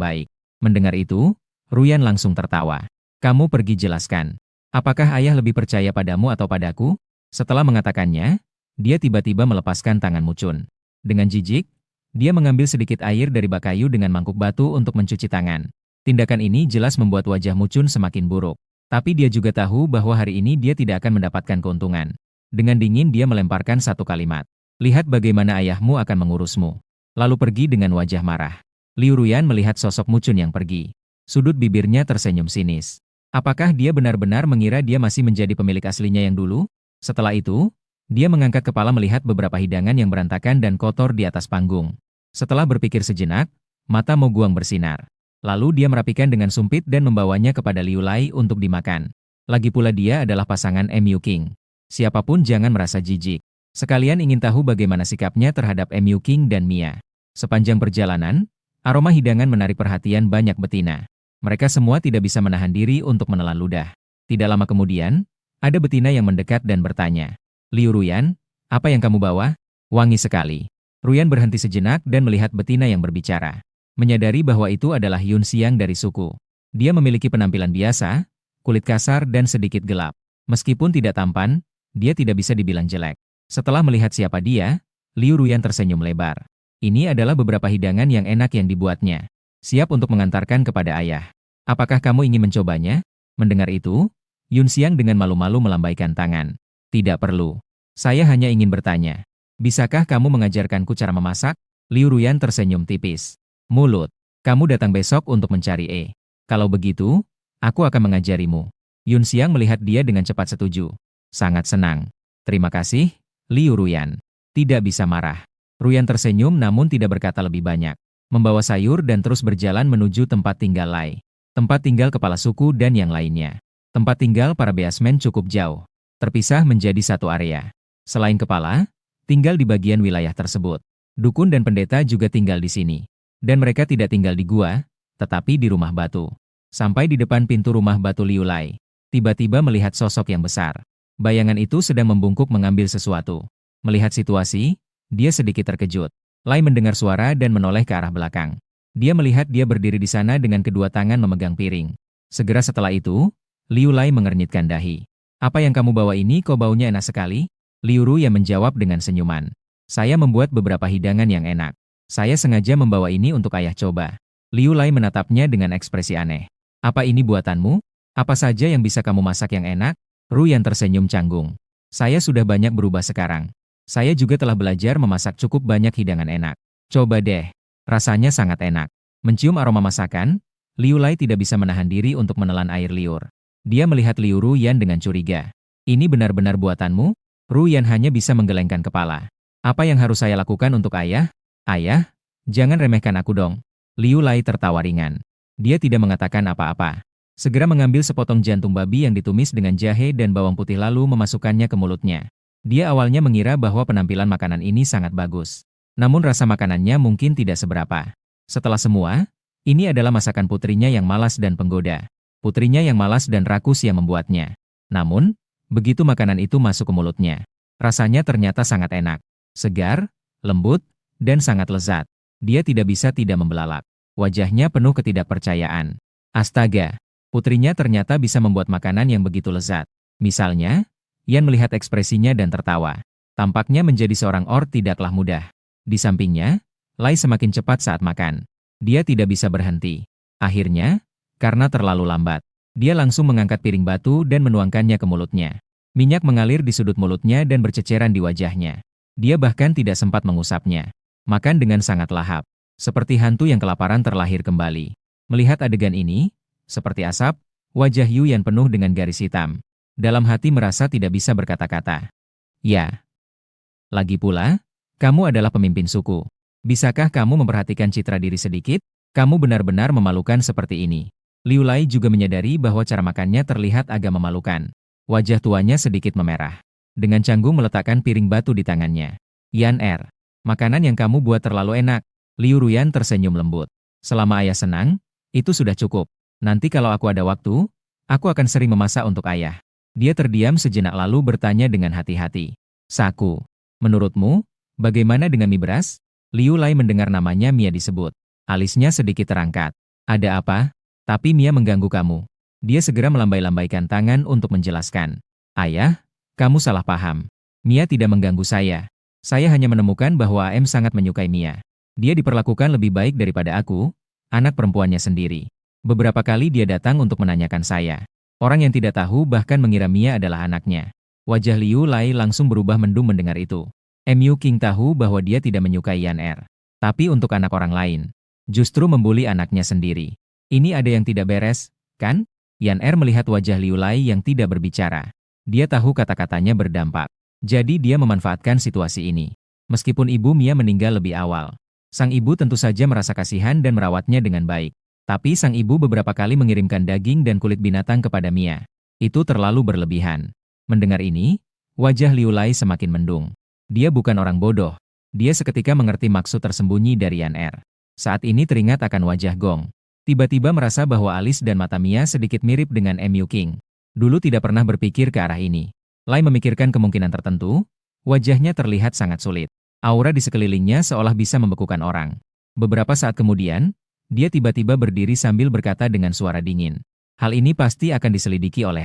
baik. Mendengar itu, Ruyan langsung tertawa. Kamu pergi jelaskan. Apakah ayah lebih percaya padamu atau padaku? Setelah mengatakannya, dia tiba-tiba melepaskan tangan Chun. Dengan jijik, dia mengambil sedikit air dari bak kayu dengan mangkuk batu untuk mencuci tangan. Tindakan ini jelas membuat wajah Chun semakin buruk. Tapi dia juga tahu bahwa hari ini dia tidak akan mendapatkan keuntungan. Dengan dingin dia melemparkan satu kalimat. Lihat bagaimana ayahmu akan mengurusmu. Lalu pergi dengan wajah marah. Liu Ruyan melihat sosok Chun yang pergi. Sudut bibirnya tersenyum sinis. Apakah dia benar-benar mengira dia masih menjadi pemilik aslinya yang dulu? Setelah itu, dia mengangkat kepala melihat beberapa hidangan yang berantakan dan kotor di atas panggung. Setelah berpikir sejenak, mata Mo Guang bersinar. Lalu dia merapikan dengan sumpit dan membawanya kepada Liu Lai untuk dimakan. Lagi pula dia adalah pasangan Mu King. Siapapun jangan merasa jijik. Sekalian ingin tahu bagaimana sikapnya terhadap Mu King dan Mia. Sepanjang perjalanan, aroma hidangan menarik perhatian banyak betina. Mereka semua tidak bisa menahan diri untuk menelan ludah. Tidak lama kemudian, ada betina yang mendekat dan bertanya, Liu Ruyan, apa yang kamu bawa? Wangi sekali. Ruyan berhenti sejenak dan melihat betina yang berbicara. Menyadari bahwa itu adalah Yun Xiang dari suku. Dia memiliki penampilan biasa, kulit kasar dan sedikit gelap. Meskipun tidak tampan, dia tidak bisa dibilang jelek. Setelah melihat siapa dia, Liu Ruyan tersenyum lebar. Ini adalah beberapa hidangan yang enak yang dibuatnya. Siap untuk mengantarkan kepada ayah. Apakah kamu ingin mencobanya? Mendengar itu, Yun Xiang dengan malu-malu melambaikan tangan. Tidak perlu. Saya hanya ingin bertanya. Bisakah kamu mengajarkanku cara memasak? Liu Ruyan tersenyum tipis. Mulut. Kamu datang besok untuk mencari Kalau begitu, aku akan mengajarimu. Yun Xiang melihat dia dengan cepat setuju. Sangat senang. Terima kasih, Liu Ruyan. Tidak bisa marah. Ruyan tersenyum namun tidak berkata lebih banyak. Membawa sayur dan terus berjalan menuju tempat tinggal Lai. Tempat tinggal kepala suku dan yang lainnya. Tempat tinggal para beasmen cukup jauh. Terpisah menjadi satu area. Selain kepala, tinggal di bagian wilayah tersebut. Dukun dan pendeta juga tinggal di sini. Dan mereka tidak tinggal di gua, tetapi di rumah batu. Sampai di depan pintu rumah batu Liu Lai, tiba-tiba melihat sosok yang besar. Bayangan itu sedang membungkuk mengambil sesuatu. Melihat situasi, dia sedikit terkejut. Lai mendengar suara dan menoleh ke arah belakang. Dia melihat dia berdiri di sana dengan kedua tangan memegang piring. Segera setelah itu, Liu Lai mengernyitkan dahi. Apa yang kamu bawa ini kok baunya enak sekali? Liu Ru yang menjawab dengan senyuman. Saya membuat beberapa hidangan yang enak. Saya sengaja membawa ini untuk ayah coba. Liu Lai menatapnya dengan ekspresi aneh. Apa ini buatanmu? Apa saja yang bisa kamu masak yang enak? Ru yang tersenyum canggung. Saya sudah banyak berubah sekarang. Saya juga telah belajar memasak cukup banyak hidangan enak. Coba deh. Rasanya sangat enak. Mencium aroma masakan, Liu Lai tidak bisa menahan diri untuk menelan air liur. Dia melihat Liu Ruyan dengan curiga. Ini benar-benar buatanmu? Ruyan hanya bisa menggelengkan kepala. Apa yang harus saya lakukan untuk ayah? Ayah, jangan remehkan aku dong. Liu Lai tertawa ringan. Dia tidak mengatakan apa-apa. Segera mengambil sepotong jantung babi yang ditumis dengan jahe dan bawang putih lalu memasukkannya ke mulutnya. Dia awalnya mengira bahwa penampilan makanan ini sangat bagus. Namun rasa makanannya mungkin tidak seberapa. Setelah semua, ini adalah masakan putrinya yang malas dan penggoda. Putrinya yang malas dan rakus yang membuatnya. Namun, begitu makanan itu masuk ke mulutnya, rasanya ternyata sangat enak, segar, lembut, dan sangat lezat. Dia tidak bisa tidak membelalak. Wajahnya penuh ketidakpercayaan. Astaga, putrinya ternyata bisa membuat makanan yang begitu lezat. Misalnya, Yan melihat ekspresinya dan tertawa. Tampaknya menjadi seorang orc tidaklah mudah. Di sampingnya, Lai semakin cepat saat makan. Dia tidak bisa berhenti. Akhirnya, karena terlalu lambat, dia langsung mengangkat piring batu dan menuangkannya ke mulutnya. Minyak mengalir di sudut mulutnya dan berceceran di wajahnya. Dia bahkan tidak sempat mengusapnya. Makan dengan sangat lahap. Seperti hantu yang kelaparan terlahir kembali. Melihat adegan ini, seperti asap, wajah Yu Yan penuh dengan garis hitam. Dalam hati merasa tidak bisa berkata-kata. Ya. Lagi pula, kamu adalah pemimpin suku. Bisakah kamu memperhatikan citra diri sedikit? Kamu benar-benar memalukan seperti ini. Liu Lai juga menyadari bahwa cara makannya terlihat agak memalukan. Wajah tuanya sedikit memerah. Dengan canggung meletakkan piring batu di tangannya. Yan makanan yang kamu buat terlalu enak. Liu Ruyan tersenyum lembut. Selama ayah senang, itu sudah cukup. Nanti kalau aku ada waktu, aku akan sering memasak untuk ayah. Dia terdiam sejenak lalu bertanya dengan hati-hati. Saku, menurutmu, bagaimana dengan mie beras? Liu Lai mendengar namanya Mia disebut. Alisnya sedikit terangkat. Ada apa? Tapi Mia mengganggu kamu. Dia segera melambai-lambaikan tangan untuk menjelaskan. Ayah, kamu salah paham. Mia tidak mengganggu saya. Saya hanya menemukan bahwa AM sangat menyukai Mia. Dia diperlakukan lebih baik daripada aku, anak perempuannya sendiri. Beberapa kali dia datang untuk menanyakan saya. Orang yang tidak tahu bahkan mengira Mia adalah anaknya. Wajah Liu Lai langsung berubah mendung mendengar itu. Mu King tahu bahwa dia tidak menyukai Yan Tapi untuk anak orang lain, justru membuli anaknya sendiri. Ini ada yang tidak beres, kan? Yan melihat wajah Liu Lai yang tidak berbicara. Dia tahu kata-katanya berdampak. Jadi dia memanfaatkan situasi ini. Meskipun ibu Mia meninggal lebih awal, sang ibu tentu saja merasa kasihan dan merawatnya dengan baik. Tapi sang ibu beberapa kali mengirimkan daging dan kulit binatang kepada Mia. Itu terlalu berlebihan. Mendengar ini, wajah Liu Lai semakin mendung. Dia bukan orang bodoh. Dia seketika mengerti maksud tersembunyi dari Yan Saat ini teringat akan wajah Gong. Tiba-tiba merasa bahwa alis dan mata Mia sedikit mirip dengan Mu King. Dulu tidak pernah berpikir ke arah ini. Lai memikirkan kemungkinan tertentu, wajahnya terlihat sangat sulit. Aura di sekelilingnya seolah bisa membekukan orang. Beberapa saat kemudian, dia tiba-tiba berdiri sambil berkata dengan suara dingin. Hal ini pasti akan diselidiki oleh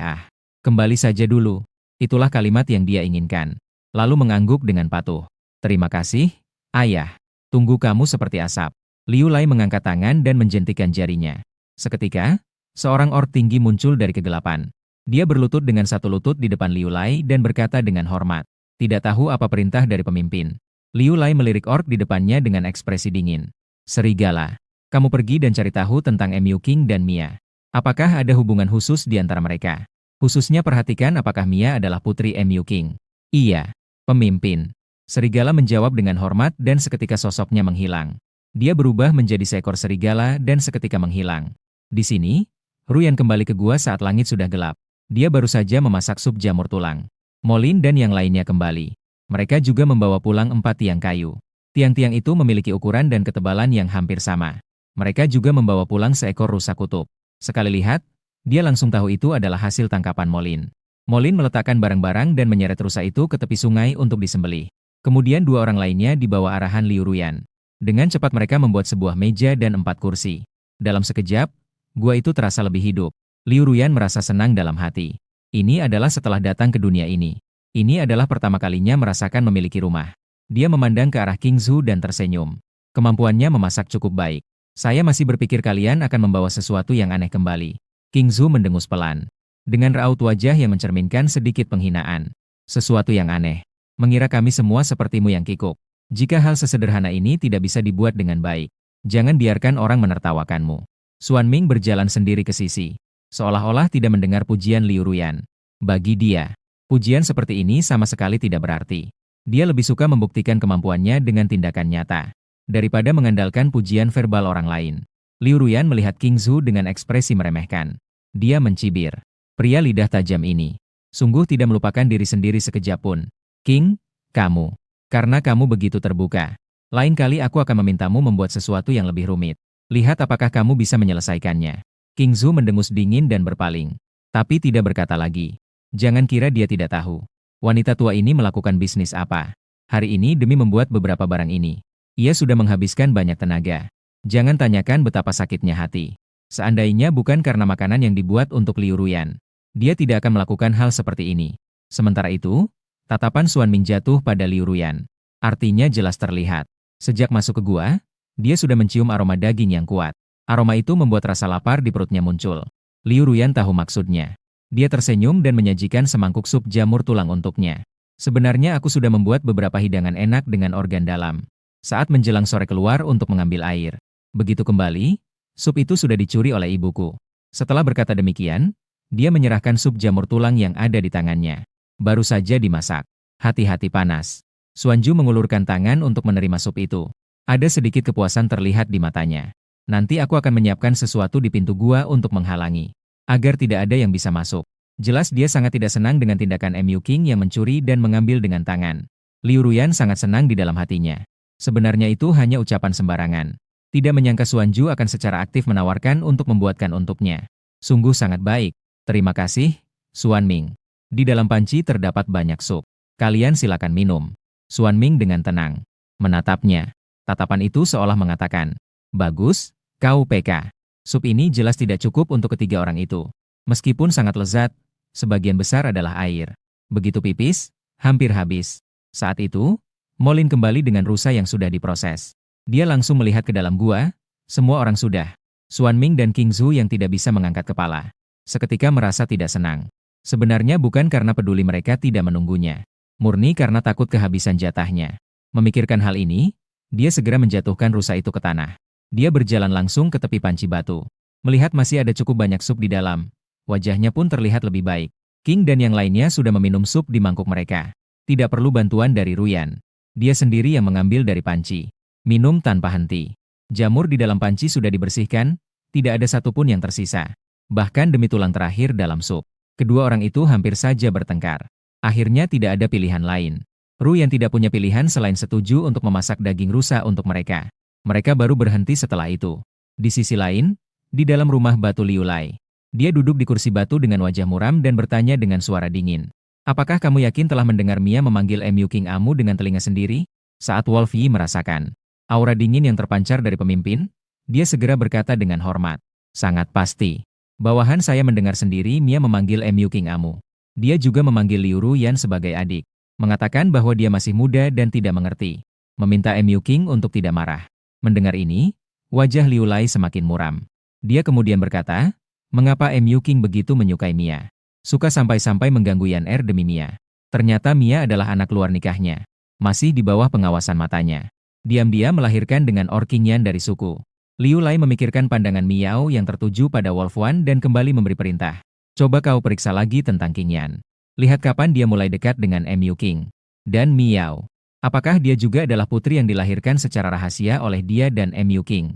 Kembali saja dulu. Itulah kalimat yang dia inginkan. Lalu mengangguk dengan patuh. Terima kasih, ayah. Tunggu kamu seperti asap. Liu Lai mengangkat tangan dan menjentikan jarinya. Seketika, seorang orc tinggi muncul dari kegelapan. Dia berlutut dengan satu lutut di depan Liu Lai dan berkata dengan hormat. Tidak tahu apa perintah dari pemimpin. Liu Lai melirik orc di depannya dengan ekspresi dingin. Serigala. Kamu pergi dan cari tahu tentang Mu King dan Mia. Apakah ada hubungan khusus di antara mereka? Khususnya perhatikan apakah Mia adalah putri Mu King. Iya, pemimpin. Serigala menjawab dengan hormat dan seketika sosoknya menghilang. Dia berubah menjadi seekor serigala dan seketika menghilang. Di sini, Ruyan kembali ke gua saat langit sudah gelap. Dia baru saja memasak sup jamur tulang. Molin dan yang lainnya kembali. Mereka juga membawa pulang 4 tiang kayu. Tiang-tiang itu memiliki ukuran dan ketebalan yang hampir sama. Mereka juga membawa pulang seekor rusa kutub. Sekali lihat, dia langsung tahu itu adalah hasil tangkapan Molin. Molin meletakkan barang-barang dan menyeret rusa itu ke tepi sungai untuk disembelih. Kemudian 2 orang lainnya dibawa arahan Liu Ruyan. Dengan cepat mereka membuat sebuah meja dan 4 kursi. Dalam sekejap, gua itu terasa lebih hidup. Liu Ruyan merasa senang dalam hati. Ini adalah setelah datang ke dunia ini. Ini adalah pertama kalinya merasakan memiliki rumah. Dia memandang ke arah King Zhu dan tersenyum. Kemampuannya memasak cukup baik. Saya masih berpikir kalian akan membawa sesuatu yang aneh kembali. King Zhu mendengus pelan. Dengan raut wajah yang mencerminkan sedikit penghinaan. Sesuatu yang aneh. Mengira kami semua sepertimu yang kikuk. Jika hal sesederhana ini tidak bisa dibuat dengan baik, jangan biarkan orang menertawakanmu. Xuan Ming berjalan sendiri ke sisi. Seolah-olah tidak mendengar pujian Liu Ruyan. Bagi dia, pujian seperti ini sama sekali tidak berarti. Dia lebih suka membuktikan kemampuannya dengan tindakan nyata daripada mengandalkan pujian verbal orang lain. Liu Ruyan melihat King Zhu dengan ekspresi meremehkan. Dia mencibir. Pria lidah tajam ini sungguh tidak melupakan diri sendiri sekejap pun. King, kamu. Karena kamu begitu terbuka. Lain kali aku akan memintamu membuat sesuatu yang lebih rumit. Lihat apakah kamu bisa menyelesaikannya. King Zhu mendengus dingin dan berpaling. Tapi tidak berkata lagi. Jangan kira dia tidak tahu. Wanita tua ini melakukan bisnis apa. Hari ini demi membuat beberapa barang ini. Ia sudah menghabiskan banyak tenaga. Jangan tanyakan betapa sakitnya hati. Seandainya bukan karena makanan yang dibuat untuk Liu Ruyan, dia tidak akan melakukan hal seperti ini. Sementara itu, tatapan Xuan Ming jatuh pada Liu Ruyan. Artinya jelas terlihat. Sejak masuk ke gua, dia sudah mencium aroma daging yang kuat. Aroma itu membuat rasa lapar di perutnya muncul. Liu Ruyan tahu maksudnya. Dia tersenyum dan menyajikan semangkuk sup jamur tulang untuknya. Sebenarnya aku sudah membuat beberapa hidangan enak dengan organ dalam. Saat menjelang sore keluar untuk mengambil air. Begitu kembali, sup itu sudah dicuri oleh ibuku. Setelah berkata demikian, dia menyerahkan sup jamur tulang yang ada di tangannya. Baru saja dimasak. Hati-hati panas. Xuanju mengulurkan tangan untuk menerima sup itu. Ada sedikit kepuasan terlihat di matanya. Nanti aku akan menyiapkan sesuatu di pintu gua untuk menghalangi. Agar tidak ada yang bisa masuk. Jelas dia sangat tidak senang dengan tindakan Mu King yang mencuri dan mengambil dengan tangan. Liu Ruyan sangat senang di dalam hatinya. Sebenarnya itu hanya ucapan sembarangan. Tidak menyangka Xuanju akan secara aktif menawarkan untuk membuatkan untuknya. Sungguh sangat baik. Terima kasih, Xuan Ming. Di dalam panci terdapat banyak sup. Kalian silakan minum. Xuan Ming dengan tenang menatapnya. Tatapan itu seolah mengatakan, bagus, kau PK. Sup ini jelas tidak cukup untuk ketiga orang itu. Meskipun sangat lezat, sebagian besar adalah air. Begitu pipis, hampir habis. Saat itu, Molin kembali dengan rusa yang sudah diproses. Dia langsung melihat ke dalam gua, semua orang sudah. Xuan Ming dan King Zhu yang tidak bisa mengangkat kepala. Seketika merasa tidak senang. Sebenarnya bukan karena peduli mereka tidak menunggunya. Murni karena takut kehabisan jatahnya. Memikirkan hal ini, dia segera menjatuhkan rusa itu ke tanah. Dia berjalan langsung ke tepi panci batu. Melihat masih ada cukup banyak sup di dalam, wajahnya pun terlihat lebih baik. King dan yang lainnya sudah meminum sup di mangkuk mereka. Tidak perlu bantuan dari Ruyan. Dia sendiri yang mengambil dari panci. Minum tanpa henti. Jamur di dalam panci sudah dibersihkan, tidak ada satupun yang tersisa. Bahkan demi tulang terakhir dalam sup. Kedua orang itu hampir saja bertengkar. Akhirnya tidak ada pilihan lain. Ruyan tidak punya pilihan selain setuju untuk memasak daging rusa untuk mereka. Mereka baru berhenti setelah itu. Di sisi lain, di dalam rumah batu Liu Lai. Dia duduk di kursi batu dengan wajah muram dan bertanya dengan suara dingin. Apakah kamu yakin telah mendengar Mia memanggil Mu King Amu dengan telinga sendiri? Saat Wolf Yi merasakan aura dingin yang terpancar dari pemimpin, dia segera berkata dengan hormat. Sangat pasti. Bawahan saya mendengar sendiri Mia memanggil Mu King Amu. Dia juga memanggil Liu Ruyan sebagai adik. Mengatakan bahwa dia masih muda dan tidak mengerti. Meminta Mu King untuk tidak marah. Mendengar ini, wajah Liu Lai semakin muram. Dia kemudian berkata, mengapa Mu King begitu menyukai Mia? Suka sampai-sampai mengganggu Yan Er demi Mia. Ternyata Mia adalah anak luar nikahnya. Masih di bawah pengawasan matanya. Diam-diam melahirkan dengan King Yan dari suku. Liu Lai memikirkan pandangan Miao yang tertuju pada Wolf Wan dan kembali memberi perintah. Coba kau periksa lagi tentang King Yan. Lihat kapan dia mulai dekat dengan Mu King. Dan Miao. Apakah dia juga adalah putri yang dilahirkan secara rahasia oleh dia dan Mu King?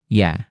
Ya.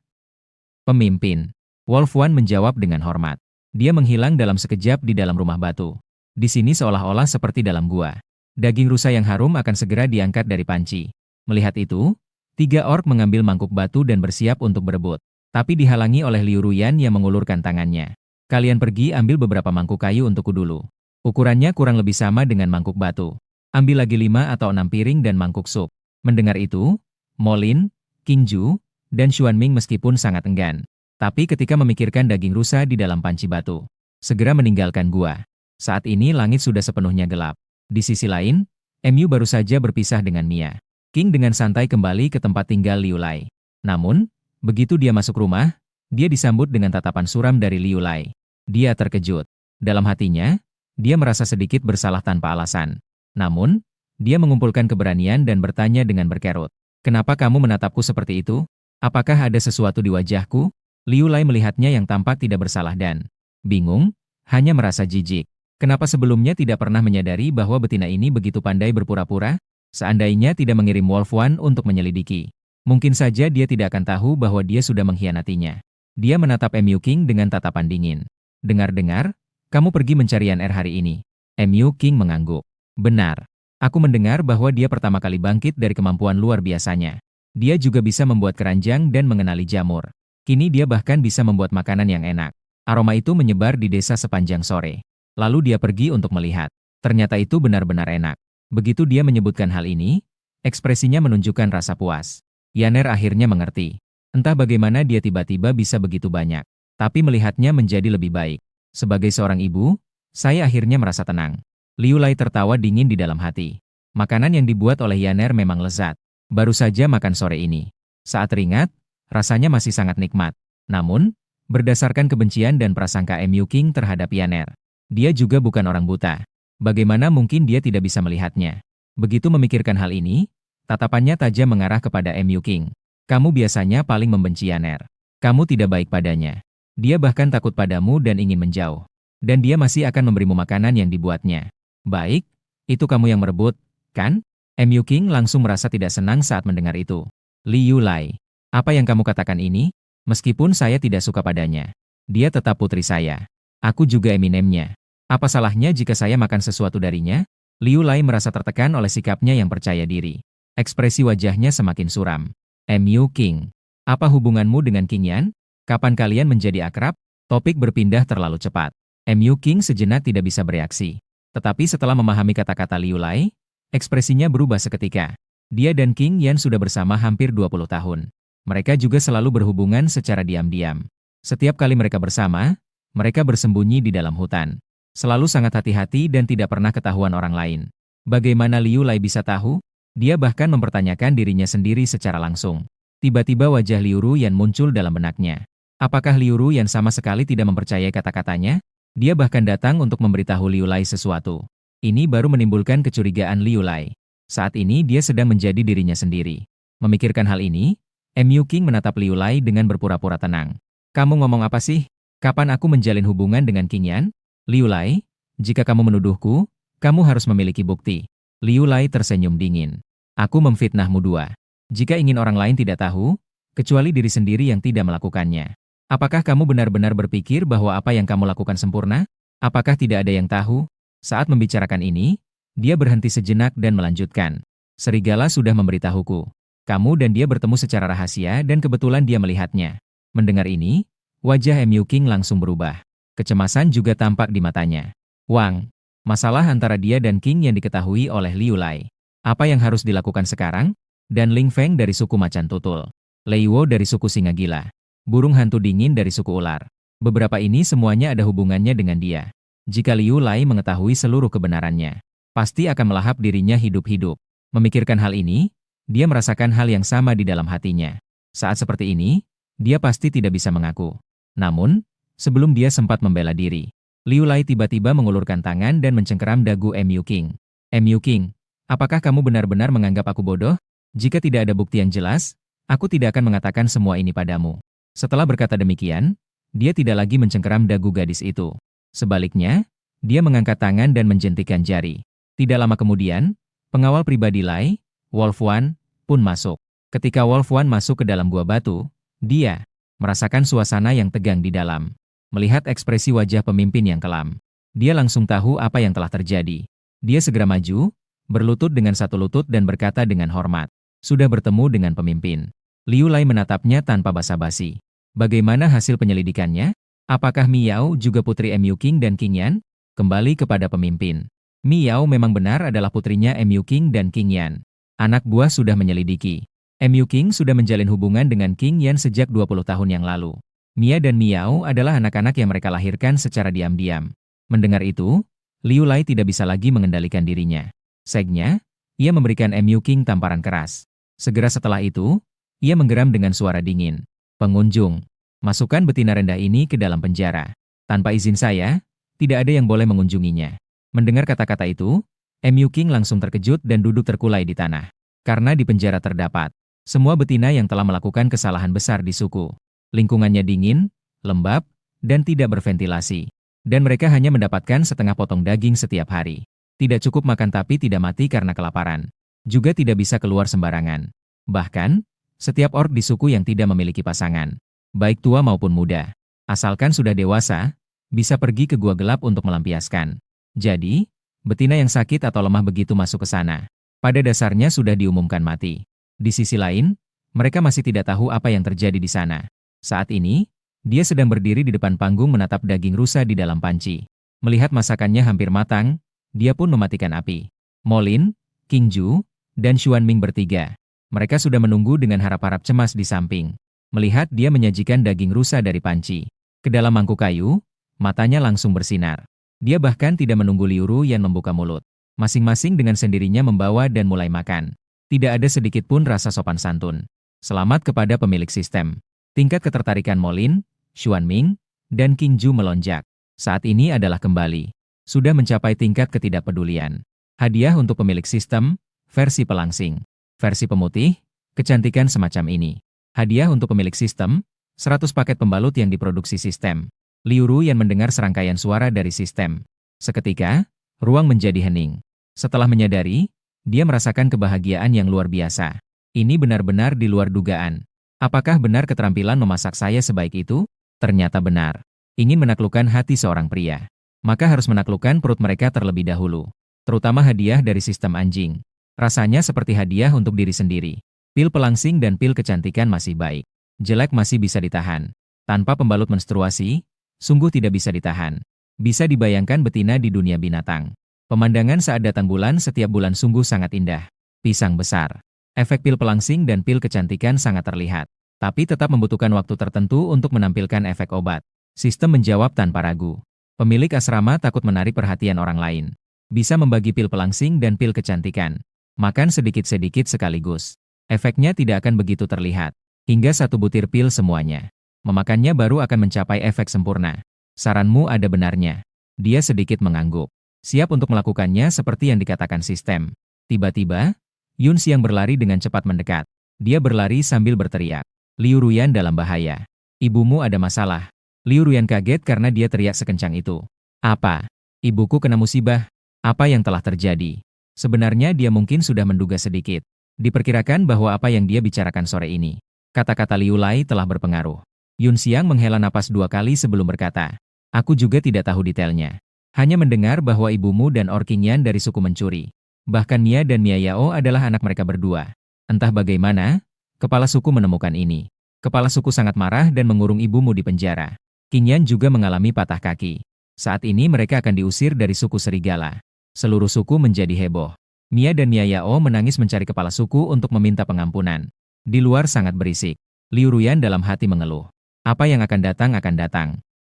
Pemimpin. Wolf Wan menjawab dengan hormat. Dia menghilang dalam sekejap di dalam rumah batu. Di sini seolah-olah seperti dalam gua. Daging rusa yang harum akan segera diangkat dari panci. Melihat itu, 3 orc mengambil mangkuk batu dan bersiap untuk berebut. Tapi dihalangi oleh Liu Ruyan yang mengulurkan tangannya. Kalian pergi ambil beberapa mangkuk kayu untukku dulu. Ukurannya kurang lebih sama dengan mangkuk batu. Ambil lagi 5 atau 6 piring dan mangkuk sup. Mendengar itu, Molin, King Zhu, dan Xuan Ming meskipun sangat enggan. Tapi ketika memikirkan daging rusa di dalam panci batu, segera meninggalkan gua. Saat ini langit sudah sepenuhnya gelap. Di sisi lain, Mu baru saja berpisah dengan Mia. King dengan santai kembali ke tempat tinggal Liu Lai. Namun, begitu dia masuk rumah, dia disambut dengan tatapan suram dari Liu Lai. Dia terkejut. Dalam hatinya, dia merasa sedikit bersalah tanpa alasan. Namun, dia mengumpulkan keberanian dan bertanya dengan berkerut. Kenapa kamu menatapku seperti itu? Apakah ada sesuatu di wajahku? Liu Lai melihatnya yang tampak tidak bersalah dan bingung, hanya merasa jijik. Kenapa sebelumnya tidak pernah menyadari bahwa betina ini begitu pandai berpura-pura? Seandainya tidak mengirim Wolf Wan untuk menyelidiki, mungkin saja dia tidak akan tahu bahwa dia sudah mengkhianatinya. Dia menatap Mu King dengan tatapan dingin. Dengar-dengar, kamu pergi mencari Yan Er hari ini. Mu King mengangguk. Benar. Aku mendengar bahwa dia pertama kali bangkit dari kemampuan luar biasanya. Dia juga bisa membuat keranjang dan mengenali jamur. Kini dia bahkan bisa membuat makanan yang enak. Aroma itu menyebar di desa sepanjang sore. Lalu dia pergi untuk melihat. Ternyata itu benar-benar enak. Begitu dia menyebutkan hal ini, ekspresinya menunjukkan rasa puas. Yaner akhirnya mengerti. Entah bagaimana dia tiba-tiba bisa begitu banyak. Tapi melihatnya menjadi lebih baik. Sebagai seorang ibu, saya akhirnya merasa tenang. Liu Lai tertawa dingin di dalam hati. Makanan yang dibuat oleh Yaner memang lezat. Baru saja makan sore ini. Saat teringat, rasanya masih sangat nikmat. Namun, berdasarkan kebencian dan prasangka Mu King terhadap Yaner, dia juga bukan orang buta. Bagaimana mungkin dia tidak bisa melihatnya? Begitu memikirkan hal ini, tatapannya tajam mengarah kepada Mu King. Kamu biasanya paling membenci Yaner. Kamu tidak baik padanya. Dia bahkan takut padamu dan ingin menjauh. Dan dia masih akan memberimu makanan yang dibuatnya. Baik, itu kamu yang merebut, kan? Mu King langsung merasa tidak senang saat mendengar itu. Liu Lai, apa yang kamu katakan ini? Meskipun saya tidak suka padanya, dia tetap putri saya. Aku juga eminemnya. Apa salahnya jika saya makan sesuatu darinya? Liu Lai merasa tertekan oleh sikapnya yang percaya diri. Ekspresi wajahnya semakin suram. Mu King, apa hubunganmu dengan King Yan? Kapan kalian menjadi akrab? Topik berpindah terlalu cepat. Mu King sejenak tidak bisa bereaksi. Tetapi setelah memahami kata-kata Liu Lai, ekspresinya berubah seketika. Dia dan King Yan sudah bersama hampir 20 tahun. Mereka juga selalu berhubungan secara diam-diam. Setiap kali mereka bersama, mereka bersembunyi di dalam hutan. Selalu sangat hati-hati dan tidak pernah ketahuan orang lain. Bagaimana Liu Lai bisa tahu? Dia bahkan mempertanyakan dirinya sendiri secara langsung. Tiba-tiba wajah Liu Ruyan muncul dalam benaknya. Apakah Liu Ruyan sama sekali tidak mempercayai kata-katanya? Dia bahkan datang untuk memberitahu Liu Lai sesuatu. Ini baru menimbulkan kecurigaan Liu Lai. Saat ini dia sedang menjadi dirinya sendiri. Memikirkan hal ini, Mu King menatap Liu Lai dengan berpura-pura tenang. Kamu ngomong apa sih? Kapan aku menjalin hubungan dengan King Yan? Liu Lai, jika kamu menuduhku, kamu harus memiliki bukti. Liu Lai tersenyum dingin. Aku memfitnahmu dua. Jika ingin orang lain tidak tahu, kecuali diri sendiri yang tidak melakukannya. Apakah kamu benar-benar berpikir bahwa apa yang kamu lakukan sempurna? Apakah tidak ada yang tahu? Saat membicarakan ini, dia berhenti sejenak dan melanjutkan. Serigala sudah memberitahuku. Kamu dan dia bertemu secara rahasia dan kebetulan dia melihatnya. Mendengar ini, wajah Mu King langsung berubah. Kecemasan juga tampak di matanya. Wang, masalah antara dia dan King yang diketahui oleh Liu Lai. Apa yang harus dilakukan sekarang? Dan Ling Feng dari suku Macan Tutul. Lei Wo dari suku Singa Gila. Burung hantu dingin dari suku ular. Beberapa ini semuanya ada hubungannya dengan dia. Jika Liu Lai mengetahui seluruh kebenarannya, pasti akan melahap dirinya hidup-hidup. Memikirkan hal ini, dia merasakan hal yang sama di dalam hatinya. Saat seperti ini, dia pasti tidak bisa mengaku. Namun, sebelum dia sempat membela diri, Liu Lai tiba-tiba mengulurkan tangan dan mencengkeram dagu Mu King. Mu King, apakah kamu benar-benar menganggap aku bodoh? Jika tidak ada bukti yang jelas, aku tidak akan mengatakan semua ini padamu. Setelah berkata demikian, dia tidak lagi mencengkeram dagu gadis itu. Sebaliknya, dia mengangkat tangan dan menjentikan jari. Tidak lama kemudian, pengawal pribadi Lai, Wolf Wan, pun masuk. Ketika Wolf Wan masuk ke dalam gua batu, dia merasakan suasana yang tegang di dalam. Melihat ekspresi wajah pemimpin yang kelam, dia langsung tahu apa yang telah terjadi. Dia segera maju, berlutut dengan satu lutut dan berkata dengan hormat, "Sudah bertemu dengan pemimpin." Liu Lai menatapnya tanpa basa-basi. Bagaimana hasil penyelidikannya? Apakah Miao juga putri Mu King dan King Yan? Kembali kepada pemimpin. Miao memang benar adalah putrinya Mu King dan King Yan. Anak buah sudah menyelidiki. Mu King sudah menjalin hubungan dengan King Yan sejak 20 tahun yang lalu. Mia dan Miao adalah anak-anak yang mereka lahirkan secara diam-diam. Mendengar itu, Liu Lai tidak bisa lagi mengendalikan dirinya. Segnya, ia memberikan Mu King tamparan keras. Segera setelah itu, ia menggeram dengan suara dingin. "Pengunjung, masukkan betina rendah ini ke dalam penjara. Tanpa izin saya, tidak ada yang boleh mengunjunginya." Mendengar kata-kata itu, Mu King langsung terkejut dan duduk terkulai di tanah. Karena di penjara terdapat semua betina yang telah melakukan kesalahan besar di suku. Lingkungannya dingin, lembab, dan tidak berventilasi. Dan mereka hanya mendapatkan setengah potong daging setiap hari. Tidak cukup makan tapi tidak mati karena kelaparan. Juga tidak bisa keluar sembarangan. Bahkan, setiap orc di suku yang tidak memiliki pasangan, baik tua maupun muda, asalkan sudah dewasa, bisa pergi ke gua gelap untuk melampiaskan. Jadi, betina yang sakit atau lemah begitu masuk ke sana, pada dasarnya sudah diumumkan mati. Di sisi lain, mereka masih tidak tahu apa yang terjadi di sana. Saat ini, dia sedang berdiri di depan panggung menatap daging rusa di dalam panci. Melihat masakannya hampir matang, dia pun mematikan api. Molin, King Ju, dan Xuan Ming bertiga. Mereka sudah menunggu dengan harap-harap cemas di samping. Melihat dia menyajikan daging rusa dari panci ke dalam mangkuk kayu, matanya langsung bersinar. Dia bahkan tidak menunggu Liu Ruyan membuka mulut. Masing-masing dengan sendirinya membawa dan mulai makan. Tidak ada sedikit pun rasa sopan santun. Selamat kepada pemilik sistem. Tingkat ketertarikan Molin, Xuan Ming, dan King Ju melonjak. Saat ini adalah kembali. Sudah mencapai tingkat ketidakpedulian. Hadiah untuk pemilik sistem, versi pelangsing. Versi pemutih, kecantikan semacam ini. Hadiah untuk pemilik sistem, 100 paket pembalut yang diproduksi sistem. Liu Ruyan mendengar serangkaian suara dari sistem. Seketika, ruang menjadi hening. Setelah menyadari, dia merasakan kebahagiaan yang luar biasa. Ini benar-benar di luar dugaan. Apakah benar keterampilan memasak saya sebaik itu? Ternyata benar. Ingin menaklukkan hati seorang pria, maka harus menaklukkan perut mereka terlebih dahulu. Terutama hadiah dari sistem anjing. Rasanya seperti hadiah untuk diri sendiri. Pil pelangsing dan pil kecantikan masih baik. Jelek masih bisa ditahan. Tanpa pembalut menstruasi, sungguh tidak bisa ditahan. Bisa dibayangkan betina di dunia binatang. Pemandangan saat datang bulan setiap bulan sungguh sangat indah. Pisang besar. Efek pil pelangsing dan pil kecantikan sangat terlihat. Tapi tetap membutuhkan waktu tertentu untuk menampilkan efek obat. Sistem menjawab tanpa ragu. Pemilik asrama takut menarik perhatian orang lain. Bisa membagi pil pelangsing dan pil kecantikan. Makan sedikit-sedikit sekaligus. Efeknya tidak akan begitu terlihat. Hingga 1 butir pil semuanya. Memakannya baru akan mencapai efek sempurna. Saranmu ada benarnya. Dia sedikit mengangguk. Siap untuk melakukannya seperti yang dikatakan sistem. Tiba-tiba, Yun Xiang berlari dengan cepat mendekat. Dia berlari sambil berteriak. Liu Ruyan dalam bahaya. Ibumu ada masalah. Liu Ruyan kaget karena dia teriak sekencang itu. Apa? Ibuku kena musibah? Apa yang telah terjadi? Sebenarnya dia mungkin sudah menduga sedikit. Diperkirakan bahwa apa yang dia bicarakan sore ini. Kata-kata Liu Lai telah berpengaruh. Yun Xiang menghela napas 2 kali sebelum berkata. Aku juga tidak tahu detailnya. Hanya mendengar bahwa ibumu dan Orkingyan dari suku mencuri. Bahkan Mia dan Mia Yao adalah anak mereka berdua. Entah bagaimana, kepala suku menemukan ini. Kepala suku sangat marah dan mengurung ibumu di penjara. Qingyan juga mengalami patah kaki. Saat ini mereka akan diusir dari suku serigala. Seluruh suku menjadi heboh. Mia dan Mia Yao menangis mencari kepala suku untuk meminta pengampunan. Di luar sangat berisik. Liu Ruyan dalam hati mengeluh. Apa yang akan datang akan datang.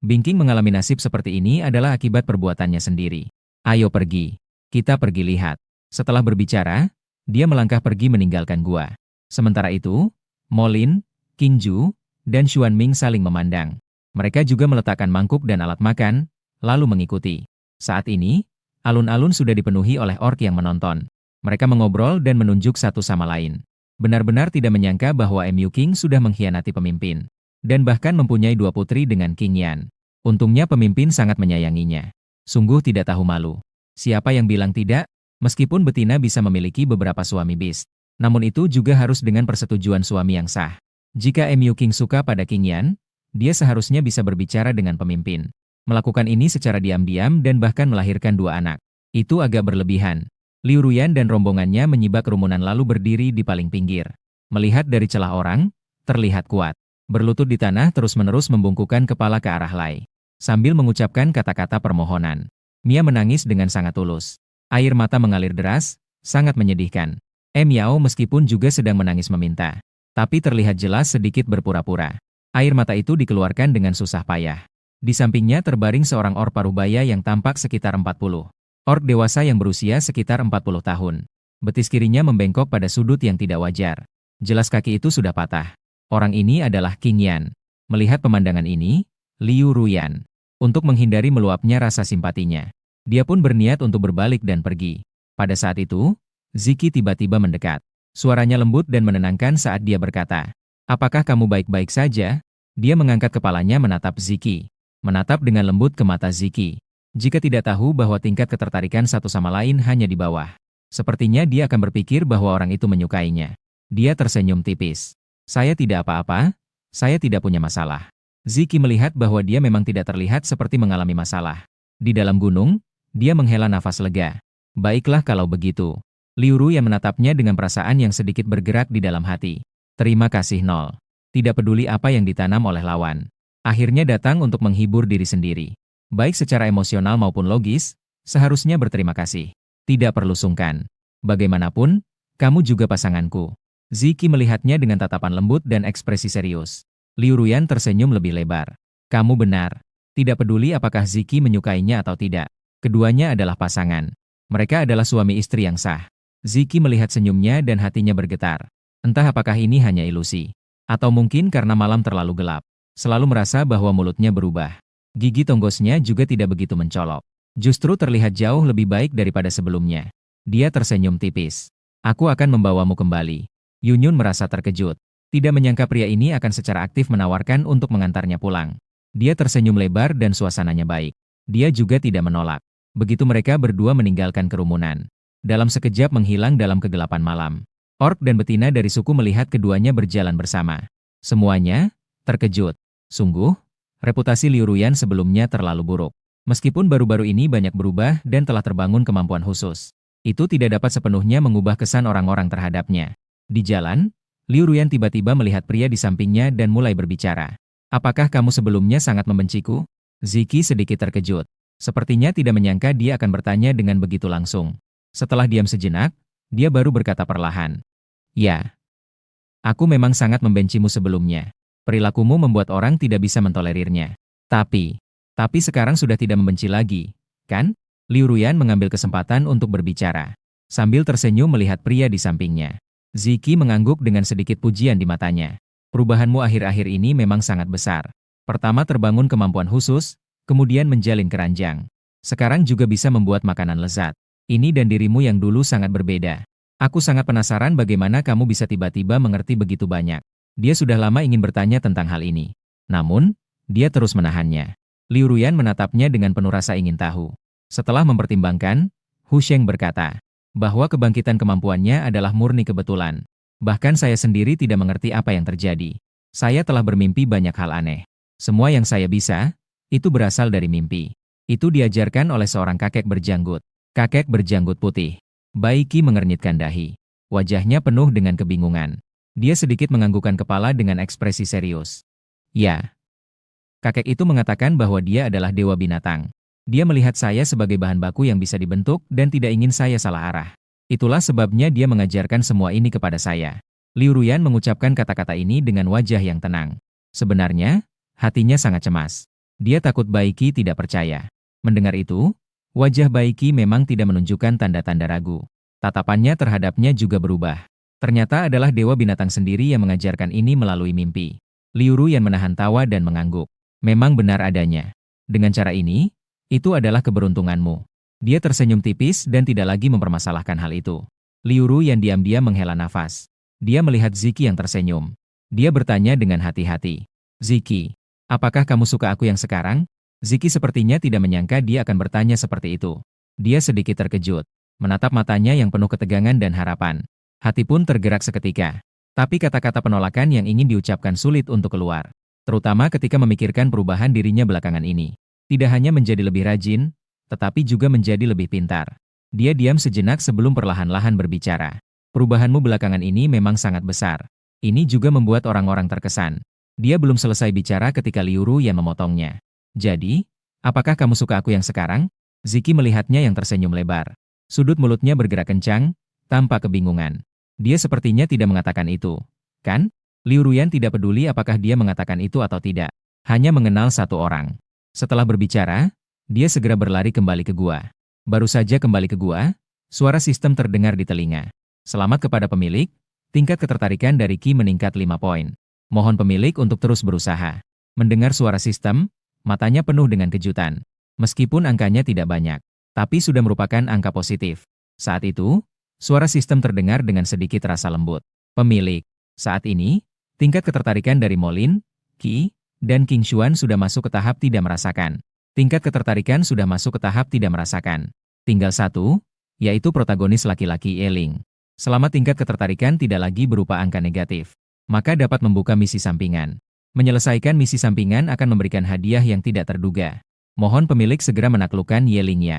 Bingking mengalami nasib seperti ini adalah akibat perbuatannya sendiri. Ayo pergi. Kita pergi lihat. Setelah berbicara, dia melangkah pergi meninggalkan gua. Sementara itu, Molin, King Ju, dan Xuan Ming saling memandang. Mereka juga meletakkan mangkuk dan alat makan, lalu mengikuti. Saat ini, alun-alun sudah dipenuhi oleh orc yang menonton. Mereka mengobrol dan menunjuk satu sama lain. Benar-benar tidak menyangka bahwa MU King sudah mengkhianati pemimpin. Dan bahkan mempunyai 2 putri dengan King Yan. Untungnya pemimpin sangat menyayanginya. Sungguh tidak tahu malu. Siapa yang bilang tidak? Meskipun betina bisa memiliki beberapa suami bis. Namun itu juga harus dengan persetujuan suami yang sah. Jika MU King suka pada King Yan, dia seharusnya bisa berbicara dengan pemimpin. Melakukan ini secara diam-diam dan bahkan melahirkan 2 anak. Itu agak berlebihan. Liu Ruyan dan rombongannya menyibak kerumunan lalu berdiri di paling pinggir. Melihat dari celah orang, terlihat kuat. Berlutut di tanah terus-menerus membungkukkan kepala ke arah Lai. Sambil mengucapkan kata-kata permohonan. Mia menangis dengan sangat tulus. Air mata mengalir deras, sangat menyedihkan. Yao meskipun juga sedang menangis meminta. Tapi terlihat jelas sedikit berpura-pura. Air mata itu dikeluarkan dengan susah payah. Di sampingnya terbaring seorang orc parubaya yang tampak sekitar 40. Orc dewasa yang berusia sekitar 40 tahun. Betis kirinya membengkok pada sudut yang tidak wajar. Jelas kaki itu sudah patah. Orang ini adalah King Yan. Melihat pemandangan ini, Liu Ruyan. Untuk menghindari meluapnya rasa simpatinya. Dia pun berniat untuk berbalik dan pergi. Pada saat itu, Ziki tiba-tiba mendekat. Suaranya lembut dan menenangkan saat dia berkata, "Apakah kamu baik-baik saja?" Dia mengangkat kepalanya menatap Ziki. Menatap dengan lembut ke mata Ziki. Jika tidak tahu bahwa tingkat ketertarikan satu sama lain hanya di bawah. Sepertinya dia akan berpikir bahwa orang itu menyukainya. Dia tersenyum tipis. "Saya tidak apa-apa, saya tidak punya masalah." Ziki melihat bahwa dia memang tidak terlihat seperti mengalami masalah. Di dalam gunung, dia menghela nafas lega. Baiklah kalau begitu. Liu Ru yang menatapnya dengan perasaan yang sedikit bergerak di dalam hati. Terima kasih nol. tidak peduli apa yang ditanam oleh lawan. Akhirnya datang untuk menghibur diri sendiri. Baik secara emosional maupun logis, seharusnya berterima kasih. Tidak perlu sungkan. Bagaimanapun, kamu juga pasanganku. Ziki melihatnya dengan tatapan lembut dan ekspresi serius. Liu Ruyan tersenyum lebih lebar. Kamu benar. Tidak peduli apakah Ziki menyukainya atau tidak. Keduanya adalah pasangan. Mereka adalah suami istri yang sah. Ziki melihat senyumnya dan hatinya bergetar. Entah apakah ini hanya ilusi. Atau mungkin karena malam terlalu gelap. Selalu merasa bahwa mulutnya berubah. Gigi tonggosnya juga tidak begitu mencolok. Justru terlihat jauh lebih baik daripada sebelumnya. Dia tersenyum tipis. Aku akan membawamu kembali. Yunyun merasa terkejut. Tidak menyangka pria ini akan secara aktif menawarkan untuk mengantarnya pulang. Dia tersenyum lebar dan suasananya baik. Dia juga tidak menolak. Begitu mereka berdua meninggalkan kerumunan. Dalam sekejap menghilang dalam kegelapan malam. Orc dan betina dari suku melihat keduanya berjalan bersama. Semuanya terkejut. Sungguh, reputasi Liu Ruyan sebelumnya terlalu buruk. Meskipun baru-baru ini banyak berubah dan telah terbangun kemampuan khusus, itu tidak dapat sepenuhnya mengubah kesan orang-orang terhadapnya. Di jalan, Liu Ruyan tiba-tiba melihat pria di sampingnya dan mulai berbicara. Apakah kamu sebelumnya sangat membenciku? Ziki sedikit terkejut. Sepertinya tidak menyangka dia akan bertanya dengan begitu langsung. Setelah diam sejenak, dia baru berkata perlahan. Ya, aku memang sangat membencimu sebelumnya. Perilakumu membuat orang tidak bisa mentolerirnya. Tapi sekarang sudah tidak membenci lagi, kan? Liu Ruyan mengambil kesempatan untuk berbicara. Sambil tersenyum melihat pria di sampingnya. Ziki mengangguk dengan sedikit pujian di matanya. Perubahanmu akhir-akhir ini memang sangat besar. Pertama terbangun kemampuan khusus, kemudian menjalin keranjang. Sekarang juga bisa membuat makanan lezat. Ini dan dirimu yang dulu sangat berbeda. Aku sangat penasaran bagaimana kamu bisa tiba-tiba mengerti begitu banyak. Dia sudah lama ingin bertanya tentang hal ini. Namun, dia terus menahannya. Liu Ruyan menatapnya dengan penuh rasa ingin tahu. Setelah mempertimbangkan, Hu Sheng berkata, bahwa kebangkitan kemampuannya adalah murni kebetulan. Bahkan saya sendiri tidak mengerti apa yang terjadi. Saya telah bermimpi banyak hal aneh. Semua yang saya bisa, itu berasal dari mimpi. Itu diajarkan oleh seorang kakek berjanggut. Kakek berjanggut putih. Bai Qi mengernyitkan dahi. Wajahnya penuh dengan kebingungan. Dia sedikit menganggukkan kepala dengan ekspresi serius. Ya. Kakek itu mengatakan bahwa dia adalah dewa binatang. Dia melihat saya sebagai bahan baku yang bisa dibentuk dan tidak ingin saya salah arah. Itulah sebabnya dia mengajarkan semua ini kepada saya. Liu Ruyan mengucapkan kata-kata ini dengan wajah yang tenang. Sebenarnya, hatinya sangat cemas. Dia takut Bai Qi tidak percaya. Mendengar itu, wajah Bai Qi memang tidak menunjukkan tanda-tanda ragu. Tatapannya terhadapnya juga berubah. Ternyata adalah dewa binatang sendiri yang mengajarkan ini melalui mimpi. Liu Ruyan menahan tawa dan mengangguk. Memang benar adanya. Dengan cara ini, itu adalah keberuntunganmu. Dia tersenyum tipis dan tidak lagi mempermasalahkan hal itu. Liu Ruyan diam-diam menghela nafas. Dia melihat Ziki yang tersenyum. Dia bertanya dengan hati-hati. Ziki, apakah kamu suka aku yang sekarang? Ziki sepertinya tidak menyangka dia akan bertanya seperti itu. Dia sedikit terkejut. Menatap matanya yang penuh ketegangan dan harapan. Hati pun tergerak seketika. Tapi kata-kata penolakan yang ingin diucapkan sulit untuk keluar. Terutama ketika memikirkan perubahan dirinya belakangan ini. Tidak hanya menjadi lebih rajin, tetapi juga menjadi lebih pintar. Dia diam sejenak sebelum perlahan-lahan berbicara. Perubahanmu belakangan ini memang sangat besar. Ini juga membuat orang-orang terkesan. Dia belum selesai bicara ketika Liu Ruyan memotongnya. Jadi, apakah kamu suka aku yang sekarang? Ziki melihatnya yang tersenyum lebar. Sudut mulutnya bergerak kencang, tanpa kebingungan. Dia sepertinya tidak mengatakan itu, kan? Liu Ruyan tidak peduli apakah dia mengatakan itu atau tidak. Hanya mengenal satu orang. Setelah berbicara, dia segera berlari kembali ke gua. Baru saja kembali ke gua, suara sistem terdengar di telinga. Selamat kepada pemilik, tingkat ketertarikan dari Qi meningkat 5 poin. Mohon pemilik untuk terus berusaha. Mendengar suara sistem, matanya penuh dengan kejutan. Meskipun angkanya tidak banyak, tapi sudah merupakan angka positif. Saat itu, suara sistem terdengar dengan sedikit rasa lembut. Pemilik, saat ini, tingkat ketertarikan dari Molin, Qi, dan King Xuan sudah masuk ke tahap tidak merasakan. Tingkat ketertarikan sudah masuk ke tahap tidak merasakan. Tinggal satu, yaitu protagonis laki-laki Yeling. Selama tingkat ketertarikan tidak lagi berupa angka negatif, maka dapat membuka misi sampingan. Menyelesaikan misi sampingan akan memberikan hadiah yang tidak terduga. Mohon pemilik segera menaklukkan Yelingnya.